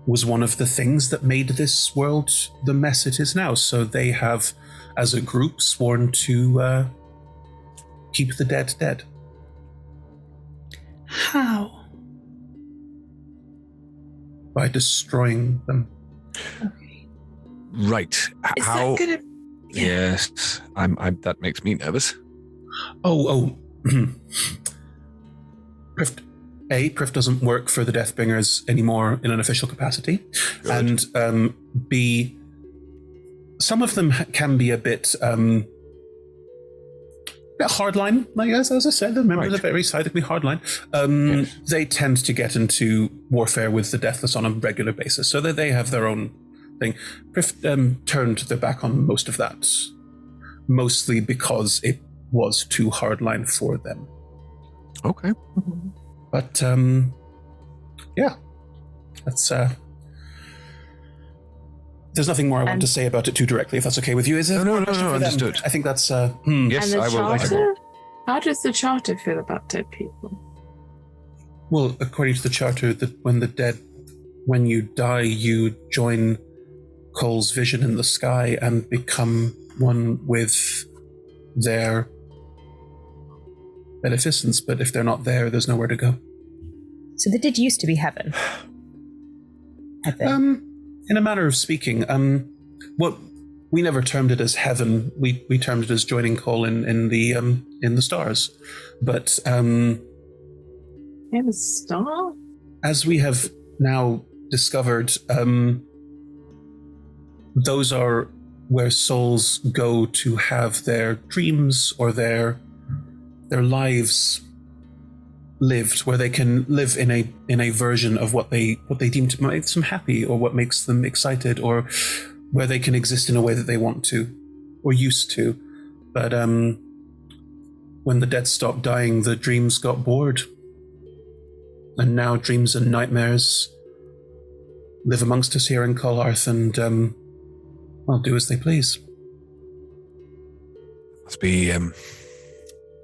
was one of the things that made this world the mess it is now. So they have, as a group, sworn to keep the dead dead. How? By destroying them. Okay. Right. Is How? that gonna? Yes. That makes me nervous. Prif doesn't work for the Deathbringers anymore in an official capacity. Good. And B, some of them can be a bit hardline, like as I said, the members of every side can be hardline. Yes. They tend to get into warfare with the Deathless on a regular basis, so that they have their own thing. Prif turned their back on most of that, mostly because it was too hardline for them. Okay. But yeah, that's. There's nothing more I want to say about it too directly, if that's okay with you. Is it? No, understood. I think that's. Yes, and the I will. charter? How does the charter feel about dead people? Well, according to the charter, that when you die, you join Cole's vision in the sky and become one with their beneficence. But if they're not there, there's nowhere to go. So there did used to be heaven. In a manner of speaking, what we never termed it as heaven. We termed it as joining Cole in the stars. But in the star? As we have now discovered, those are where souls go to have their dreams or their lives lived, where they can live in a version of what they deem to make them happy, or what makes them excited, or where they can exist in a way that they want to or used to. But when the dead stopped dying, the dreams got bored, and now dreams and nightmares live amongst us here in Colhearth, and well, do as they please. Must be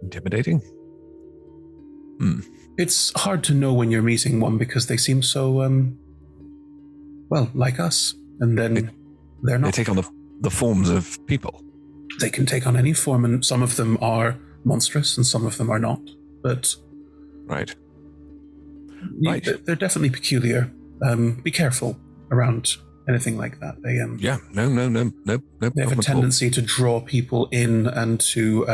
intimidating. It's hard to know when you're meeting one because they seem so, well, like us, and then they're not. They take on the forms of people. They can take on any form, and some of them are monstrous, and some of them are not. But right. They're definitely peculiar. Be careful around anything like that. They no. They have a tendency to draw people in and to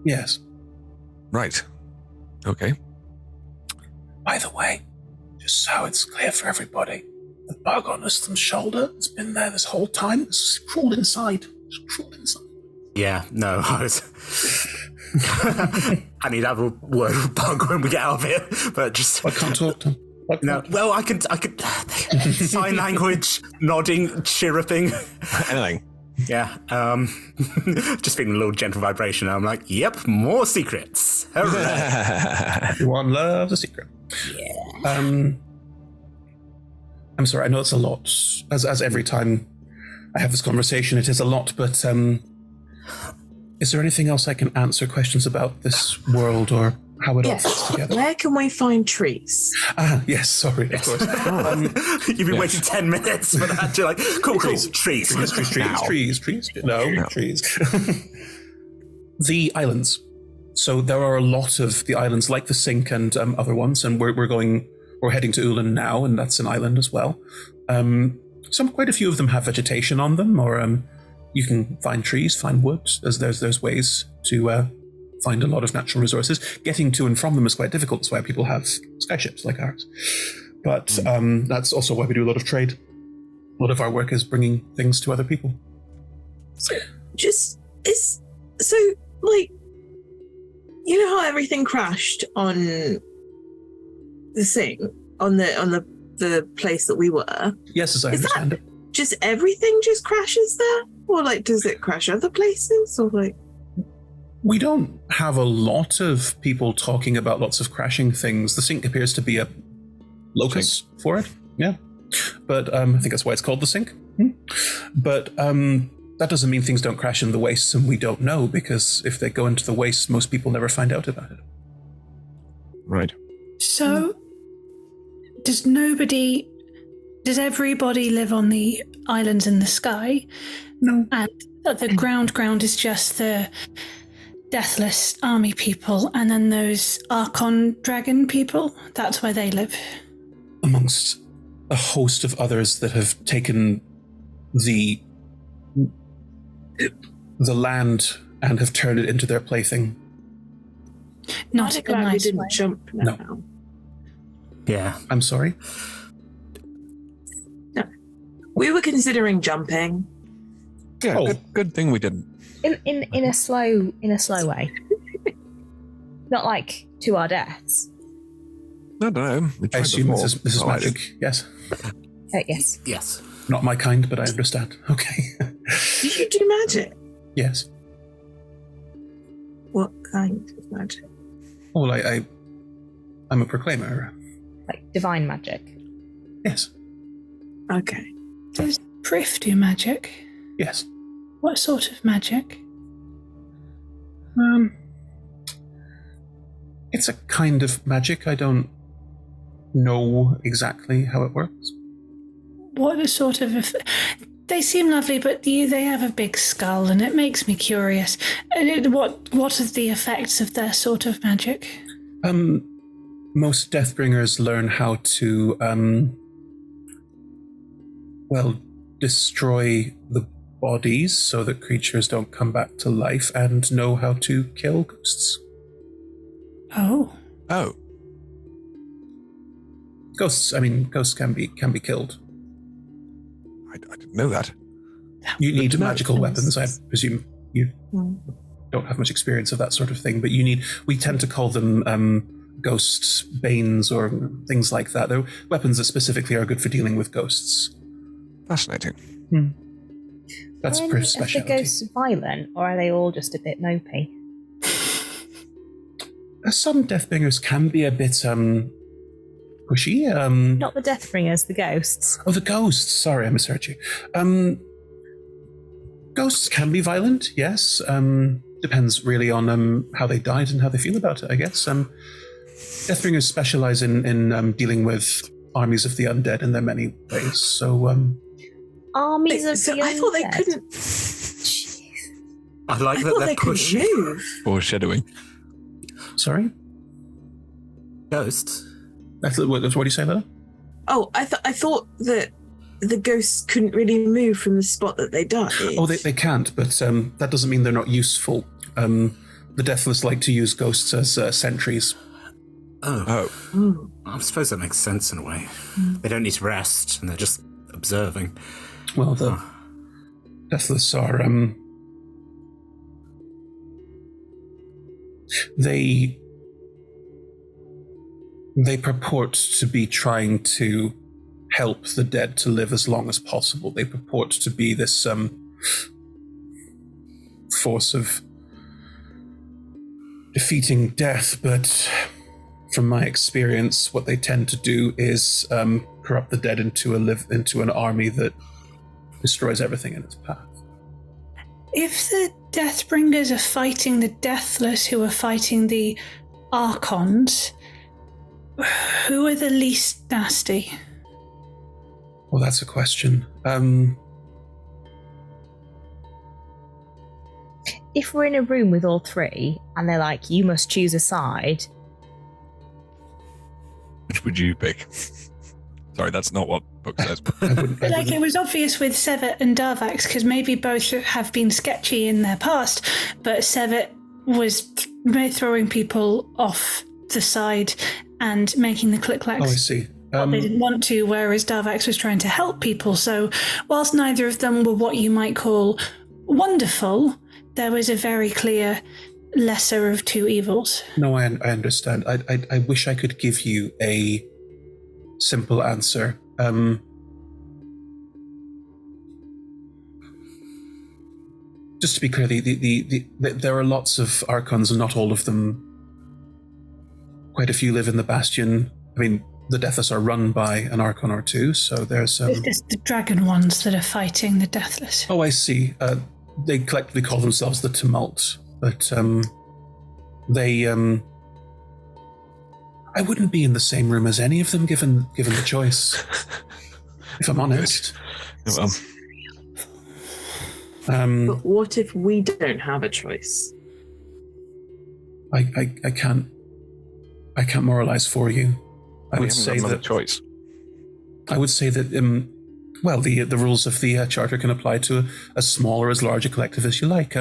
yes. Right. Okay. By the way, just so it's clear for everybody, the bug on Ustam's shoulder has been there this whole time. It's crawled inside. Yeah, no, I was... I need to have a word with Bug when we get out of here, but just... I can't talk to him. No, well, I could sign language, nodding, chirruping. Anything. Yeah, just feeling a little gentle vibration. I'm like, yep, more secrets. Everyone loves a secret. Yeah. I'm sorry, I know it's a lot. As every time I have this conversation, it is a lot, but is there anything else I can answer questions about this world or how it all fits together? Where can we find trees? Yes, sorry, of course. You've been waiting 10 minutes for that. You're like, cool, trees. Trees. No, trees. The islands. So there are a lot of the islands, like the Sink and other ones, and we're heading to Ulan now, and that's an island as well. Quite a few of them have vegetation on them, or you can find trees, find wood. There's ways to find a lot of natural resources. Getting to and from them is quite difficult. That's why people have skyships like ours. But that's also why we do a lot of trade. A lot of our work is bringing things to other people. So, you know how everything crashed on the thing, on the place that we were? Yes, as I understand it. Just everything just crashes there? Or does it crash other places? Or We don't have a lot of people talking about lots of crashing things. The Sink appears to be a locus for it, yeah. But I think that's why it's called the Sink. But that doesn't mean things don't crash in the wastes, and we don't know, because if they go into the wastes, most people never find out about it. Right. So, does everybody live on the islands in the sky? No. And the ground is just the Deathless army people, and then those Archon dragon people, that's where they live. Amongst a host of others that have taken the land and have turned it into their plaything. Not a nice we didn't way. jump now. No. Yeah. I'm sorry? No. We were considering jumping. Yeah, good thing we didn't. In a slow way. Not like to our deaths. I don't know. I assume this is magic, yes? Yes. Yes. Not my kind, but I understand. Okay. Do you do magic? Yes. What kind of magic? Well, I'm a proclaimer. Like divine magic? Yes. Okay. Does Priff do magic? Yes. What sort of magic? It's a kind of magic. I don't know exactly how it works. What a sort of... They seem lovely, but they have a big skull, and it makes me curious. What are the effects of their sort of magic? Most Deathbringers learn how to, destroy the bodies so that creatures don't come back to life, and know how to kill ghosts. Oh. Ghosts can be killed. I didn't know that. You need magical weapons. I presume you don't have much experience of that sort of thing, but we tend to call them ghosts, banes, or things like that. They're weapons that specifically are good for dealing with ghosts. Fascinating. That's Are Priff's any of the specialty. ghosts violent, or are they all just a bit mopey? Some Deathbringers can be a bit pushy. Not the Deathbringers, the ghosts. Oh, the ghosts. Sorry, I misheard you. Ghosts can be violent, yes. Depends really on how they died and how they feel about it, I guess. Deathbringers specialize in dealing with armies of the undead in their many ways. So, armies of the undead. I thought they couldn't. I like that they're pushing. Move. Foreshadowing. Sorry? Ghosts? What do you say, Lila? Oh, I thought that the ghosts couldn't really move from the spot that they died. Oh, they can't, but that doesn't mean they're not useful. The Deathless like to use ghosts as sentries. Oh. I suppose that makes sense in a way. They don't need to rest, and they're just observing. Well, the Deathless are... They purport to be trying to help the dead to live as long as possible. They purport to be this force of defeating death, but from my experience, what they tend to do is corrupt the dead into an army that destroys everything in its path. If the Deathbringers are fighting the Deathless, who are fighting the Archons, who are the least nasty? Well, that's a question. If we're in a room with all three, and they're like, you must choose a side... Which would you pick? Sorry, that's not what book says. Like, it was obvious with Sevet and Darvax, because maybe both have been sketchy in their past, but Sevet was throwing people off the side and making the click-clacks. Oh, I see. They didn't want to, whereas Darvax was trying to help people. So whilst neither of them were what you might call wonderful, there was a very clear lesser of two evils. No, I understand. I wish I could give you a simple answer. Just to be clear, there are lots of Archons, and not all of them. Quite a few live in the Bastion. I mean, the Deathless are run by an Archon or two, so there's... It's the dragon ones that are fighting the Deathless. Oh, I see. They collectively call themselves the Tumult, but they... I wouldn't be in the same room as any of them, given the choice, if I'm honest. Well. But what if we don't have a choice? I can't moralize for you. I would say that choice. I would say that well, the rules of the charter can apply to as small or as large a collective as you like.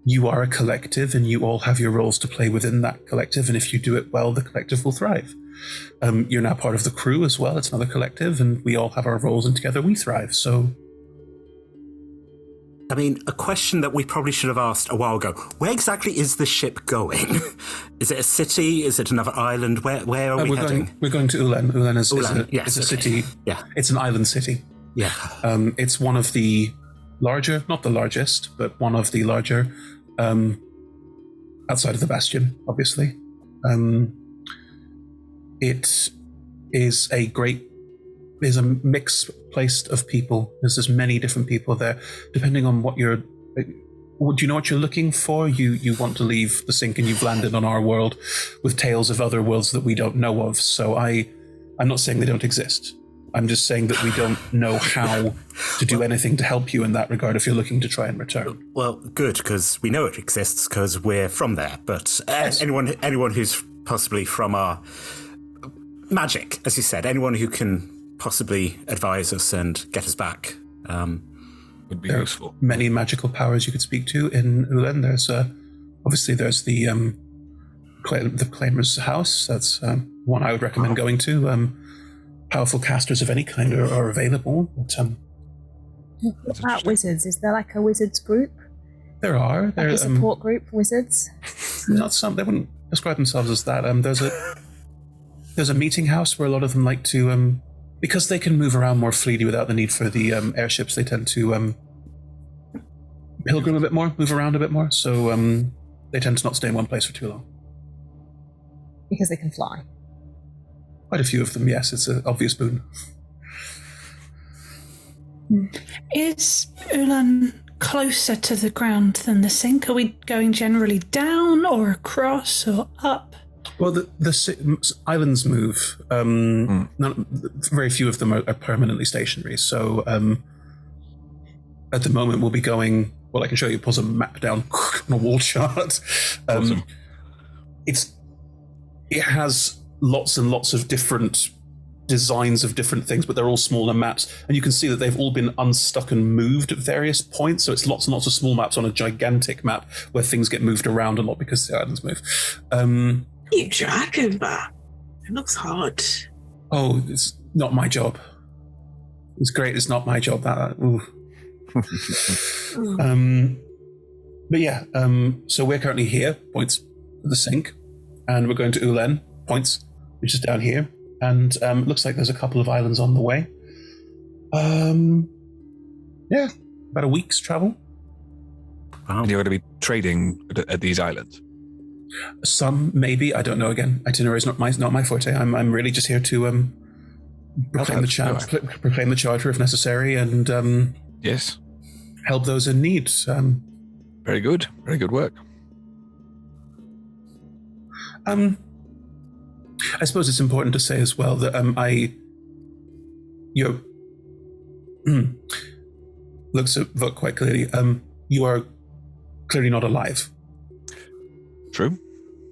You are a collective, and you all have your roles to play within that collective. And if you do it well, the collective will thrive. You're now part of the crew as well. It's another collective, and we all have our roles, and together we thrive. So. I mean, a question that we probably should have asked a while ago. Where exactly is the ship going? Is it a city? Is it another island? Where are we heading? We're going to Ulen. Ulen is a city. Yeah. It's an island city. Yeah. It's one of the larger, not the largest, but one of the larger outside of the Bastion, obviously. It is is a mix placed of people. There's many different people there, depending on what you're... Do you know what you're looking for? You want to leave the sink, and you've landed on our world with tales of other worlds that we don't know of. So I'm not saying they don't exist. I'm just saying that we don't know how to do anything to help you in that regard if you're looking to try and return. Well, good, because we know it exists because we're from there. But anyone who's possibly from our magic, as you said, anyone who can possibly advise us and get us back would be useful. Many magical powers you could speak to in Ulen. There's obviously there's the Claimer's house. That's one I would recommend going to. Powerful casters of any kind are available. But, what about wizards? Is there like a wizards group? There are. Like a support group for wizards? Not some. They wouldn't describe themselves as that. There's a meeting house where a lot of them like to, because they can move around more freely without the need for the airships. They tend to pilgrim a bit more, move around a bit more. So they tend to not stay in one place for too long. Because they can fly. Quite a few of them, yes. It's an obvious boon. Is Ulan closer to the ground than the sink? Are we going generally down or across or up? Well, the islands move. Very few of them are permanently stationary. So at the moment, we'll be going. Well, I can show you. Pulls a map down on a wall chart. Awesome. It has lots and lots of different designs of different things, but they're all smaller maps, and you can see that they've all been unstuck and moved at various points. So it's lots and lots of small maps on a gigantic map where things get moved around a lot because the islands move. Keep track of that. It looks hard. Oh, it's not my job. It's great. It's not my job. But yeah. So we're currently here. Points at the sink, and we're going to Ulen. Points, which is down here. And looks like there's a couple of islands on the way. Yeah, about a week's travel. And you're going to be trading at these islands? Some, maybe. I don't know. Again, itinerary is not my forte. I'm really just here to proclaim the charter if necessary, and yes, help those in need. Very good work. I suppose it's important to say as well that looks at Vuk quite clearly. You are clearly not alive. True.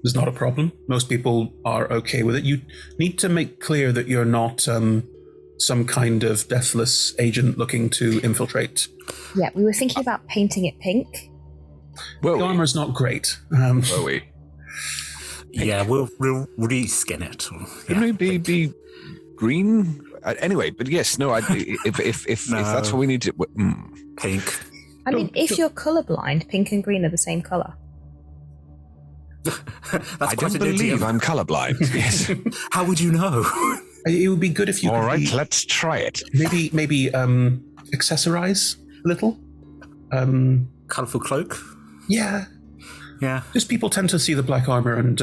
There's not a problem. Most people are okay with it. You need to make clear that you're not some kind of deathless agent looking to infiltrate. Yeah, we were thinking about painting it pink. The armor's not great. Were we? Yeah, we'll reskin it. Couldn't it be green? Anyway, but yes, no. If that's what we need to, pink. I mean, if you're colourblind, pink and green are the same colour. I don't believe I'm colourblind. Yes. How would you know? It would be good if you. All right, let's try it. Maybe accessorize a little. Colourful cloak. Yeah. Yeah. Just people tend to see the black armor and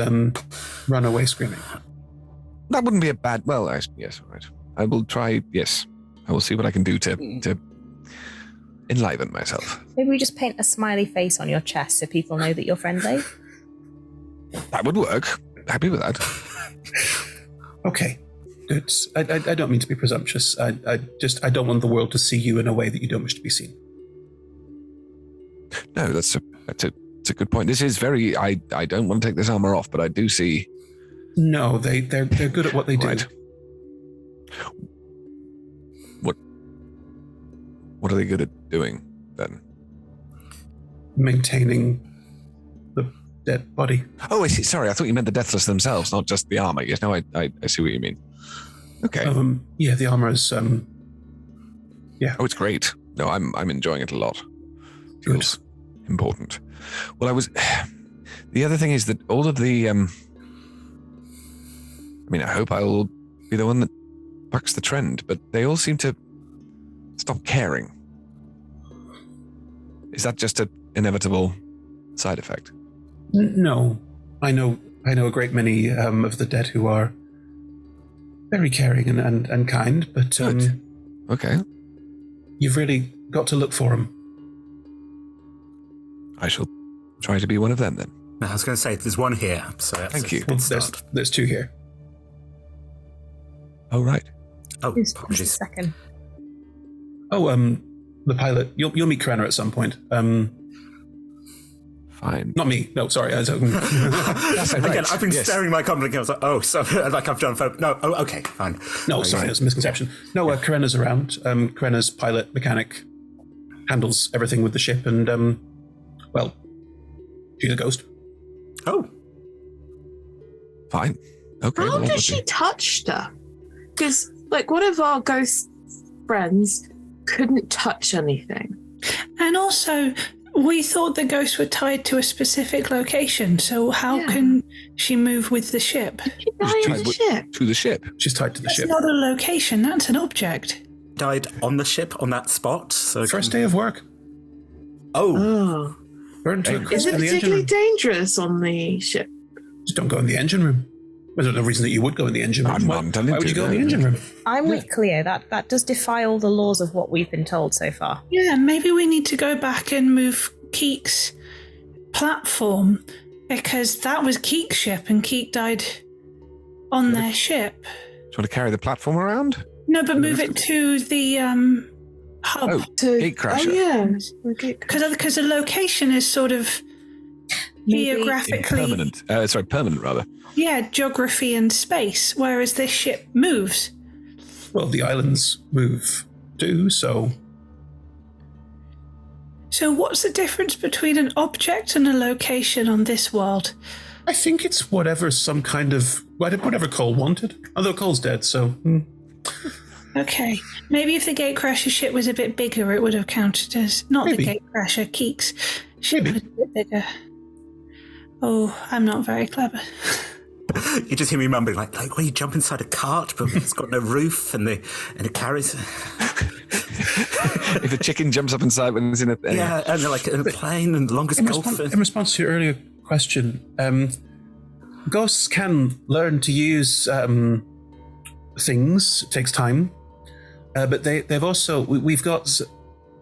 run away screaming. That wouldn't be a bad. Well, yes, all right. I will try. Yes, I will see what I can do to enliven myself. Maybe we just paint a smiley face on your chest so people know that you're friendly. That would work. Happy with that. Okay, good. I don't mean to be presumptuous. I don't want the world to see you in a way that you don't wish to be seen. No, that's a good point. This is very. I don't want to take this armor off, but I do see. No, they're good at what they do. Right. What are they good at doing then? Maintaining the dead body. Oh, I see. Sorry, I thought you meant the deathless themselves, not just the armor. Yes, now I see what you mean. Okay. Yeah, the armor is. Yeah. Oh, it's great. No, I'm enjoying it a lot. Feels important. Well, the other thing is that all of the. I hope I'll be the one that bucks the trend, but they all seem to stop caring. Is that just an inevitable side effect? No, I know a great many of the dead who are very caring and kind, but okay, you've really got to look for them. I shall try to be one of them then. I was going to say there's one here, so thank you. There's two here. Oh right. Oh, Who's apologies. Second. Oh, the pilot. You'll meet Krenner at some point. Fine. Not me. No, sorry. Again, I've been staring my comedy. I was like, oh, so like I've done. No, oh, okay, fine. No, sorry, that's a misconception. No, Krenner's around. Krenner's pilot, mechanic, handles everything with the ship, and well, she's a ghost. Oh, fine. Okay. How does she touch stuff? Because, like, one of our ghost friends couldn't touch anything. And also, we thought the ghosts were tied to a specific location, so how can she move with the ship? She died on the ship. To the ship. She's tied to the ship. That's not a location, that's an object. Died on the ship, on that spot. So First day of work. Oh. Burned to a Is crisp it in the engine particularly room. dangerous on the ship? Just don't go in the engine room. There's no reason that you would go in the engine room. Why would you go in the engine room? I'm with Cleo. That does defy all the laws of what we've been told so far. Yeah, maybe we need to go back and move Keek's platform, because that was Keek's ship and Keek died on their ship. Do you want to carry the platform around? No, but move it to the hub. Oh, Gatecrasher. Oh, yeah. Because the location is sort of geographically... Permanent rather. Yeah, geography and space, whereas this ship moves. Well, the islands move too, so... So what's the difference between an object and a location on this world? I think it's whatever Cole wanted. Although Cole's dead, so... Okay. Maybe if the Gatecrasher ship was a bit bigger, it would have counted as... Not the Gatecrasher, Keek's ship was a bit bigger. Oh, I'm not very clever. You just hear me mumbling, like where you jump inside a cart, but it's got no roof and it carries... If a chicken jumps up inside when it's in a... Yeah, and they're like in a plane and longest golf... In response to your earlier question, ghosts can learn to use things. It takes time. But they've also... We've got...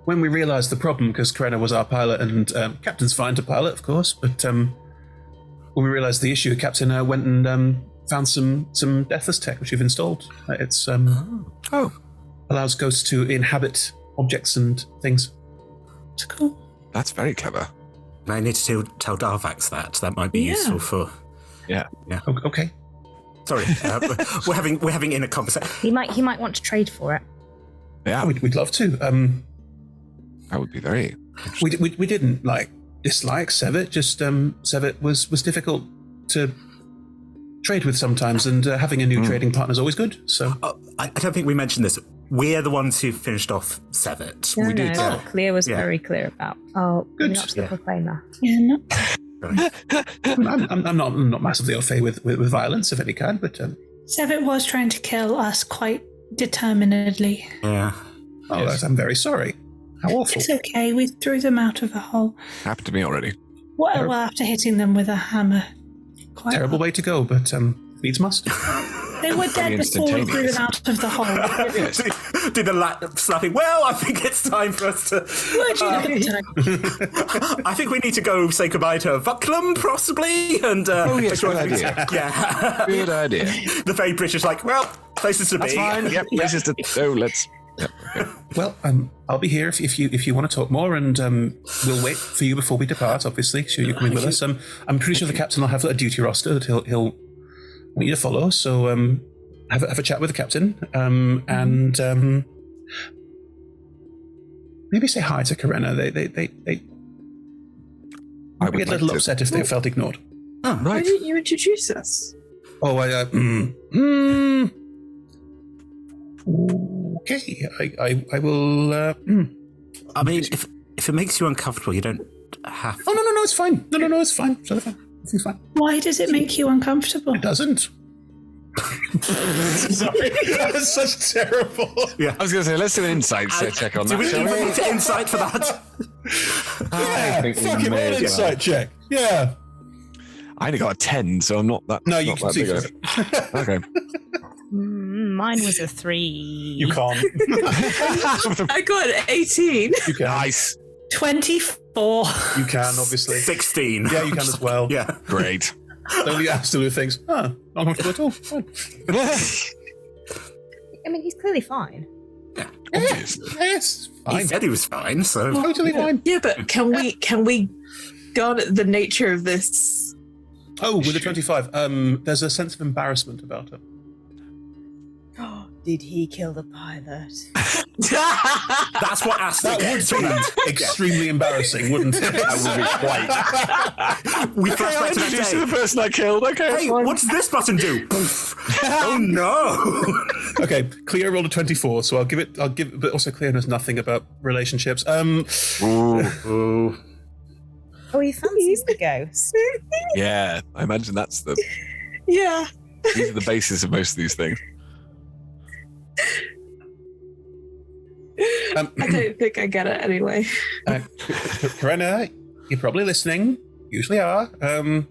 When we realised the problem, because Karena was our pilot and Captain's fine to pilot, of course, but when we realised the issue, Captain went and found some deathless tech, which we've installed. It's allows ghosts to inhabit objects and things. It's cool. That's very clever. I need to tell Darvax that. That might be useful for... Yeah. Okay. Sorry, we're having inner conversation. He might want to trade for it. Yeah, we'd love to. That would be very... We didn't dislike Sevet. Just Sevet was difficult to trade with sometimes, and having a new trading partner is always good. So I don't think we mentioned this. We're the ones who finished off Sevet. We did. Cleo was very clear about. Oh, good. You're not schizophrenia. Yeah, no. I'm not massively au fait with violence of any kind, but Sevet was trying to kill us quite determinedly. Yeah. Oh, yes. I'm very sorry. How awful. It's okay. We threw them out of the hole. Happened to me already. Well, after hitting them with a hammer. Terrible way to go, but needs must. They were dead before we threw them out of the hole. Yes. Did the slapping? Well, I think it's time for us to... Where'd you look at the time? I think we need to go say goodbye to Vucklum, possibly. And yes, good idea. Yeah. Good idea. The very British, well, places to That's be. fine. Yep, places to... So let's... Yep, okay. Well, I'll be here if you want to talk more, and we'll wait for you before we depart. Obviously, so you're coming with us. I'm pretty sure the captain will have a duty roster that he'll want you to follow. So have a chat with the captain, and maybe say hi to Karena. They I get a little upset if they felt ignored. Oh, right. Why didn't you introduce us? Oh, okay, I will. I mean, if it makes you uncomfortable, you don't have. Oh no, it's fine. No, it's fine. It's fine. Everything's fine. Why does it make you uncomfortable? It doesn't. Sorry, that's such terrible. Yeah, I was going to say, let's do an insight check on that. Do we need to insight for that? Fucking insight check. Yeah. I only got a 10, so I'm not that. No, you not can that see. Okay. Mine was a 3. You can't. I got an 18. You can. Nice. 24. You can, obviously. 16. Yeah, you can as well. Yeah. Great. Only absolute things. Not comfortable at all. Fine. I mean, he's clearly fine. Yeah. Yes. Fine. He said he was fine, so totally fine. Yeah, but can we go on the nature of this? Oh, with the 25, there's a sense of embarrassment about it. Did he kill the pilot? That's what Asta gets. That would be extremely embarrassing, wouldn't it? That would be quite. We flash back to that day. The person I killed. Okay. Hey, what does this button do? Oh no! Okay, Cleo rolled a 24, so I'll give it. But also Cleo knows nothing about relationships. Ooh. Oh, he fancies the ghost. Yeah, I imagine that's the. Yeah. These are the basis of most of these things. I don't think I get it anyway. Karena, you're probably listening. Usually are. Karena,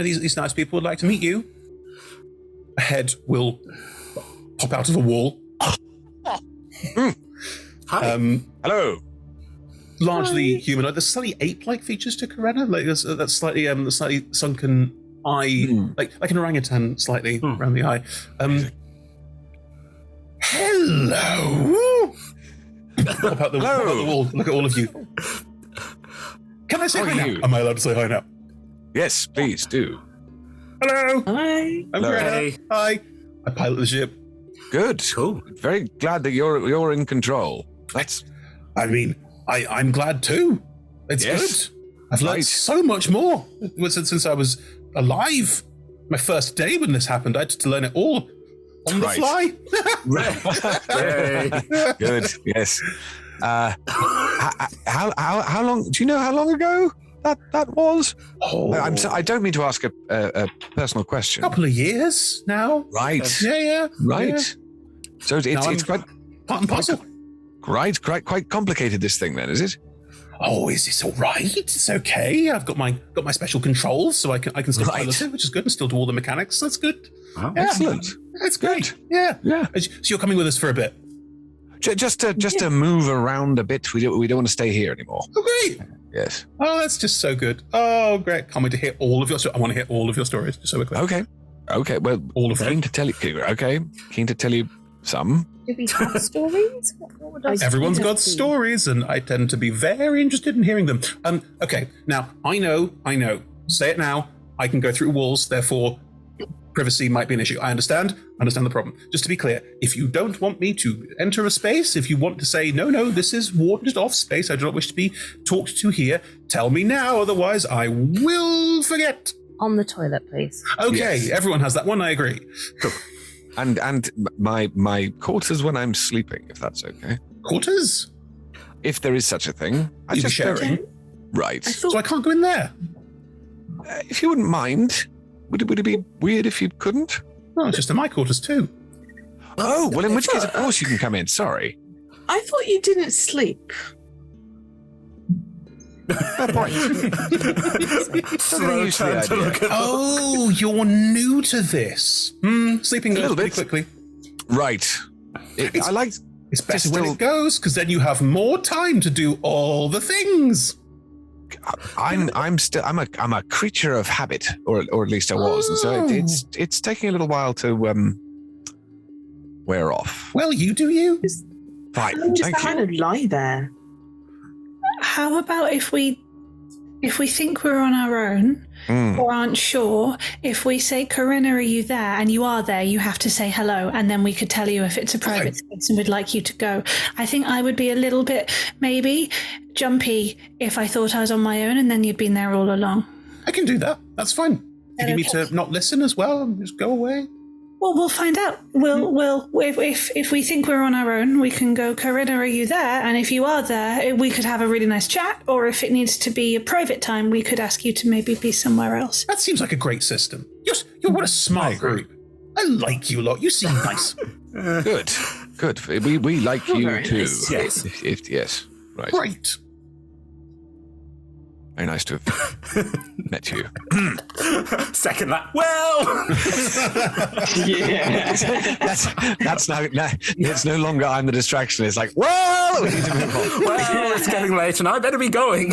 these nice people would like to meet you. a head will pop out of a wall. Hi. Hello. Largely humanoid. There's slightly ape-like features to Karenna. Like there's that slightly sunken eye, like an orangutan, slightly around the eye. Hello. Pop out the wall. Look at all of you. Can I say hi now? Am I allowed to say hi now? Yes, please do. Hello. Hi. I'm Karenna. Hi. I pilot the ship. Good. Cool. Very glad that you're in control. I mean, I'm glad too. It's good. I've learned so much more since I was alive. My first day when this happened, I had to learn it all on the fly. Good. Yes. How long? Do you know how long ago that was? I don't mean to ask a personal question. Couple of years now. Right. Yeah. Right. Yeah. So it's quite part and parcel. Right. Quite complicated. This thing then, is it? Oh, is this all right? It's okay. I've got my special controls, so I can still pilot it, which is good, and still do all the mechanics. That's good. Oh, excellent. That's great. Yeah. So you're coming with us for a bit. Just to move around a bit. We don't want to stay here anymore. Oh, great. Yes. Oh, that's just so good. Oh, great. Can't wait to hear all of your stories. I want to hear all of your stories, just so we're clear. Okay. Well, all of them. Keen to tell you some. Do we have stories? Everyone's got stories, and I tend to be very interested in hearing them. Okay, now, I know. Say it now. I can go through walls, therefore privacy might be an issue. I understand the problem. Just to be clear, if you don't want me to enter a space, if you want to say, no, this is warded off space, I do not wish to be talked to here, tell me now, otherwise I will forget. On the toilet, please. Okay, Everyone has that one, I agree. Cool. And my quarters when I'm sleeping, if that's okay. Quarters? If there is such a thing. I just sharing. Right. So I can't go in there. If you wouldn't mind, would it be weird if you couldn't? No, it's just in my quarters too. Oh, well, in which case, of course you can come in. Sorry. I thought you didn't sleep. Slow turn to look at Oh, you're new to this. Sleeping goes pretty quickly. Right. It's better when it goes, because then you have more time to do all the things. I'm a creature of habit, or at least I was, and so it's taking a little while to wear off. Well, you do you. Fine. Just kind of lie there. How about if we think we're on our own or aren't sure, if we say, Corinna, are you there? And you are there, you have to say hello, and then we could tell you if it's a private space and we'd like you to go. I think I would be a little bit, maybe, jumpy if I thought I was on my own and then you'd been there all along. I can do that. That's fine. You need me to not listen as well and just go away? Well, we'll find out. We'll if we think we're on our own, we can go, Corinna, are you there? And if you are there, we could have a really nice chat. Or if it needs to be a private time, we could ask you to maybe be somewhere else. That seems like a great system. You're what a smart group. I like you lot. You seem nice. Good. We like you too. Nice. Yes. Yes. Right. Great. Very nice to have met you. Second that. Well. Yeah. That's now. It's no longer I'm the distraction. It's like, well, we need to move on. Well, it's getting late, and I better be going.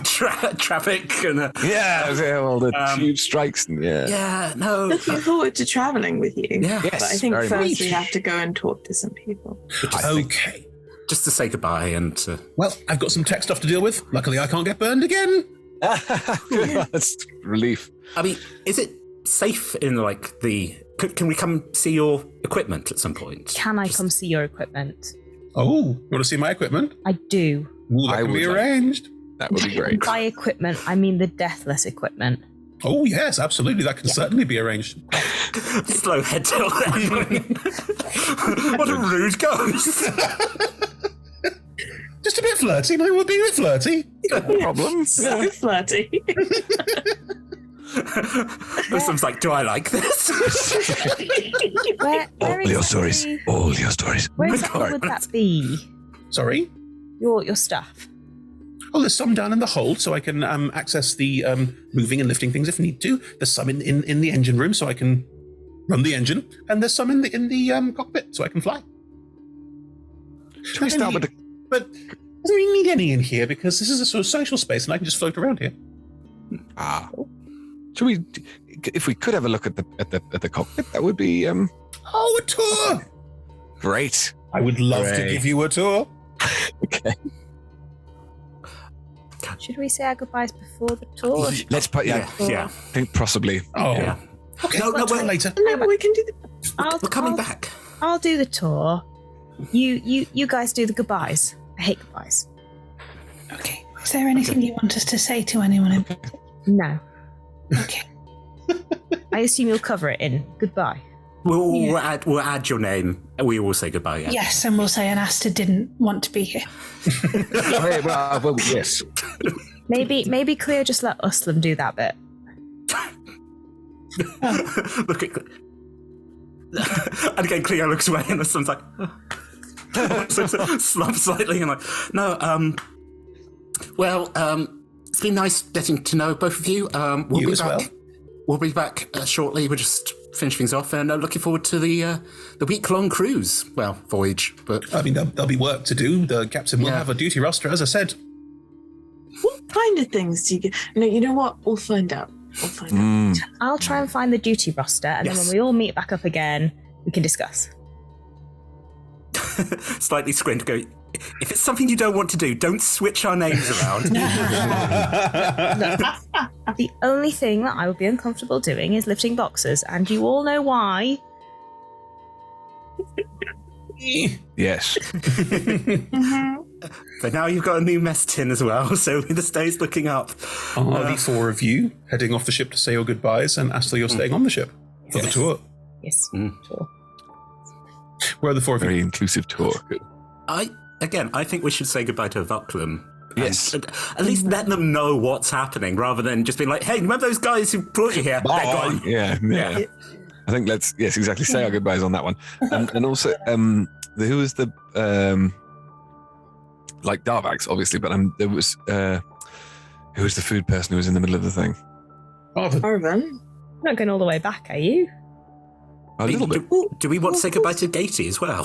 Traffic and well, the tube strikes. And, no. Looking forward to traveling with you. Yeah. But I think very first much. we have to go and talk to some people. Okay. Just to say goodbye and to... Well, I've got some tech stuff to deal with. Luckily, I can't get burned again. That's relief. I mean, is it safe in the... Can we come see your equipment at some point? Can I come see your equipment? Oh, you want to see my equipment? I do. Ooh, that can be arranged. That would be great. By equipment, I mean the deathless equipment. Oh, yes, absolutely. That can certainly be arranged. Slow head tilt. What a rude ghost. Just a bit flirty. Maybe we'll be a bit flirty. No problem. So flirty. Someone's like, do I like this? Where All your stories. Where exactly would that be? Sorry? Your stuff. Oh, there's some down in the hold, so I can access the moving and lifting things if need to. There's some in the engine room, so I can run the engine, and there's some in the cockpit, so I can fly. Should we start with the... But doesn't really need any in here because this is a sort of social space, and I can just float around here. Should we? If we could have a look at the cockpit, that would be. Oh, a tour! Great. I would love to give you a tour. Okay. Should we say our goodbyes before the tour? Let's put. Yeah. Yeah. I think possibly. Oh. Yeah. Okay. No, wait later. No, we can do We're coming back. I'll do the tour. You guys do the goodbyes. I hate goodbyes. Okay. Is there anything you want us to say to anyone in particular? No. Okay. I assume you'll cover it in goodbye. We'll add your name. We will say goodbye. Yeah. Yes, and we'll say Anasta didn't want to be here. well, yes. Maybe Cleo just let Uslam do that bit. Look at. And again, Cleo looks away, and Uslam's like, slumps slightly, and like, no. Well, it's been nice getting to know both of you. We'll be back. Well. We'll be back shortly. We're just finish things off, and looking forward to the week-long cruise. Well, voyage, but I mean, there'll be work to do. The captain will have a duty roster, as I said. What kind of things do you get? No, you know what? We'll find out. I'll try and find the duty roster, and then when we all meet back up again, we can discuss. Slightly squint, go. If it's something you don't want to do, don't switch our names around. The only thing that I would be uncomfortable doing is lifting boxes, and you all know why. Yes. But now you've got a new mess tin as well, so the stay's looking up. Are the four of you heading off the ship to say your goodbyes, and Astley, you're staying on the ship for the tour? Yes. Tour. Where are the four of you? Very inclusive tour. Good. I think we should say goodbye to Voklam. Yes. At least let them know what's happening, rather than just being like, hey, remember those guys who brought you here? They're gone. Yeah. I think exactly, say our goodbyes on that one. And also, who was the, like Darvax, obviously, but there was, who was the food person who was in the middle of the thing? Arvin. You're not going all the way back, are you? A little bit. Do we want to say goodbye to Gatey as well?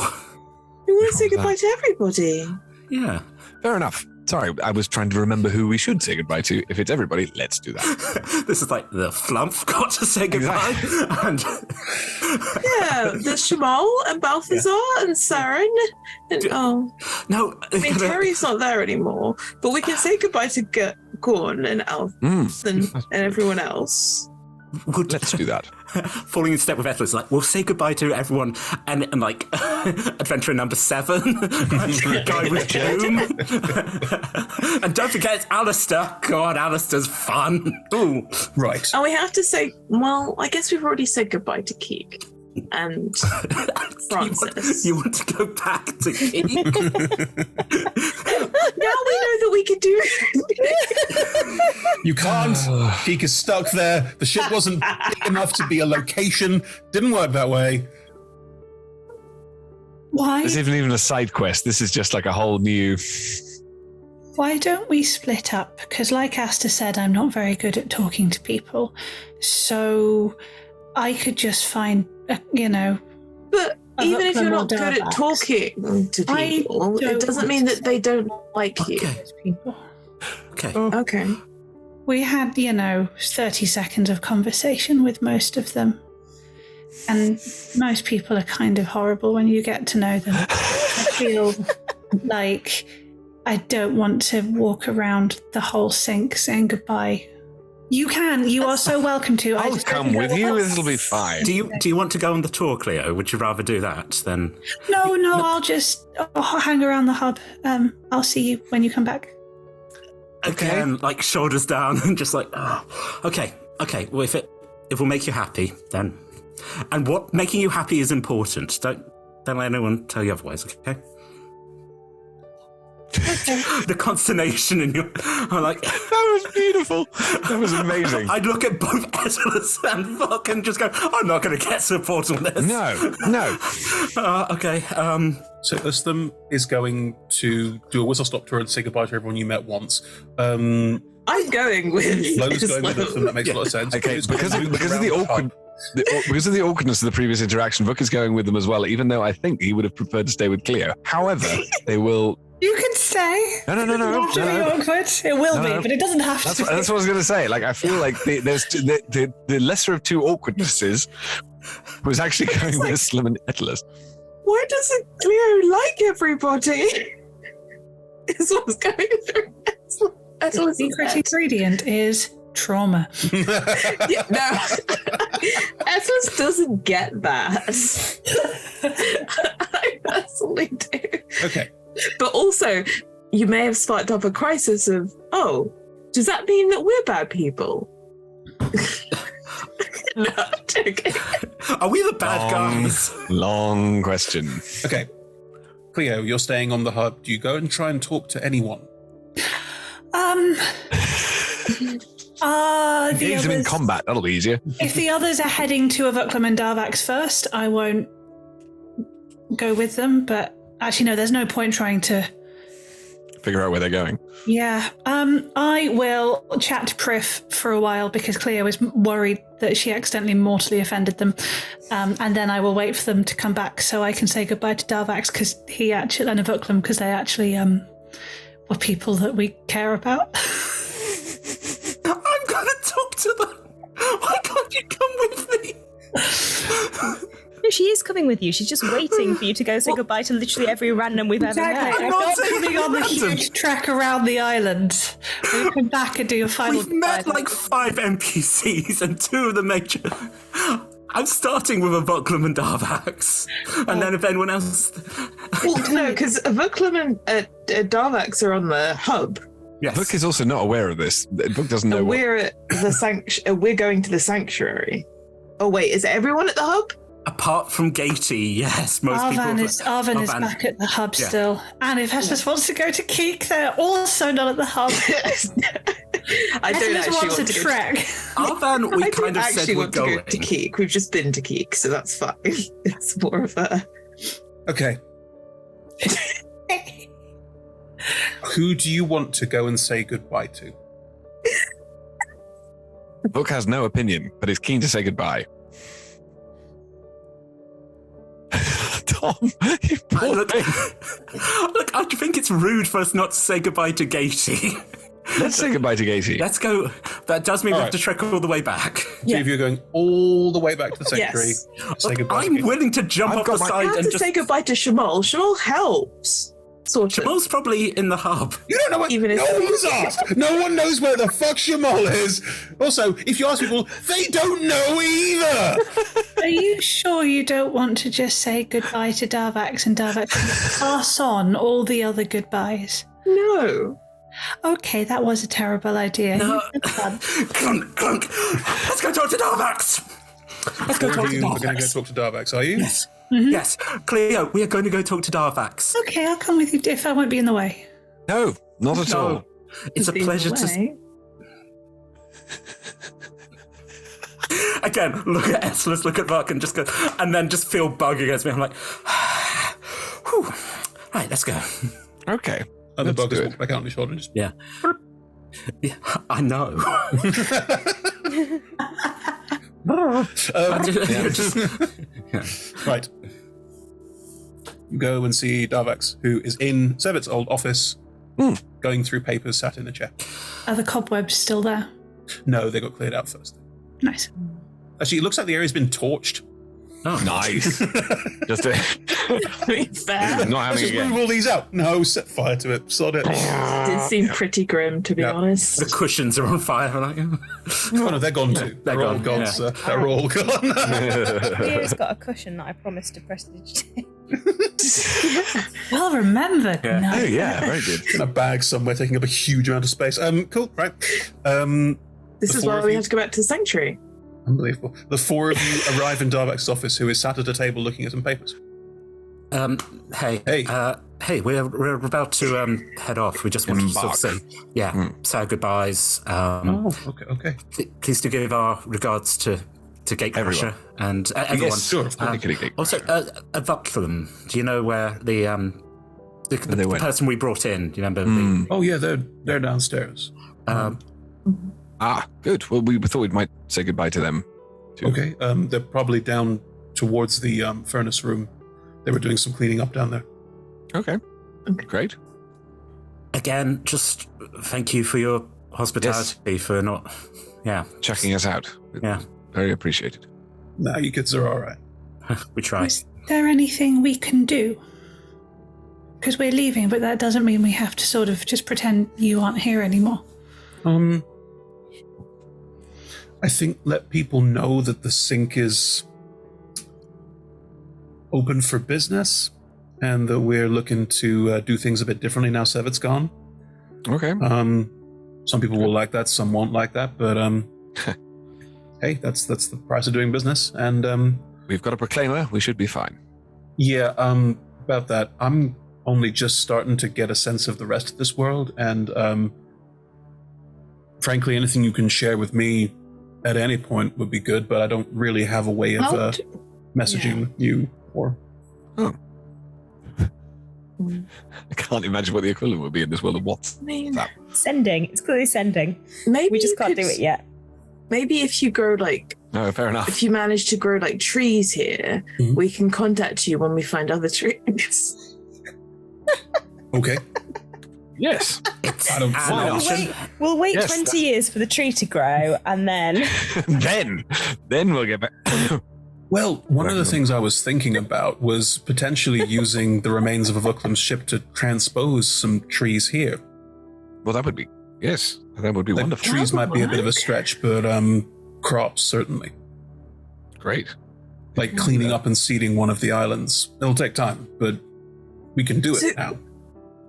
We want to say goodbye to everybody. Yeah. Fair enough. Sorry, I was trying to remember who we should say goodbye to. If it's everybody, let's do that. This is like the Flump got to say goodbye. Exactly. And there's Shamal and Balthazar and Saren. And, no, I mean, Terry's not there anymore, but we can say goodbye to Gorn and Alf and everyone else. Let's do that. Falling in step with Ethel, like, we'll say goodbye to everyone and like, adventure number 7, Guy with Doom. And don't forget, it's Alistair. God, Alistair's fun. Ooh. Right. And we have to say, well, I guess we've already said goodbye to Keek and Francis. You want to go back to Keek? Now we know that we could do You can't. Keek is stuck there. The ship wasn't big enough to be a location. Didn't work that way. Why? This isn't even a side quest. This is just like a whole new... Why don't we split up? Because like Asta said, I'm not very good at talking to people. So I could just find, But even if you're not good at talking to people, it doesn't mean that they don't like you. Okay. We had, 30 seconds of conversation with most of them. And most people are kind of horrible when you get to know them. I feel like I don't want to walk around the whole sink saying goodbye. You can. You are so welcome to. I'll come with you. It'll be fine. Do you want to go on the tour, Cleo? Would you rather do that than... No, I'll just hang around the hub. I'll see you when you come back. Again, like shoulders down and just like, okay. Well, if it will make you happy, then... And what making you happy is important. Don't let anyone tell you otherwise, okay? The consternation in your... I'm like... That was beautiful. That was amazing. I'd look at both Ezra's and Fuck and just go, I'm not going to get support on this. No. Okay. So Ustam is going to do a whistle-stop tour and say goodbye to everyone you met once. I'm going with... Lola's going with Ustam. That makes a lot of sense. Okay, because of the awkward... Because of the awkwardness of the previous interaction, Vuk is going with them as well, even though I think he would have preferred to stay with Cleo. However, they will... You can stay. No. It doesn't have to be awkward. It will be, but it doesn't have to be. That's what I was going to say. Like, I feel like there's the lesser of two awkwardnesses was actually going with Slim and Atlas. Why doesn't Cleo like everybody? Is what's going through The secret ingredient is trauma. Yeah, no, Atlas doesn't get that. I personally do. Okay. But also, you may have sparked up a crisis of, oh, does that mean that we're bad people? No, I'm joking. Are we the bad guys? Long question. Okay. Cleo, you're staying on the hub. Do you go and try and talk to anyone? Engage them in combat. That'll be easier. If the others are heading to Avuklam and Darvax first, I won't go with them, but actually, no, there's no point trying to figure out where they're going. Yeah. I will chat to Prif for a while because Cleo is worried that she accidentally mortally offended them. And then I will wait for them to come back so I can say goodbye to Darvax and Avuklam because they actually were people that we care about. I'm going to talk to them. Why can't you come with me? No, she is coming with you. She's just waiting for you to go say goodbye to literally every random we've ever met. I'm not coming on the huge trek around the island. We'll come back and do your final. We've met like 5 NPCs and 2 of the major. I'm starting with Avuklam and Darvax, and then if anyone else. Well, no, because Avuklam and Darvax are on the hub. Yes. Vuk is also not aware of this. Vuk doesn't know. We're at the we're going to the sanctuary. Oh wait, is everyone at the hub? Apart from Gatey, yes, most Arvan people. Arvan is back at the hub still, and if Estes wants to go to Keek, they're also not at the hub. I don't actually want to trek. Arvan, we kind of said we're going. To Keek. We've just been to Keek, so that's fine. It's more of a. Okay. Who do you want to go and say goodbye to? Vuk has no opinion, but is keen to say goodbye. Tom, look, I think it's rude for us not to say goodbye to Gatey. Let's say goodbye to Gatey. Let's go. That does mean we have to trek all the way back. So if you're going all the way back to the sanctuary, Yes. say goodbye. I'm willing to jump off the side I have and to just say goodbye to Shamal. Shamal helps. Sort of. Shamal's probably in the hub. You don't know what. Even if- no one's asked. No one knows where the fuck Shamal is. Also, if you ask people, they don't know either. Are you sure you don't want to just say goodbye to Darvax and Darvax pass on all the other goodbyes? No. Okay, that was a terrible idea. No. Clunk, clunk. Let's go talk to Darvax. Let's go talk to You are going to go Darvax. talk to Darvax, are you? Yes. Yes. Cleo, we are going to go talk to Darvax. Okay, I'll come with you if I won't be in the way. No, not at all. It's a pleasure to. Again, look at Esselus, look at Buck, and just go, and then just feel bug against me. I'm like, whew. Right, let's go. Okay. And the bug just walked back out on his shoulder and just. Yeah. Yeah, I know. Right. You go and see Darvax, who is in Sevit's old office, going through papers, sat in a chair. Are the cobwebs still there? No, they got cleared out first. Nice. Actually, it looks like the area's been torched. Oh, nice. Just fair. Not having Just again. move all these out. No, set fire to it. Sod it. It seemed pretty grim, to be honest. The cushions are on fire. Like, oh no, they're gone too. They're all gone, gone, yeah. sir. They're all gone. Leo's got a cushion that I promised to prestidigitate. Well remembered. Yeah. No. Oh yeah, very good. In a bag somewhere, taking up a huge amount of space. Cool, right. This is why we have to go back to the sanctuary. Unbelievable. The 4 of you arrive in Darvax's office, who is sat at a table looking at some papers. Hey, we're about to head off. We just wanted to sort of say, say our goodbyes. Okay. Please do give our regards to Gatecrasher and everyone. Yes, sure. Also, Avuklam, do you know where the person we brought in? Do you remember? Oh yeah, they're downstairs. Good. Well, we thought we might say goodbye to them Okay, they're probably down towards the furnace room. They were doing some cleaning up down there. Okay. Great. Again, just thank you for your hospitality, for not, checking us out. Yeah. Very appreciated. Nah, you kids are all right. We try. Is there anything we can do? Because we're leaving, but that doesn't mean we have to sort of just pretend you aren't here anymore. I think let people know that the sink is open for business and that we're looking to do things a bit differently now Sevet's gone. Okay. Some people will like that, some won't like that, but hey, that's the price of doing business. And we've got a proclaimer. We should be fine. Yeah, about that, I'm only just starting to get a sense of the rest of this world, and frankly, anything you can share with me at any point would be good, but I don't really have a way of messaging you or... Oh. I can't imagine what the equivalent would be in this world of WhatsApp. Sending. It's clearly sending. Maybe we just can't do it yet. Maybe if you grow No, fair enough. If you manage to grow trees here, we can contact you when we find other trees. Okay. Yes. We'll wait 20 years for the tree to grow, and then... then we'll get back. Well, one of the things I was thinking about was potentially using the remains of a Vuklam's ship to transpose some trees here. Well, that would be... Yes, that would be wonderful. Trees might be a bit of a stretch, but crops, certainly. Great. Like cleaning up and seeding one of the islands. It'll take time, but we can do it now.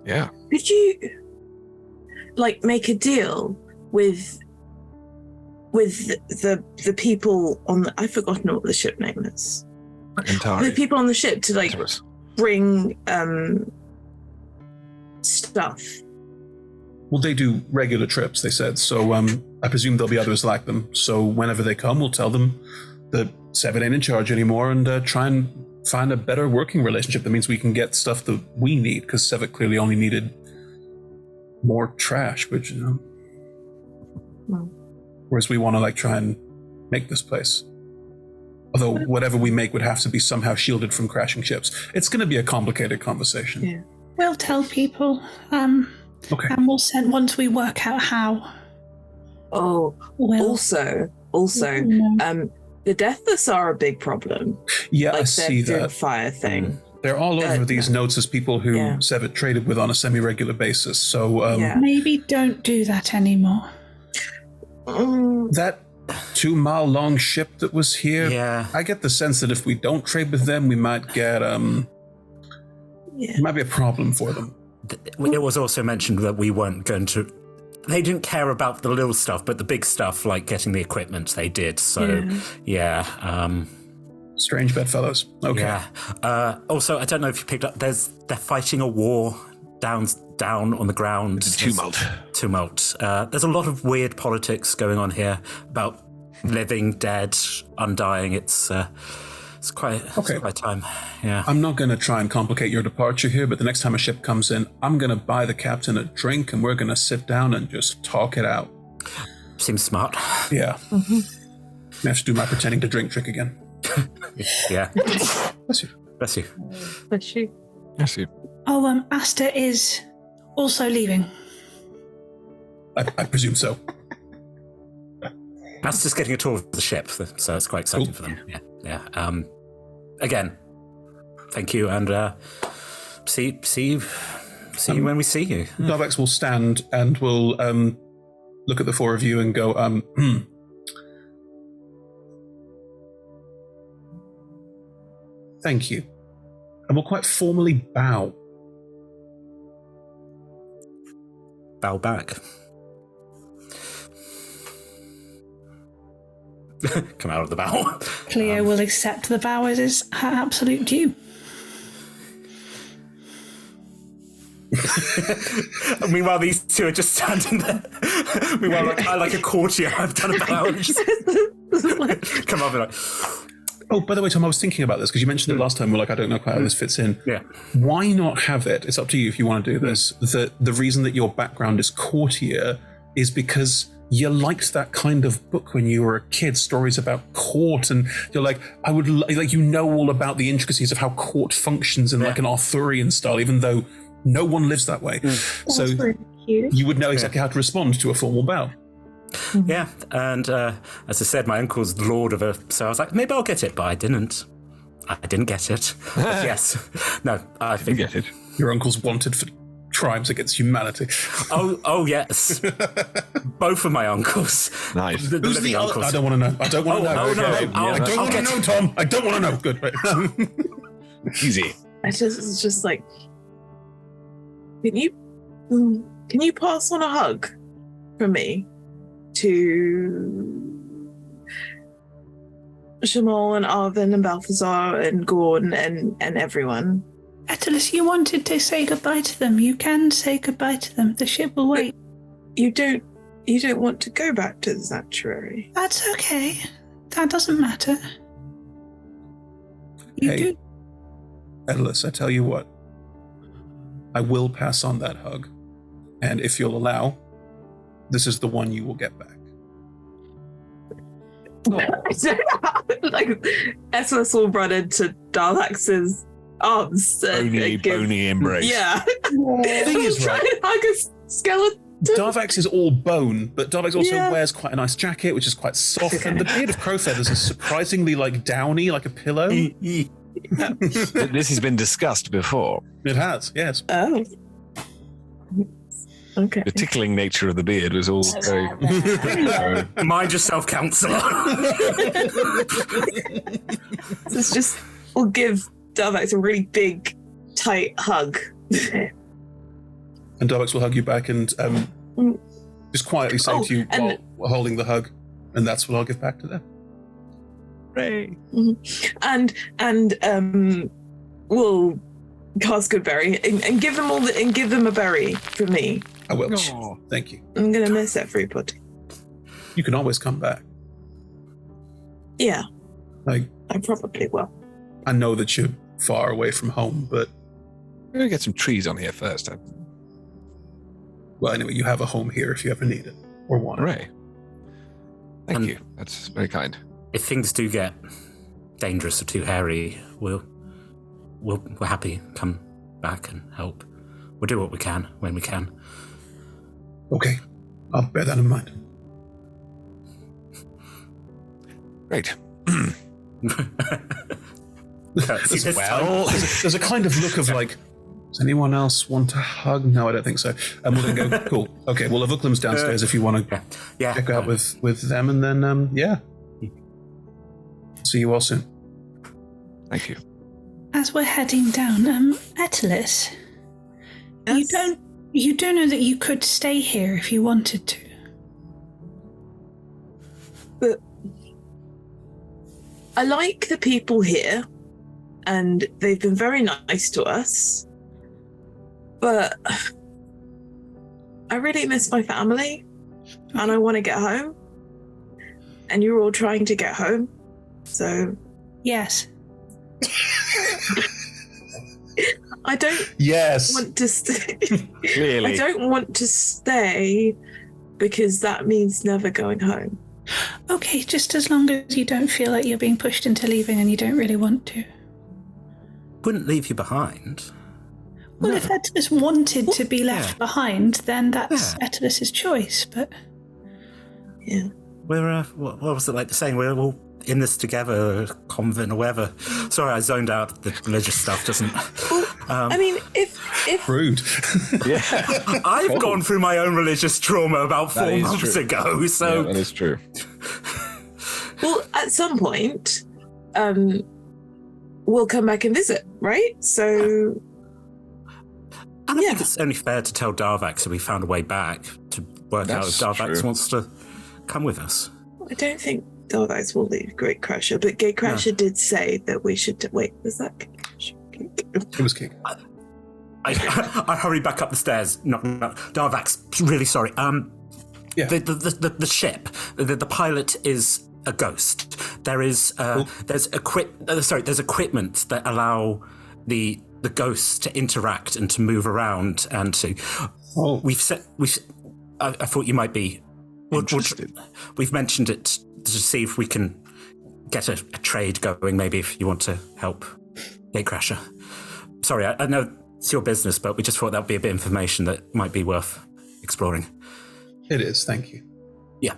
Yeah. Could you, make a deal with the people on the... I've forgotten what the ship name is. Antari. The people on the ship to, bring stuff. Well, they do regular trips, they said, so I presume there'll be others like them. So whenever they come, we'll tell them that Seven ain't in charge anymore and try and find a better working relationship that means we can get stuff that we need, because Sevet clearly only needed more trash, but whereas we want to try and make this place. Although whatever we make would have to be somehow shielded from crashing ships. It's going to be a complicated conversation. Yeah. We'll tell people. Okay. And we'll send once we work out how. Oh, also, the Deathless are a big problem. Yeah, I see that. Fire thing. They're all over these notes as people who Sevet traded with on a semi-regular basis. So maybe don't do that anymore. That 2-mile long ship that was here, I get the sense that if we don't trade with them, we might get it might be a problem for them. It was also mentioned that we weren't going to... They didn't care about the little stuff, but the big stuff, like getting the equipment, they did. So, strange bedfellows. Okay. Yeah. Also, I don't know if you picked up, they're fighting a war down on the ground. Tumult. There's a lot of weird politics going on here about living, dead, undying. It's quite time. Yeah. I'm not going to try and complicate your departure here, but the next time a ship comes in, I'm going to buy the captain a drink and we're going to sit down and just talk it out. Seems smart. Yeah. I have to do my pretending to drink trick again. Yeah. Bless you. Bless you. Bless you. Bless you. Oh, Asta is also leaving. I presume so. That's just getting a tour of the ship, so it's quite exciting for them. Yeah. Again, thank you, and see you when we see you. Dovex will stand and will look at the four of you and go, thank you. And will quite formally bow. Bow back. Come out of the bow. Cleo will accept the bow as her absolute due. Meanwhile, these two are just standing there. Meanwhile, I like a courtier, I've done a bow. And just come up and like... Oh, by the way, Tom, I was thinking about this because you mentioned it last time. We're like, I don't know quite how this fits in. Yeah. Why not have it? It's up to you if you want to do this. The reason that your background is courtier is because you liked that kind of book when you were a kid, stories about court, and you're like, I would like, you know, all about the intricacies of how court functions in like an Arthurian style, even though no one lives that way. So you would know exactly how to respond to a formal bow. Yeah, and as I said, my uncle's the lord of so I was like, maybe I'll get it, but I didn't. I didn't get it. But yes. No, I think... You get it. Your uncle's wanted for crimes against humanity. Oh yes. Both of my uncles. Nice. The Who's the other? uncles. I don't want to know. I don't want to know. Oh, no. I don't want to know, Tom. I don't want to know. Good. Right. Easy. It's just like, can you pass on a hug from me to Shamal and Arvin and Balthazar and Gordon and everyone? Attalus, you wanted to say goodbye to them. You can say goodbye to them. The ship will wait. You don't want to go back to the sanctuary. That's okay. That doesn't matter. You do. Attalus, I tell you what. I will pass on that hug. And if you'll allow, this is the one you will get back. Like, Attalus will run into Darlax's arms. Bony embrace. Yeah. The thing is, right, trying to hug a skeleton. Darvax is all bone, but Darvax also wears quite a nice jacket, which is quite soft, and the beard of Crow Feathers is surprisingly like downy, like a pillow. This has been discussed before. It has, yes. Oh. Okay. The tickling nature of the beard was all very... Mind yourself, counselor. Let's just, we'll give Darvax a really big, tight hug. And Darvax will hug you back and just quietly say to you while holding the hug, and that's what I'll give back to them. Hooray. And we'll cast Goodberry and give them give them a berry from me. I will. Oh, thank you. I'm gonna miss everybody. You can always come back. Yeah. I probably will. I know that you're far away from home, but We're going to get some trees on here first. Well, anyway, you have a home here if you ever need it or want it. Hooray. Thank you. That's very kind. If things do get dangerous or too hairy, we're happy to come back and help. We'll do what we can when we can. Okay, I'll bear that in mind. Great. There's a kind of look of like, does anyone else want a hug? No, I don't think so. And we'll then go, cool. Okay, well, Avuklim's downstairs if you want to check out with them, and then, see you all soon. Thank you. As we're heading down, Attalus, you don't know that you could stay here if you wanted to. But I like the people here, and they've been very nice to us. But I really miss my family, and I want to get home. And you're all trying to get home, so yes. I don't want to stay. Clearly. I don't want to stay because that means never going home. Okay, just as long as you don't feel like you're being pushed into leaving and you don't really want to. Wouldn't leave you behind. Well, if Attalus wanted to be left behind, then that's Attalus's choice, but... Yeah. We're, what was it like the saying? We're all in this together, convent or whatever. Sorry, I zoned out. The religious stuff doesn't... I mean, if rude. I've gone through my own religious trauma about 4 months ago, so... Yeah, that is true. Well, at some point, we'll come back and visit, right? So... And I think it's only fair to tell Darvax that we found a way back to work out if Darvax wants to come with us. I don't think Darvax will leave Great Crusher, but Great Crusher did say that we should... Wait, was that... It was King. I hurry back up the stairs. No, Darvax, really sorry. The ship, the pilot is a ghost. There is there's equipment that allow the ghosts to interact and to move around and to. I thought you might be We've mentioned it to see if we can get a trade going, maybe if you want to help Gatecrasher. Sorry, I know it's your business, but we just thought that would be a bit of information that might be worth exploring. It is, thank you. Yeah,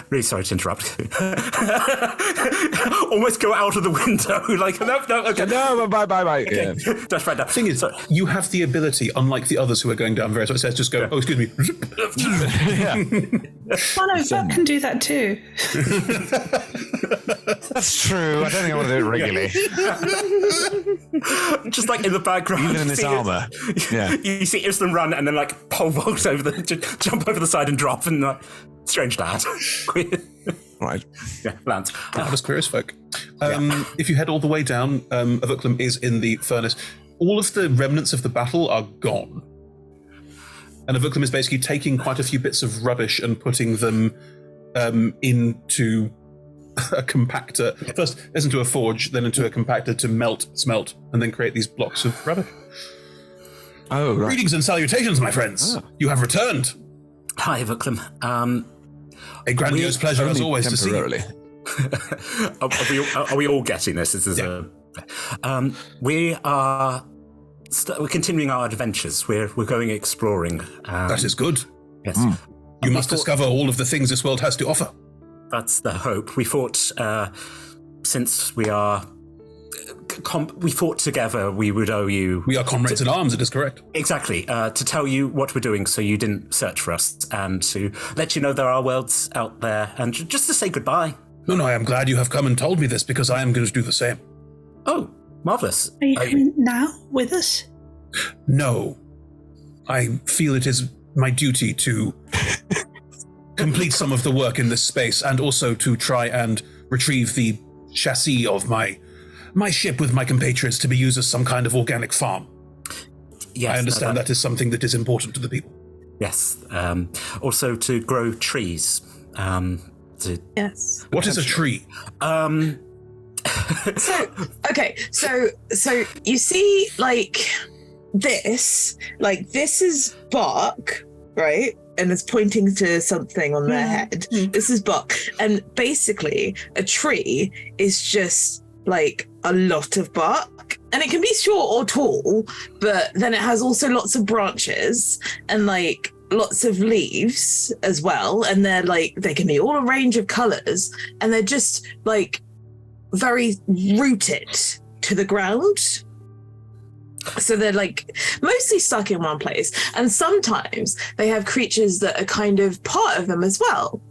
really sorry to interrupt. Almost go out of the window. Okay. No, bye. Okay. Yeah. Dash right down. Thing is, you have the ability, unlike the others who are going down various, so it says just go, oh, excuse me. Oh no, Buck can do that too. That's true. I don't think I want to do it regularly. Just like in the background. Even in this armour. Yeah. You see Islam run and then pole vault jump over the side and drop and strange lad. Right. Yeah, Lance. How does queer as folk? If you head all the way down, Avuklam is in the furnace. All of the remnants of the battle are gone. And Avuklam is basically taking quite a few bits of rubbish and putting them into a compactor. First, into a forge, then into a compactor to smelt, and then create these blocks of rubbish. Oh, right. Greetings and salutations, my friends. Oh. You have returned. Hi, Avuklam. A grandiose pleasure, as always, to see you. Are we all getting this? We're continuing our adventures. We're going exploring. That is good. Yes. You must discover all of the things this world has to offer. That's the hope. We fought, since we fought together, we would owe you... We are comrades in arms, it is correct. Exactly. To tell you what we're doing so you didn't search for us, and to let you know there are worlds out there, and just to say goodbye. No, I am glad you have come and told me this, because I am going to do the same. Oh, marvellous. Are you coming now with us? No. I feel it is my duty to complete some of the work in this space, and also to try and retrieve the chassis of my ship with my compatriots to be used as some kind of organic farm. Yes, I understand that is something that is important to the people. Yes. Also to grow trees. Yes. What is a tree? So you see, this is bark, right? And it's pointing to something on their head. This is bark. And basically, a tree is just a lot of bark. And it can be short or tall, but then it has also lots of branches and lots of leaves as well. And they're they can be all a range of colors. And they're just very rooted to the ground. So they're mostly stuck in one place. And sometimes they have creatures that are kind of part of them as well.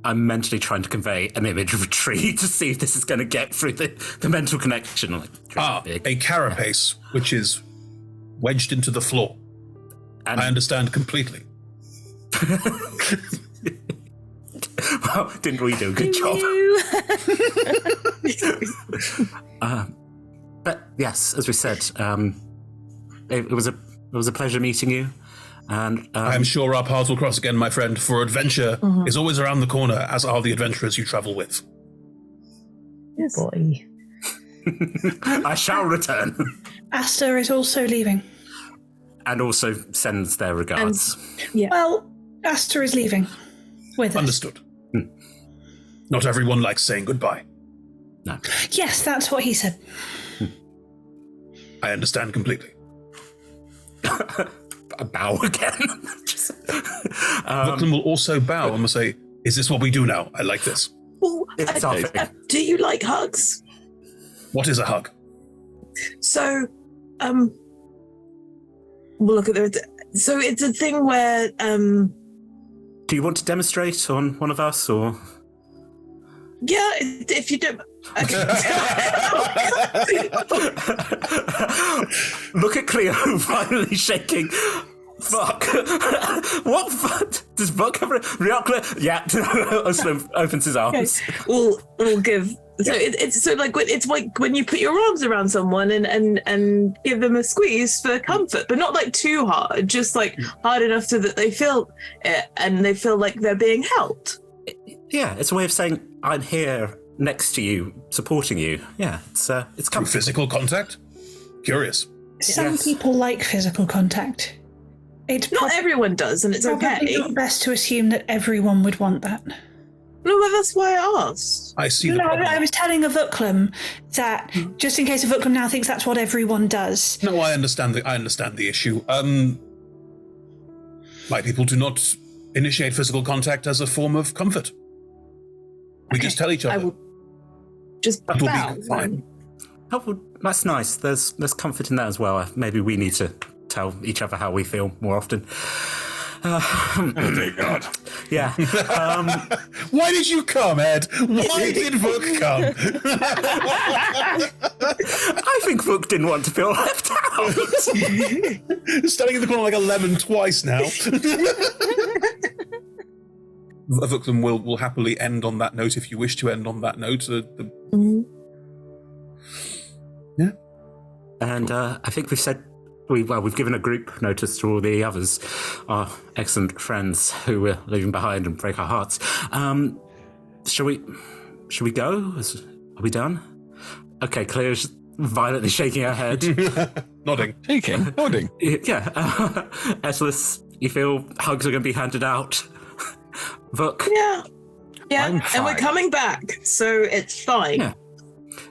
I'm mentally trying to convey an image of a tree to see if this is going to get through the mental connection. A carapace, which is wedged into the floor. And I understand completely. Well, didn't we do a good job? But yes, as we said, it was a pleasure meeting you. And I am sure our paths will cross again, my friend, for adventure is always around the corner, as are the adventurers you travel with. Yes. Boy. I shall return. Asta is also leaving. And also sends their regards. Well, Asta is leaving with us. Understood. Not everyone likes saying goodbye. No. Yes, that's what he said. I understand completely. A bow again. Brooklyn will also bow and will say, is this what we do now? I like this. Well, do you like hugs? What is a hug? So, we'll look at so it's a thing where, do you want to demonstrate on one of us, or? Yeah, if you don't. Okay. Look at Cleo finally shaking. Fuck. What? Does Buck have a real clear? Yeah. Oslo opens his arms. Okay. We'll give. So it's when you put your arms around someone and give them a squeeze for comfort, but not too hard, just hard enough so that they feel it and they feel like they're being held. Yeah, it's a way of saying I'm here next to you, supporting you. Yeah, it's comfort. Through physical contact? Curious. Some people like physical contact. Not everyone does, and it's probably okay. not best to assume that everyone would want that. No, but that's why I asked. I see. No, I was telling a Vuklam that just in case a Vuklam now thinks that's what everyone does. No, I understand the issue. My people do not initiate physical contact as a form of comfort. We just tell each other. I will just that will bow. be fine. Oh, that's nice. There's comfort in that as well. Maybe we need to tell each other how we feel more often. Oh, dear God. Yeah. Why did you come, Ed? Why did Vuk come? I think Vuk didn't want to feel left out. Standing in the corner like a lemon twice now. Vuklam will happily end on that note if you wish to end on that note. Yeah. And I think we've said we've given a group notice to all the others, our excellent friends who we're leaving behind and break our hearts. Shall we go? Are we done? Okay, Claire's violently shaking her head. Nodding. Shaking, nodding. Yeah. Eslis, you feel hugs are going to be handed out? Vuk? Yeah, I'm and we're fine. coming back, so it's fine. Yeah.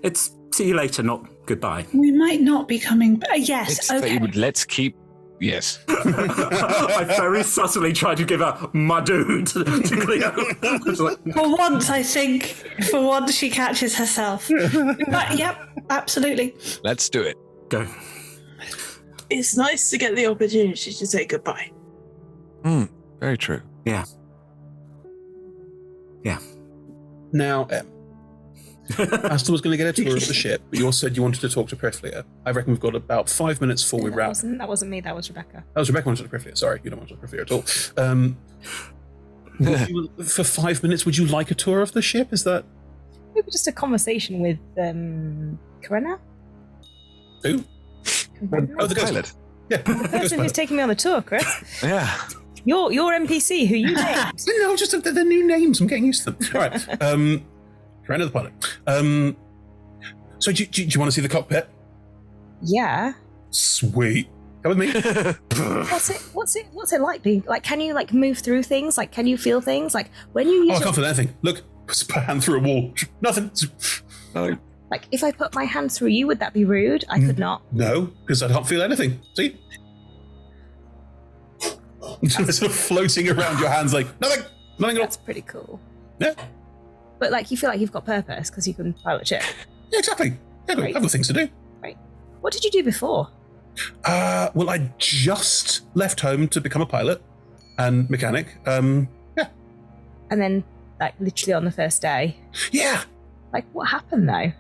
It's see you later, not goodbye. We might not be coming back. Yes, It's okay. let's keep. Yes. I very subtly tried to give a my dude to Cleo. For once, I think, for once she catches herself. But, yep, absolutely. Let's do it. Go. It's nice to get the opportunity to say goodbye. Very true. Yeah. Now, Asta was going to get a tour of the ship, but you also said you wanted to talk to Priflia. I reckon we've got about 5 minutes before we wrap. That wasn't me, that was Rebecca. That was Rebecca wanted to talk to Priflia. Sorry, you don't want to talk to Priflia at all. For 5 minutes, would you like a tour of the ship? Is that... Maybe just a conversation with Karina? Who? Oh, the pilot. Yeah. The person who's taking me on the tour, Chris. Yeah. Your NPC, who you named. No, just the new names. I'm getting used to them. All right. Karina the pilot. So do you want to see the cockpit? Yeah. Sweet. Come with me. What's it like being like? Can you like move through things? Like, can you feel things? Like when you use I can't feel anything. Look, put a hand through a wall. Nothing. like if I put my hand through you, would that be rude? I could not. No, because I can't feel anything. See? Sort of floating around your hands like nothing at all. That's pretty cool. Yeah. But like you feel like you've got purpose because you can pilot ship. Yeah, exactly. Yeah, I've got things to do. Right. What did you do before? Well, I just left home to become a pilot and mechanic. Yeah. And then, like, literally on the first day. Yeah. Like, what happened though?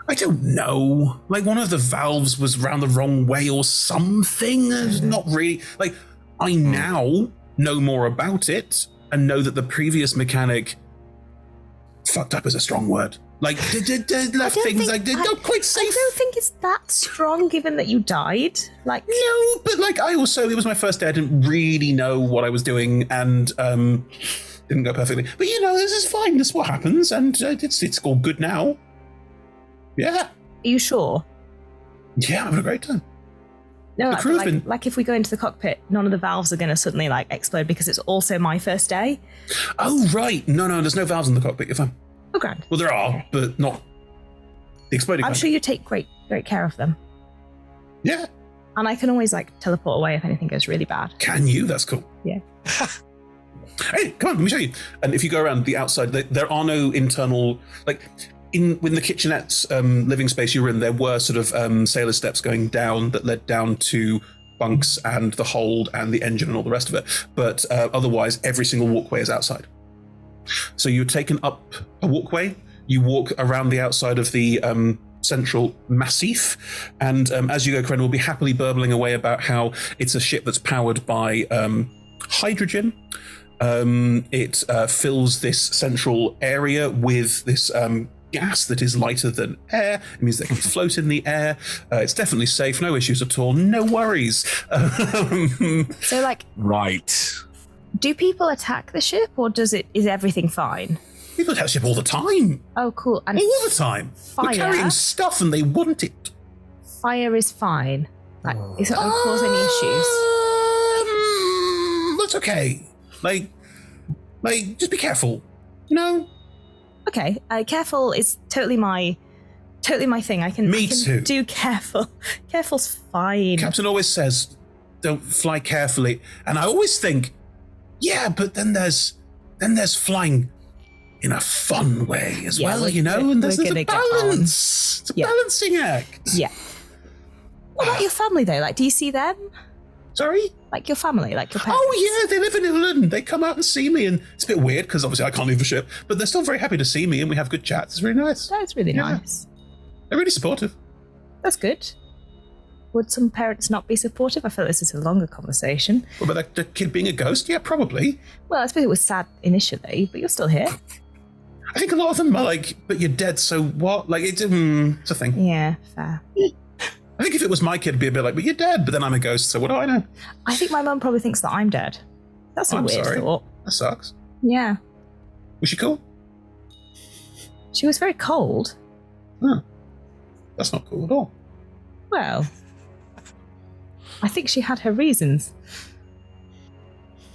I don't know. Like, one of the valves was round the wrong way or something. Not really. Like, I now know more about it and know that the previous mechanic fucked up is a strong word. Like, left things like not quite safe. I don't think it's that strong, given that you died. Like, no, but like it was my first day. I didn't really know what I was doing, and didn't go perfectly. But you know, this is fine. This is what happens, and it's all good now. Yeah. Are you sure? Yeah, I'm having a great time. No, The crew have been- like if we go into the cockpit, none of the valves are going to suddenly like explode because it's also my first day. Oh right, no, there's no valves in the cockpit. You're fine. Oh, grand. Well, there are, but not the exploding. I'm kind. sure you take great care of them. Yeah. And I can always like teleport away if anything goes really bad. Can you? That's cool. Yeah. Hey, come on, let me show you. And if you go around the outside, there are no internal, like, when the kitchenette's living space you were in, there were sort of sailor steps going down that led down to bunks and the hold and the engine and all the rest of it. But otherwise, every single walkway is outside. So you're taken up a walkway, you walk around the outside of the central massif, and as you go, Kren will be happily burbling away about how it's a ship that's powered by hydrogen. It fills this central area with this gas that is lighter than air. It means they can float in the air. It's definitely safe, no issues at all, no worries. So, like, right. Do people attack the ship, or is everything fine? People attack the ship all the time. Oh, cool. And all the time. Fire? We're carrying stuff and they want it. Fire is fine. Like, it's not going to cause any issues. it's okay. Like, just be careful. You know? Okay, careful is totally my thing. I can do careful. Careful's fine. Captain always says, don't fly carefully. And I always think, yeah, but then there's flying in a fun way as well, you know? And there's a balance. It's a balancing act. Yeah. What about your family, though? Like, do you see them? Sorry? Like your family, like your parents? Oh, yeah, they live in England. They come out and see me, and it's a bit weird because obviously I can't leave the ship, but they're still very happy to see me, and we have good chats. It's really nice. That's really nice. They're really supportive. That's good. Would some parents not be supportive? I feel this is a longer conversation. What about the kid being a ghost? Yeah, probably. Well, I suppose it was sad initially, but you're still here. I think a lot of them are like, but you're dead, so what? Like, it's a thing. Yeah, fair. I think if it was my kid, it'd be a bit like, but you're dead, but then I'm a ghost, so what do I know? I think my mum probably thinks that I'm dead. That's a weird thought. That sucks. Yeah. Was she cool? She was very cold. Huh. That's not cool at all. Well, I think she had her reasons.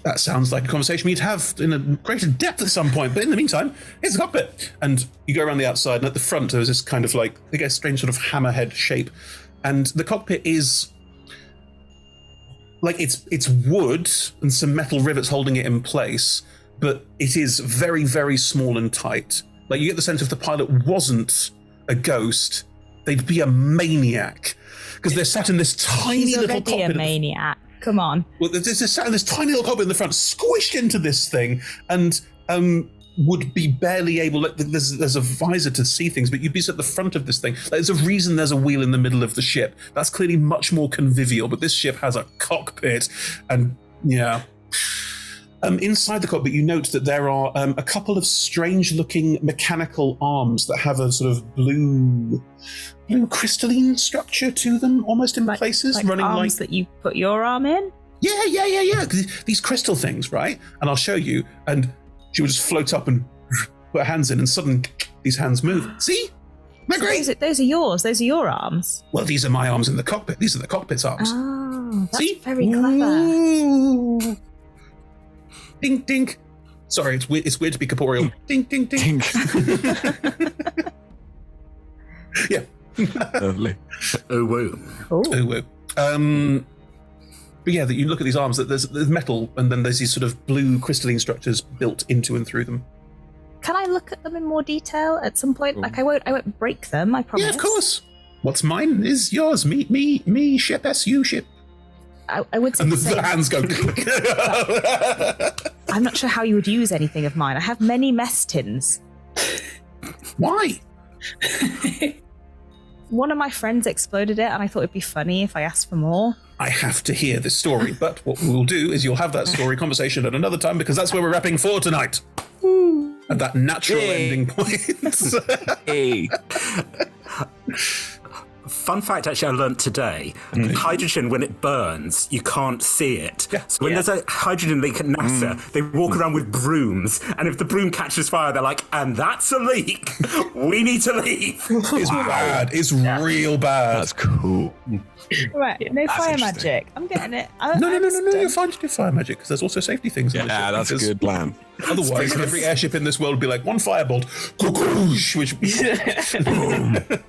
That sounds like a conversation we'd have in a greater depth at some point, but in the meantime, here's the cockpit. And you go around the outside, and at the front, there's this kind of like, I guess, strange sort of hammerhead shape. And the cockpit is like it's wood and some metal rivets holding it in place, but it is very, very small and tight. Like you get the sense if the pilot wasn't a ghost, they'd be a maniac because they're sat in this tiny little cockpit. A maniac. Come on. Well, they're sat in this tiny little cockpit in the front, squished into this thing, and would be barely able. There's a visor to see things, but you'd be at the front of this thing. There's a reason there's a wheel in the middle of the ship. That's clearly much more convivial. But this ship has a cockpit, and yeah. Inside the cockpit, you note that there are a couple of strange-looking mechanical arms that have a sort of blue crystalline structure to them, almost in places, like running arms that you put your arm in. Yeah. These crystal things, right? And I'll show you. And she would just float up and put her hands in, and suddenly these hands move. See? They're great. Those are yours. Those are your arms. Well, these are my arms in the cockpit. These are the cockpit's arms. Oh, that's See? very clever. Ooh. Ding, ding. Sorry, it's weird to be corporeal. Ding, ding, ding. Yeah. Lovely. Oh, woo. Oh, woo. But yeah, that you look at these arms, that there's metal, and then there's these sort of blue crystalline structures built into and through them. Can I look at them in more detail at some point? Like I won't break them, I promise. Yeah, of course. What's mine is yours. Me, ship, SU, ship. I would say and the hands go. I'm not sure how you would use anything of mine. I have many mess tins. Why? One of my friends exploded it, and I thought it'd be funny if I asked for more. I have to hear this story, but what we will do is you'll have that story conversation at another time, because that's where we're wrapping for tonight. At that natural ending point. Hey. Fun fact, actually, I learned today, hydrogen, when it burns, you can't see it. Yeah. So when there's a hydrogen leak at NASA, they walk around with brooms, and if the broom catches fire, they're like, and that's a leak. We need to leave. It's bad. It's real bad. That's cool. Right, no fire magic. I'm getting it. No, you're fine to do fire magic, because there's also safety things. Yeah, that's a good plan. Otherwise, every airship in this world would be like one firebolt, which would be...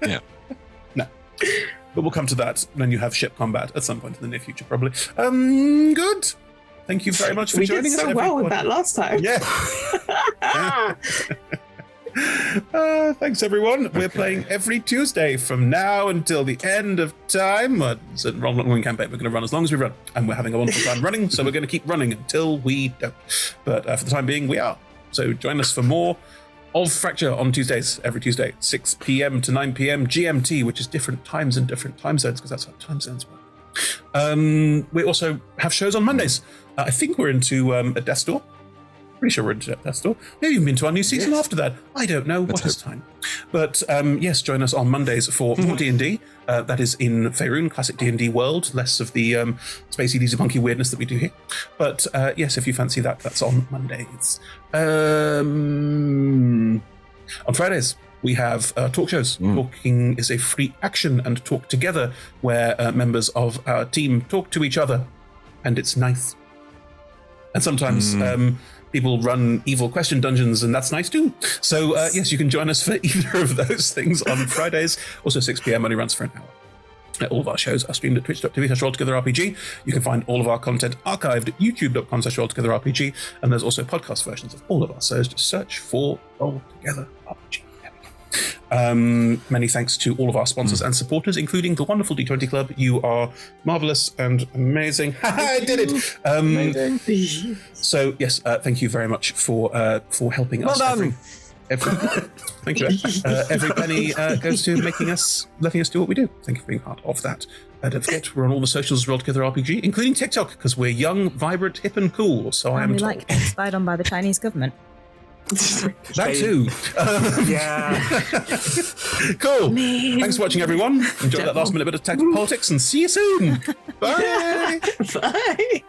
Yeah. No. But we'll come to that when you have ship combat at some point in the near future, probably. Good. Thank you very much for joining us. We did so well with that last time. Yeah. Thanks, everyone. We're playing every Tuesday from now until the end of time. It's a long campaign. We're going to run as long as we run. And we're having a wonderful time running, so we're going to keep running until we don't. But for the time being, we are. So join us for more of Fracture on Tuesdays, every Tuesday, 6 p.m. to 9 p.m. GMT, which is different times and different time zones, because that's how time zones work. We also have shows on Mondays. I think we're into a Death Store. Pretty sure we're into Death Store. Maybe even into our new season after that. I don't know. What is time? But yes, join us on Mondays for more D&D. That is in Faerun, classic D&D world. Less of the spacey, deezy, punky weirdness that we do here. But yes, if you fancy that, that's on Mondays. On Fridays, we have talk shows. Talking is a free action and talk together, where members of our team talk to each other. And it's nice. And sometimes people run evil question dungeons, and that's nice too. So yes, you can join us for either of those things on Fridays. Also 6 p.m. only runs for an hour. All of our shows are streamed at twitch.tv/rolltogetherrpg. You can find all of our content archived at youtube.com/rolltogetherrpg, and there's also podcast versions of all of our shows. Just search for Roll Together RPG. Many thanks to all of our sponsors and supporters, including the wonderful D20 Club. You are marvelous and amazing. I did it! Amazing. So yes, thank you very much for helping us. Well done. Thank you. Every penny goes to letting us do what we do. Thank you for being part of that. Don't forget, we're on all the socials as Roll Together RPG, including TikTok, because we're young, vibrant, hip, and cool. So I am. We like getting spied on by the Chinese government. That too. Yeah. Cool. Thanks for watching, everyone. Enjoy that last minute bit of tactical politics, and see you soon. Bye. Bye.